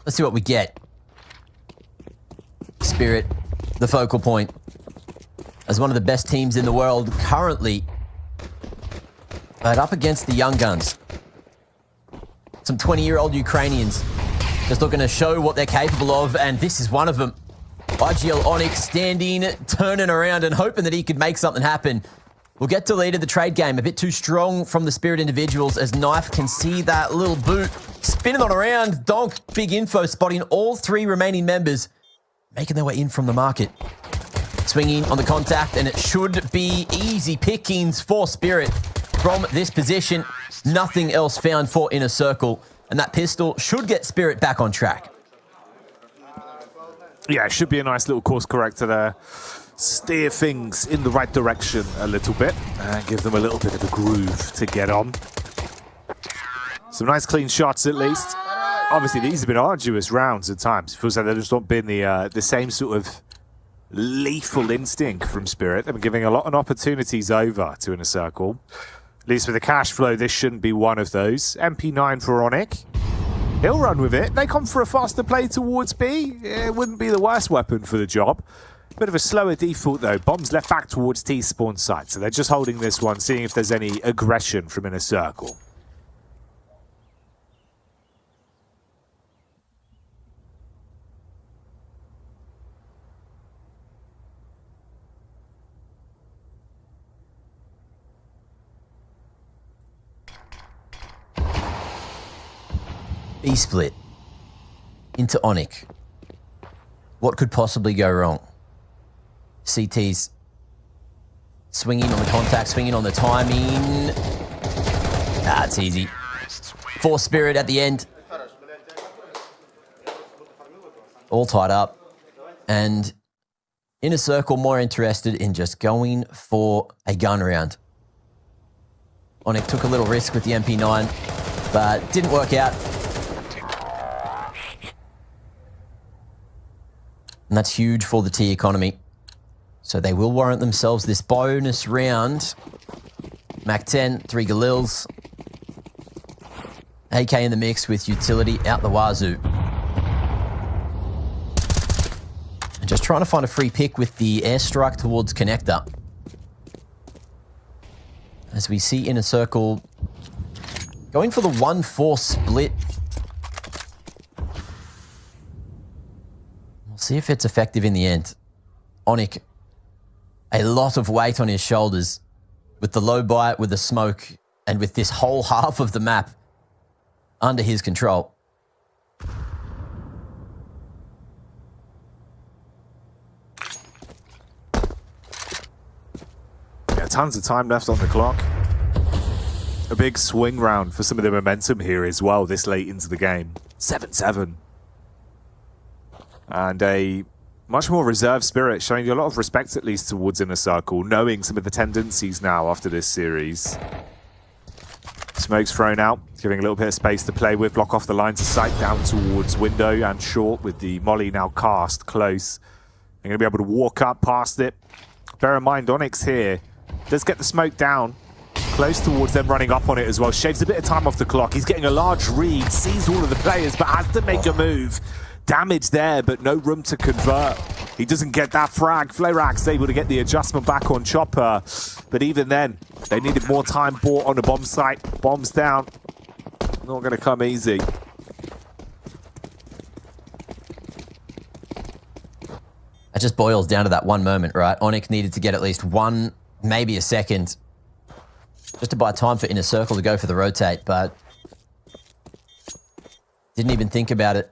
Let's see what we get. Spirit, the focal point, as one of the best teams in the world currently, but up against the young guns. Some 20-year-old Ukrainians just looking to show what they're capable of, and this is one of them. IGL Onyx standing, turning around and hoping that he could make something happen. We'll get to lead of the trade game. A bit too strong from the Spirit individuals as Knife can see that little boot spinning on around. Donk, big info, spotting all 3 remaining members, making their way in from the market. Swinging on the contact, and it should be easy pickings for Spirit from this position. Nothing else found for Inner Circle, and that pistol should get Spirit back on track. Yeah, it should be a nice little course corrector there. Steer things in the right direction a little bit and give them a little bit of a groove to get on. Some nice clean shots at least. Obviously, these have been arduous rounds at times. It feels like they've just not been the same sort of lethal instinct from Spirit. They've been giving a lot of opportunities over to Inner Circle. At least with the cash flow, this shouldn't be one of those. MP9 for Onyx. He'll run with it. They come for a faster play towards B. It wouldn't be the worst weapon for the job. Bit of a slower default though. Bombs left back towards T spawn site. So they're just holding this one, seeing if there's any aggression from Inner Circle. B split into Onyx. What could possibly go wrong? CT's swinging on the contact, swinging on the timing. That's easy. For Spirit at the end. All tied up. And Inner Circle more interested in just going for a gun round. Onyx took a little risk with the MP9, but didn't work out. And that's huge for the T economy. So they will warrant themselves this bonus round. Mac 10, 3 Galils. AK in the mix with utility out the wazoo. And just trying to find a free pick with the airstrike towards Connector. As we see Inner Circle going for the 1-4 split. We'll see if it's effective in the end. Onyx, a lot of weight on his shoulders with the low bite, with the smoke, and with this whole half of the map under his control. tons of time left on the clock. A big swing round for some of the momentum here as well this late into the game. 7-7. And a much more reserved Spirit, showing you a lot of respect at least towards Inner Circle, knowing some of the tendencies now after this series. Smoke's thrown out, giving a little bit of space to play with. Block off the lines of sight down towards window and short with the molly now cast close. They're going to be able to walk up past it. Bear in mind, Onyx here does get the smoke down. Close towards them running up on it as well. Shaves a bit of time off the clock. He's getting a large read, sees all of the players, but has to make a move. Damage there, but no room to convert. He doesn't get that frag. Flarak's able to get the adjustment back on Chopper. But even then, they needed more time bought on the bomb site. Bombs down. Not going to come easy. It just boils down to that one moment, right? Onyx needed to get at least one, maybe a second, just to buy time for Inner Circle to go for the rotate, but didn't even think about it.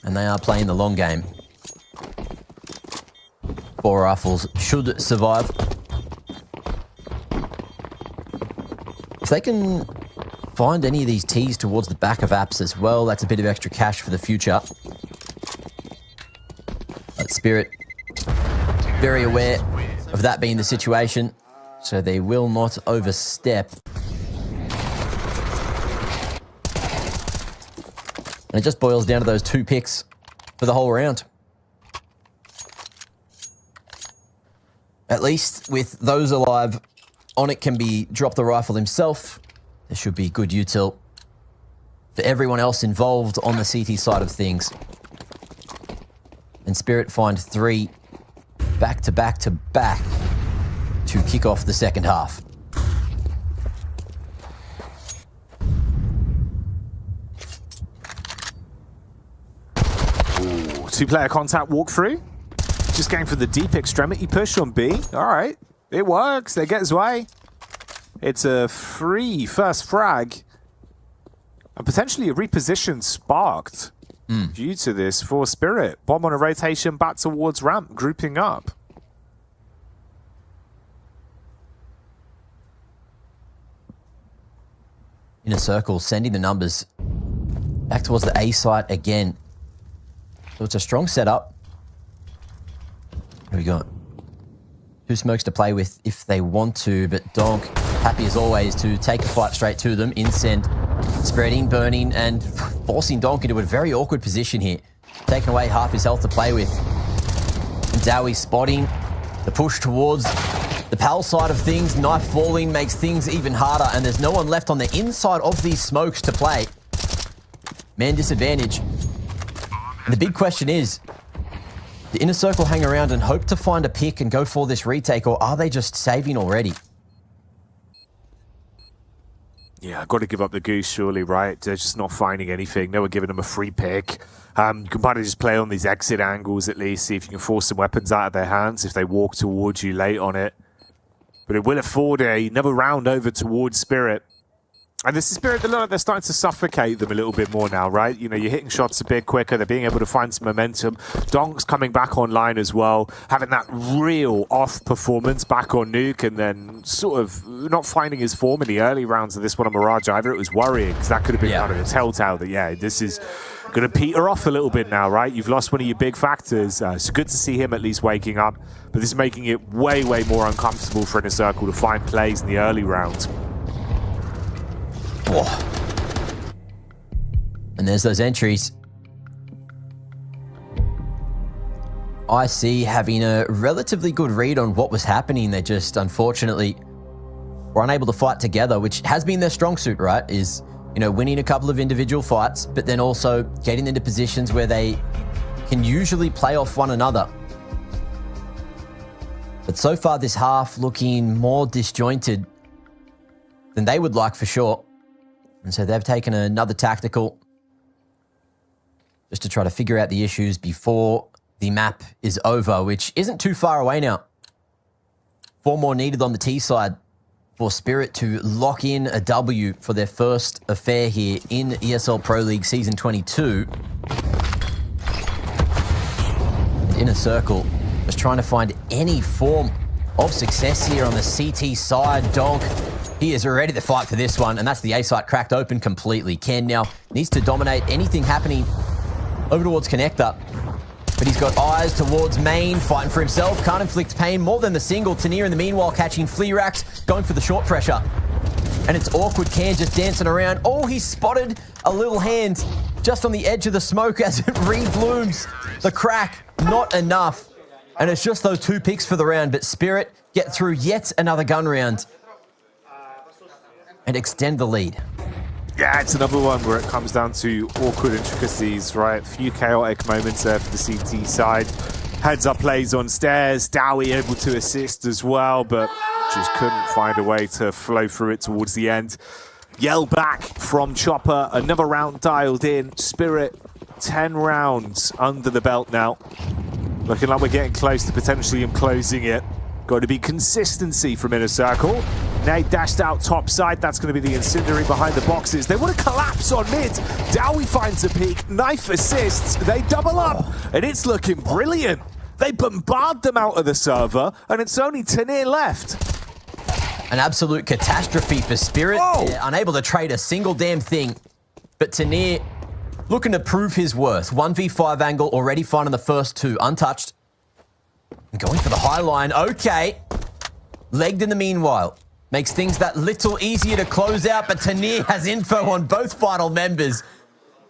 And they are playing the long game. 4 rifles should survive. If they can find any of these T's towards the back of apps as well, that's a bit of extra cash for the future. But Spirit, very aware of that being the situation, so they will not overstep. And it just boils down to those 2 picks for the whole round. At least with those alive, Onyx can be drop the rifle himself. There should be good util for everyone else involved on the CT side of things. And Spirit find 3 back to back to back to kick off the second half. Ooh, 2-player contact walkthrough. Just going for the deep extremity push on B. All right, it works. They get his way. It's a free first frag. And potentially a reposition sparked due to this for Spirit. Bomb on a rotation back towards ramp, grouping up. Inner Circle sending the numbers back towards the A site again. So it's a strong setup. What have we got? 2 smokes to play with if they want to, but Donk, happy as always to take the fight straight to them. Incend, spreading, burning, and forcing Donk into a very awkward position here. Taking away half his health to play with. And Dowie spotting the push towards the PAL side of things. Knife falling makes things even harder, and there's no one left on the inside of these smokes to play. Man disadvantage. And the big question is, the Inner Circle hang around and hope to find a pick and go for this retake, or are they just saving already? Yeah, I've got to give up the goose, surely, right? They're just not finding anything. No one giving them a free pick. You can probably just play on these exit angles at least, see if you can force some weapons out of their hands if they walk towards you late on it. But it will afford another round over towards Spirit. And this is Spirit, they're starting to suffocate them a little bit more now, right? You know, you're hitting shots a bit quicker. They're being able to find some momentum. Donk's coming back online as well, having that real off performance back on Nuke, and then sort of not finding his form in the early rounds of this one on Mirage either. It was worrying, because that could have been kind of a telltale that, yeah, this is going to peter off a little bit now, right? You've lost one of your big factors. So good to see him at least waking up. But this is making it way, way more uncomfortable for Inner Circle to find plays in the early rounds. Oh. And there's those entries. IC having a relatively good read on what was happening. They just, unfortunately, were unable to fight together, which has been their strong suit, right? Is, you know, winning a couple of individual fights, but then also getting into positions where they can usually play off one another. But so far this half looking more disjointed than they would like for sure. And so they've taken another tactical just to try to figure out the issues before the map is over, which isn't too far away now. 4 more needed on the T side for Spirit to lock in a W for their first affair here in ESL Pro League Season 22. And Inner Circle just trying to find any form of success here on the CT side. Donk, he is ready to fight for this one, and that's the A site cracked open completely. Ken now needs to dominate anything happening over towards connector, but he's got eyes towards main, fighting for himself, can't inflict pain more than the single. Tanier in the meanwhile catching Fleerax, going for the short pressure. And it's awkward, Can just dancing around. Oh, he spotted a little hand just on the edge of the smoke as it re-blooms. The crack, not enough. And it's just those 2 picks for the round, but Spirit get through yet another gun round and extend the lead. Yeah, it's another one where it comes down to awkward intricacies, right? A few chaotic moments there for the CT side. Heads up plays on stairs. Dowie able to assist as well, but just couldn't find a way to flow through it towards the end. Yell back from Chopper. Another round dialed in. Spirit, 10 rounds under the belt now. Looking like we're getting close to potentially him closing it. Got to be consistency from Inner Circle. Nade dashed out top side. That's going to be the Incendiary behind the boxes. They want to collapse on mid. Dowie finds a peek. Knife assists. They double up. And it's looking brilliant. They bombard them out of the server. And it's only Tanier left. An absolute catastrophe for Spirit. Yeah, unable to trade a single damn thing. But Tanier looking to prove his worth. 1v5 angle, already finding the first 2, untouched. And going for the high line. Okay. Legged in the meanwhile. Makes things that little easier to close out, but Tanier has info on both final members.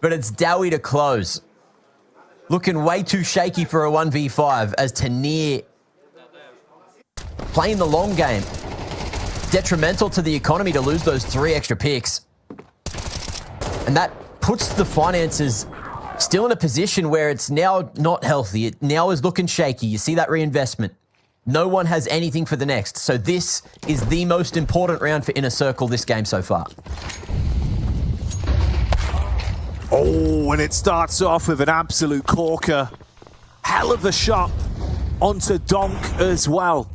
But it's Dowie to close. Looking way too shaky for a 1v5 as Tanier playing the long game. Detrimental to the economy to lose those 3 extra picks. And that puts the finances still in a position where it's now not healthy. It now is looking shaky. You see that reinvestment. No one has anything for the next. So this is the most important round for Inner Circle this game so far. Oh, and it starts off with an absolute corker. Hell of a shot onto Donk as well.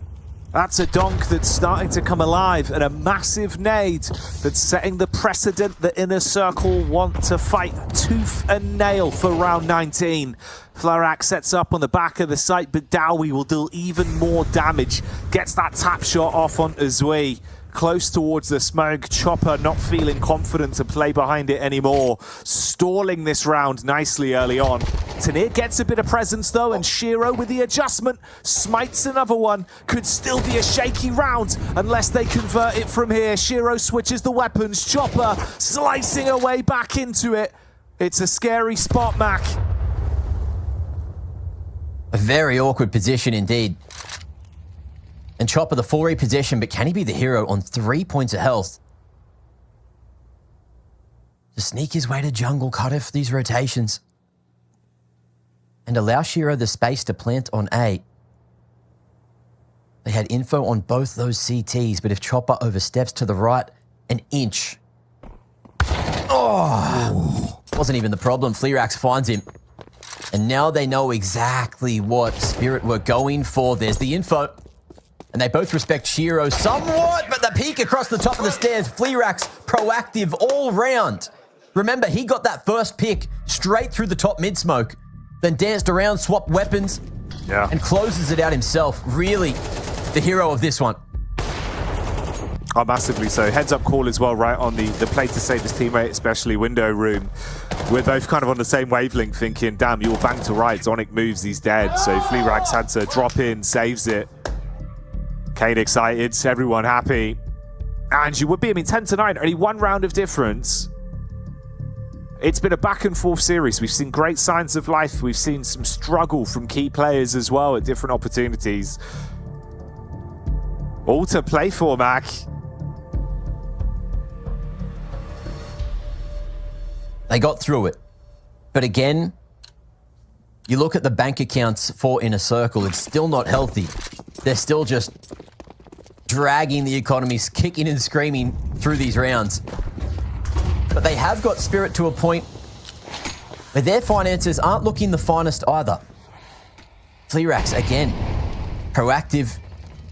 That's a Donk that's starting to come alive, and a massive nade that's setting the precedent that Inner Circle want to fight tooth and nail for round 19. Fleerax sets up on the back of the site, but Dowie will deal even more damage. Gets that tap shot off on Azui. Close towards the smoke. Chopper not feeling confident to play behind it anymore. Stalling this round nicely early on. Tanier gets a bit of presence though, and Shiro with the adjustment smites another one. Could still be a shaky round unless they convert it from here. Shiro switches the weapons. Chopper slicing her way back into it. It's a scary spot, Mac. A very awkward position indeed. And Chopper the full repossession, but can he be the hero on 3 points of health? To sneak his way to jungle, cut off these rotations. And allow Shiro the space to plant on A. They had info on both those CTs, but if Chopper oversteps to the right an inch. Oh! Wasn't even the problem. Fleerax finds him. And now they know exactly what Spirit were going for. There's the info. And they both respect Shiro somewhat, but the peek across the top of the stairs, Fleerax proactive all round. Remember, he got that first pick straight through the top mid smoke, then danced around, swapped weapons, and closes it out himself. Really the hero of this one. Oh, massively so. Heads up call as well, right, on the play to save his teammate, especially window room. We're both kind of on the same wavelength thinking, damn, you'll bang to right. Zonic moves, he's dead. So Fleerax had to drop in, saves it. Kane excited, everyone happy. And you would be, 10-9, only 1 round of difference. It's been a back and forth series. We've seen great signs of life. We've seen some struggle from key players as well at different opportunities. All to play for, Mac. They got through it. But again, you look at the bank accounts for Inner Circle, it's still not healthy. They're still just dragging the economies, kicking and screaming through these rounds. But they have got Spirit to a point where their finances aren't looking the finest either. Fleerax, again, proactive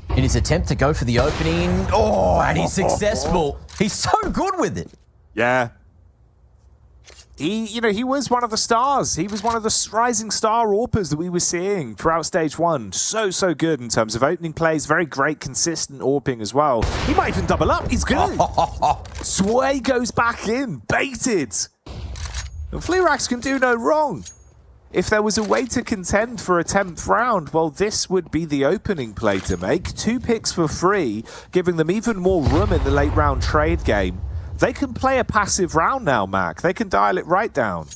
in his attempt to go for the opening. Oh, and he's successful. He's so good with it. Yeah. He was one of the stars. He was one of the rising star AWPers that we were seeing throughout stage 1. So good in terms of opening plays. Very great, consistent AWPing as well. He might even double up. He's good. Sway goes back in, baited. And Fleerax can do no wrong. If there was a way to contend for a 10th round, well, this would be the opening play to make. 2 picks for free, giving them even more room in the late round trade game. They can play a passive round now, Mac. They can dial it right down.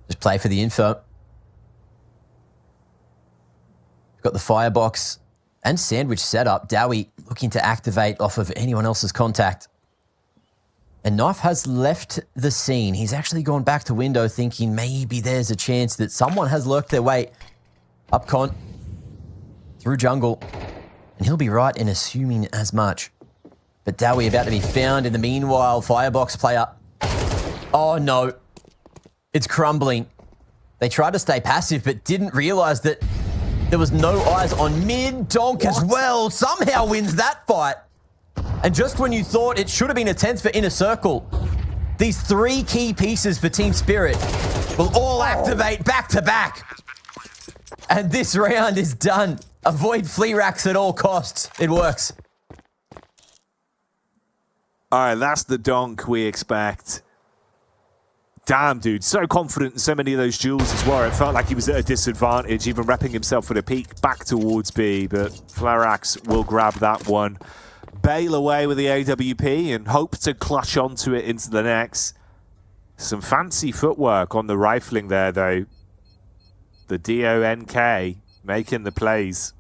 Just play for the info. Got the firebox and sandwich set up. Dowie looking to activate off of anyone else's contact. And Knife has left the scene. He's actually gone back to window thinking maybe there's a chance that someone has lurked their way up con through jungle. And he'll be right in assuming as much. But Dowie about to be found in the meanwhile. Firebox player. Oh no. It's crumbling. They tried to stay passive but didn't realize that there was no eyes on mid. Donk as well somehow wins that fight. And just when you thought it should have been a 10th for Inner Circle, these 3 key pieces for Team Spirit will all activate back to back. And this round is done. Avoid Fleerax at all costs. It works. All right, that's the donk we expect. Damn, dude, so confident in so many of those duels as well. It felt like he was at a disadvantage, even repping himself with a peek back towards B, but Fleerax will grab that one. Bail away with the AWP and hope to clutch onto it into the next. Some fancy footwork on the rifling there, though. The DONK making the plays.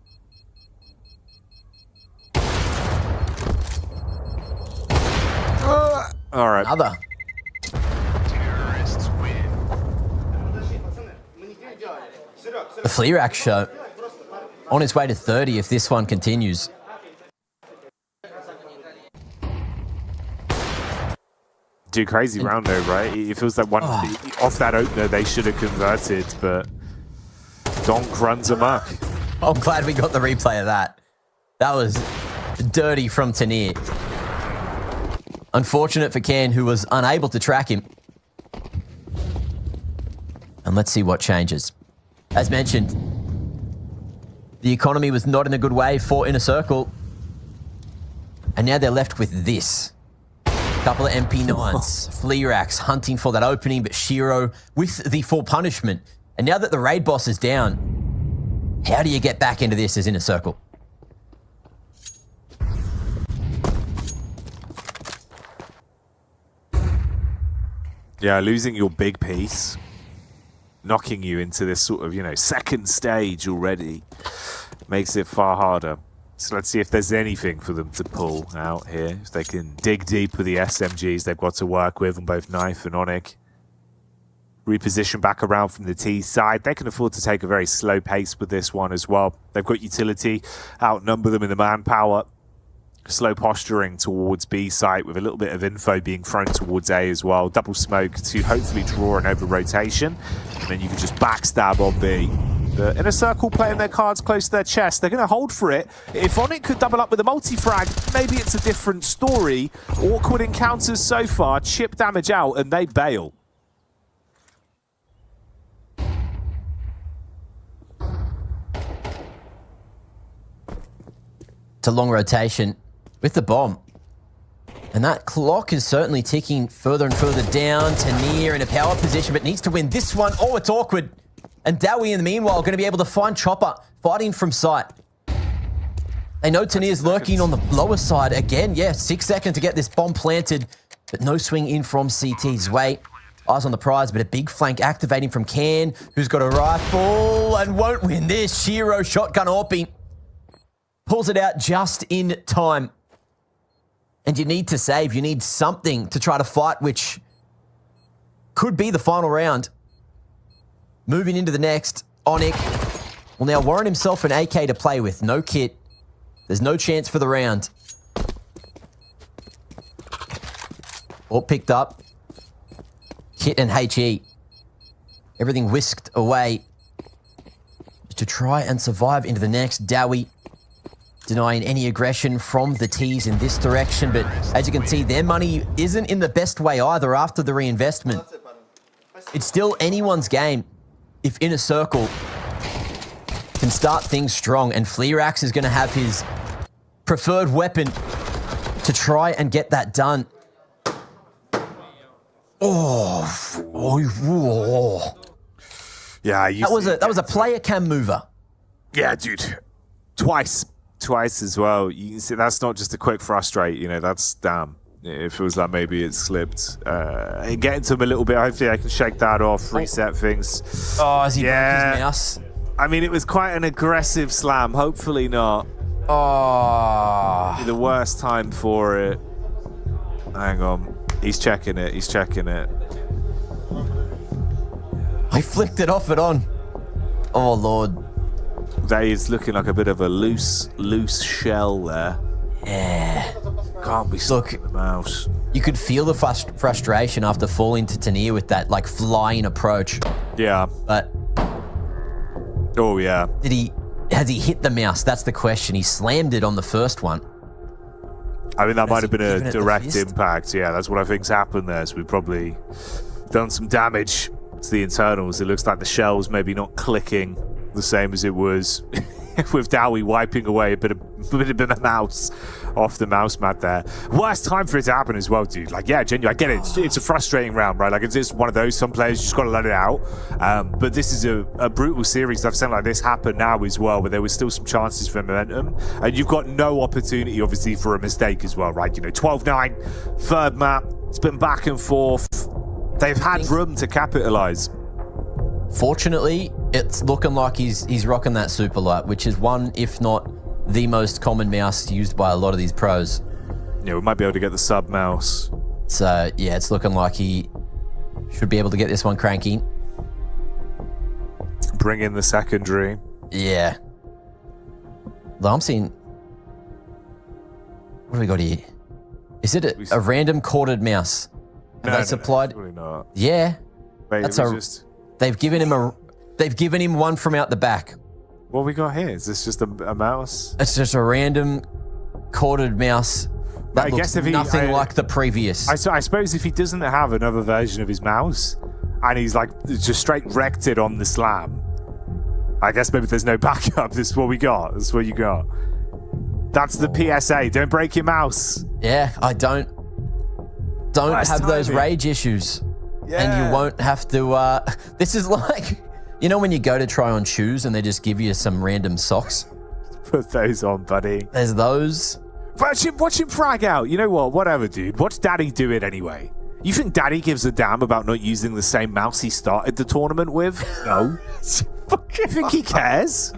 All right. Another. The Fleerax show on its way to 30 if this one continues. Do crazy round though, right? It feels like one off that opener they should have converted, but Donk runs amok. I'm glad we got the replay of that. That was dirty from Tanir. Unfortunate for Ken, who was unable to track him. And let's see what changes. As mentioned, the economy was not in a good way for Inner Circle. And now they're left with this. Couple of MP9s. Fleerax hunting for that opening, but Shiro with the full punishment. And now that the raid boss is down, how do you get back into this as Inner Circle? Yeah, losing your big piece, knocking you into this sort of, second stage already makes it far harder. So let's see if there's anything for them to pull out here. If they can dig deep with the SMGs they've got to work with on both Knife and Onyx. Reposition back around from the T side. They can afford to take a very slow pace with this one as well. They've got utility, outnumber them in the manpower. Slow posturing towards B site with a little bit of info being thrown towards A as well. Double smoke to hopefully draw an over rotation. And then you can just backstab on B. The Inner Circle playing their cards close to their chest. They're going to hold for it. If Onyx could double up with a multi-frag, maybe it's a different story. Awkward encounters so far. Chip damage out and they bail. It's a long rotation with the bomb. And that clock is certainly ticking further and further down. Tanir in a power position, but needs to win this one. Oh, it's awkward. And Dowie, in the meanwhile, going to be able to find Chopper fighting from sight. They know Tanir's lurking on the lower side again. Yeah, 6 seconds to get this bomb planted, but no swing in from CT's way. Eyes on the prize, but a big flank activating from Can, who's got a rifle and won't win this. Shiro shotgun AWP. Pulls it out just in time. And you need to save. You need something to try to fight, which could be the final round. Moving into the next, Onyx will now warrant himself an AK to play with. No kit. There's no chance for the round. All picked up. Kit and HE. Everything whisked away to try and survive into the next. Dowie denying any aggression from the T's in this direction. But as you can see, their money isn't in the best way either after the reinvestment. It's still anyone's game if Inner Circle can start things strong, and Fleerax is going to have his preferred weapon to try and get that done. Yeah, that was a player cam mover. Yeah, dude. Twice as well. You can see that's not just a quick frustrate, that's damn. It feels like maybe it slipped. Getting to him a little bit. Hopefully I can shake that off, reset things. Oh, as he broke his mouse. I mean, it was quite an aggressive slam. Hopefully not. Oh. The worst time for it. Hang on. He's checking it. I flicked it off and on. Oh, Lord. That is looking like a bit of a loose shell there. Yeah. Can't be stuck in the mouse. You could feel the frustration after falling to Tania with that, like, flying approach. Yeah. But... Oh, yeah. Has he hit the mouse? That's the question. He slammed it on the first one. I mean, that might have been a direct impact. Yeah, that's what I think's happened there. So we've probably done some damage to the internals. It looks like the shell's maybe not clicking the same as it was with Dowie wiping away a bit of mouse off the mouse mat there. Worst time for it to happen as well, dude. Like, yeah, genuinely, I get it. It's a frustrating round, right? Like, it's just one of those. Some players just got to let it out. But this is a brutal series. I've seen like this happen now as well, where there was still some chances for momentum. And you've got no opportunity, obviously, for a mistake as well, right? 12-9, third map. It's been back and forth. They've had room to capitalize. Fortunately, it's looking like he's rocking that super light, which is one, if not the most common mouse used by a lot of these pros. Yeah, we might be able to get the sub mouse. So, yeah, it's looking like he should be able to get this one cranky. Bring in the secondary. Yeah. Though I'm seeing... What do we got here? Is it a random corded mouse? Have they supplied... No, not. Yeah. Wait, that's just... They've given him one from out the back. What we got here? Is this just a mouse? It's just a random corded mouse that I looks guess if nothing like the previous. I suppose if he doesn't have another version of his mouse and he's like just straight wrecked it on the slam, I guess maybe there's no backup. This is what we got. This is what you got. That's the PSA. Don't break your mouse. Yeah, I don't have those rage issues. Yeah. And you won't have to, this is like, when you go to try on shoes and they just give you some random socks? Put those on, buddy. There's those. Watch him frag out. You know what? Whatever, dude. Watch Daddy do it anyway. You think Daddy gives a damn about not using the same mouse he started the tournament with? No. You think he cares?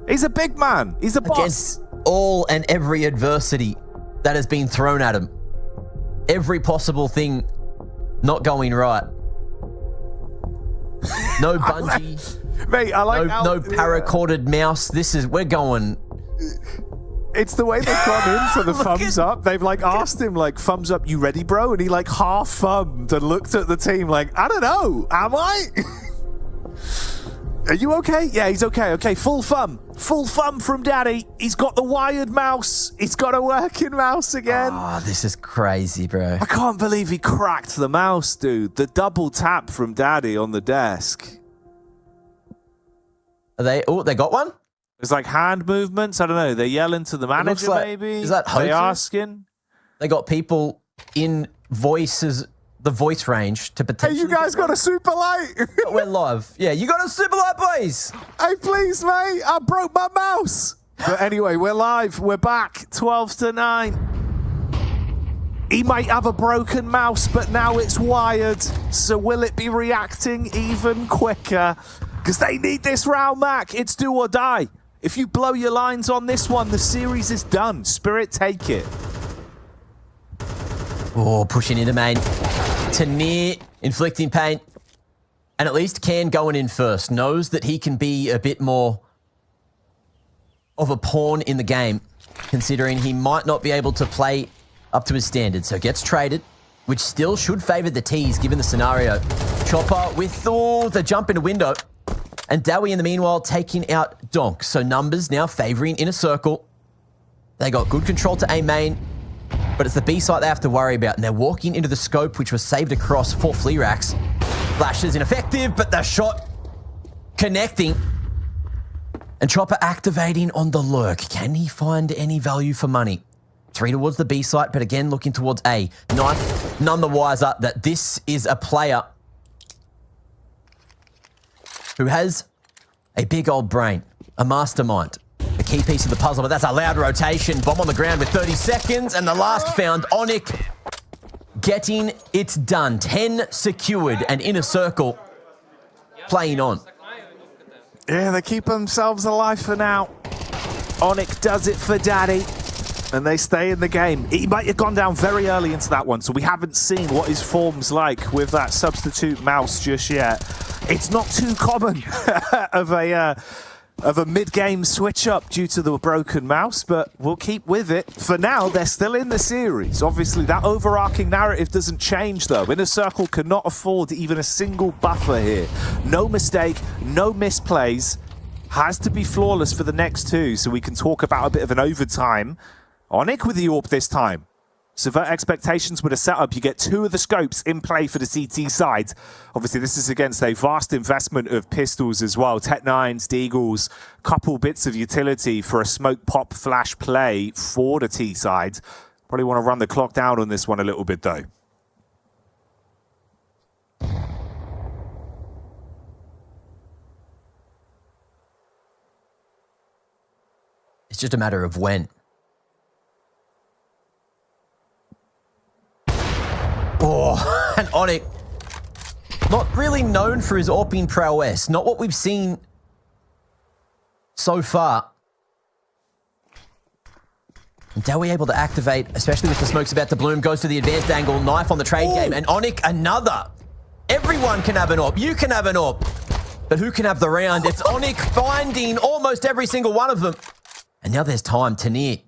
He's a big man. He's a boss. Against all and every adversity that has been thrown at him. Every possible thing not going right. No bungee. Mate, I like no paracorded mouse. We're going. It's the way they've gone in for the thumbs up. They've asked him thumbs up, you ready, bro? And he half thumbed and looked at the team I don't know, am I? Are you okay? Yeah, he's okay. Okay, full thumb from Daddy. He's got the wired mouse. He's got a working mouse again. Oh, this is crazy, bro. I can't believe he cracked the mouse, dude. The double tap from Daddy on the desk. They got one? It's hand movements. I don't know. They're yelling to the manager, maybe. Is that they asking? They got people in the voice range to potentially... Hey, you guys got a super light? We're live. Yeah, you got a super light, boys. Hey, please, mate. I broke my mouse. But anyway, we're live. We're back. 12-9. He might have a broken mouse, but now it's wired. So will it be reacting even quicker? Because they need this round, Mac. It's do or die. If you blow your lines on this one, the series is done. Spirit, take it. Oh, pushing into main. Tania inflicting pain. And at least Can going in first. Knows that he can be a bit more of a pawn in the game, considering he might not be able to play up to his standards. So gets traded, which still should favour the T's given the scenario. Chopper with the jump into window. And Dowie in the meanwhile taking out Donk. So numbers now favouring Inner Circle. They got good control to A main, but it's the B site they have to worry about. And they're walking into the scope, which was saved across for Fleerax. Flash is ineffective, but the shot connecting. And Chopper activating on the lurk. Can he find any value for money? 3 towards the B site, but again looking towards A. Knife, none the wiser that this is a player who has a big old brain, a mastermind, a key piece of the puzzle, but that's a loud rotation. Bomb on the ground with 30 seconds, and the last found, Onyx getting it done. 10 secured and Inner Circle playing on. Yeah, they keep themselves alive for now. Onyx does it for Daddy, and they stay in the game. He might have gone down very early into that one, so we haven't seen what his form's like with that substitute mouse just yet. It's not too common of a mid-game switch-up due to the broken mouse, but we'll keep with it. For now, they're still in the series. Obviously, that overarching narrative doesn't change, though. Inner Circle cannot afford even a single buffer here. No mistake, no misplays. Has to be flawless for the next two, so we can talk about a bit of an overtime. Onyx with the AWP this time. Subvert expectations with a setup. You get 2 of the scopes in play for the CT side. Obviously, this is against a vast investment of pistols as well. Tech-9s, Deagles, couple bits of utility for a smoke pop flash play for the T side. Probably want to run the clock down on this one a little bit, though. It's just a matter of when. Oh, and Onyx, not really known for his AWPing prowess. Not what we've seen so far. And Dowie able to activate, especially with the smokes about to bloom, goes to the advanced angle, knife on the trade game, and Onyx another. Everyone can have an AWP. You can have an AWP. But who can have the round? It's Onyx finding almost every single one of them. And now there's time. Tanir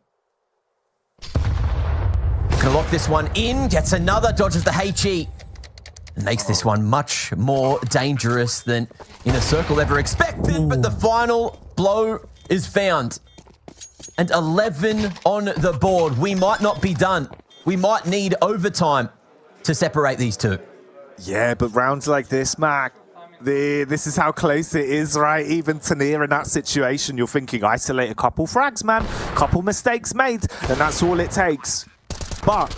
gonna lock this one in, gets another, dodges the HE, and makes this one much more dangerous than Inner Circle ever expected. But the final blow is found. And 11 on the board. We might not be done. We might need overtime to separate these two. Yeah, but rounds like this, Mac, this is how close it is, right? Even Tanir in that situation, you're thinking, isolate a couple frags, man. Couple mistakes made, and that's all it takes. But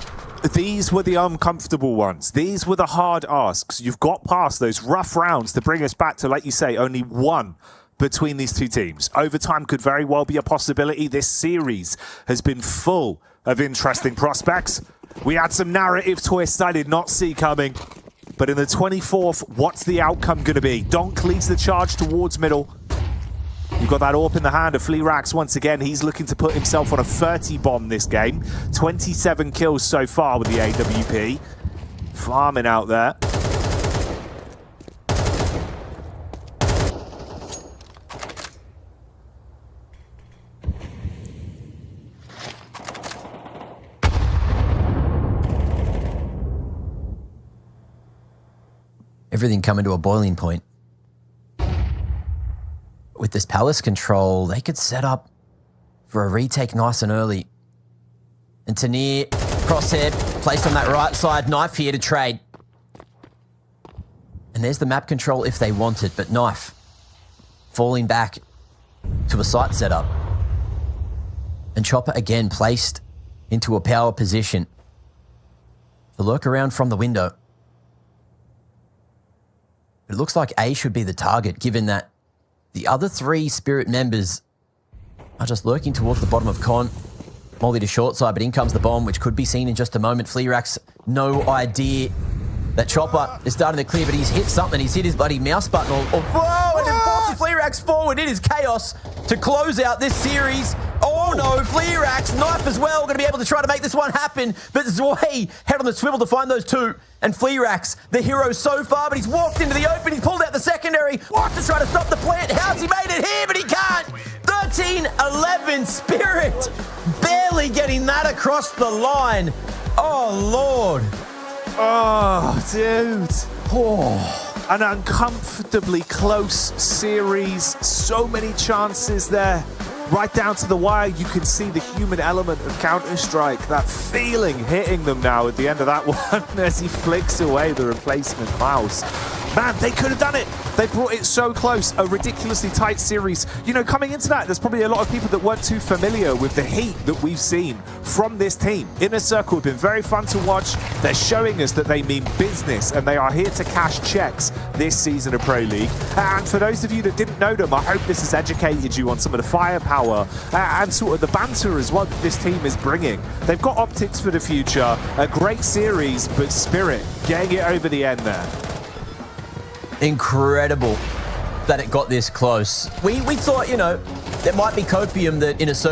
these were the uncomfortable ones. These were the hard asks. You've got past those rough rounds to bring us back to, like you say, only one between these two teams. Overtime could very well be a possibility. This series has been full of interesting prospects. We had some narrative twists I did not see coming. But in the 24th, what's the outcome going to be? Donk leads the charge towards middle. You've got that AWP in the hand of Fleerax once again. He's looking to put himself on a 30 bomb this game. 27 kills so far with the AWP. Farming out there. Everything coming to a boiling point. With this Palace control, they could set up for a retake nice and early. And Tanir, crosshair, placed on that right side. Knife here to trade. And there's the map control if they want it, but Knife falling back to a site setup. And Chopper again placed into a power position. The lurk around from the window. It looks like A should be the target, given that the other 3 Spirit members are just lurking towards the bottom of Con. Molly to short side, but in comes the bomb, which could be seen in just a moment. Fleerax, no idea that Chopper is starting to clear, but he's hit something. He's hit his bloody mouse button. Whoa, and it forces Fleerax forward. It is chaos to close out this series. Oh no, Fleerax, Knife as well, going to be able to try to make this one happen. But Zwei head on the swivel to find those two. And Fleerax, the hero so far, but he's walked into the open. He's pulled out the secondary. Wants to try to stop the plant. How's he made it here? But he can't. 13-11 Spirit. Barely getting that across the line. Oh, Lord. Oh, dude. Oh, an uncomfortably close series. So many chances there. right down to the wire. You can see the human element of Counter-Strike, that feeling hitting them now at the end of that one as he flicks away the replacement mouse. Man, they could have done it. They brought it so close. A ridiculously tight series. You know, coming into that, there's probably a lot of people that weren't too familiar with the heat that we've seen from this team. Inner Circle have been very fun to watch. They're showing us that they mean business and they are here to cash checks this season of Pro League. And for those of you that didn't know them, I hope this has educated you on some of the firepower and sort of the banter as well that this team is bringing. They've got optics for the future, a great series, but spirit, getting it over the end there. Incredible that it got this close. We thought, you know, there might be copium that Inner Circle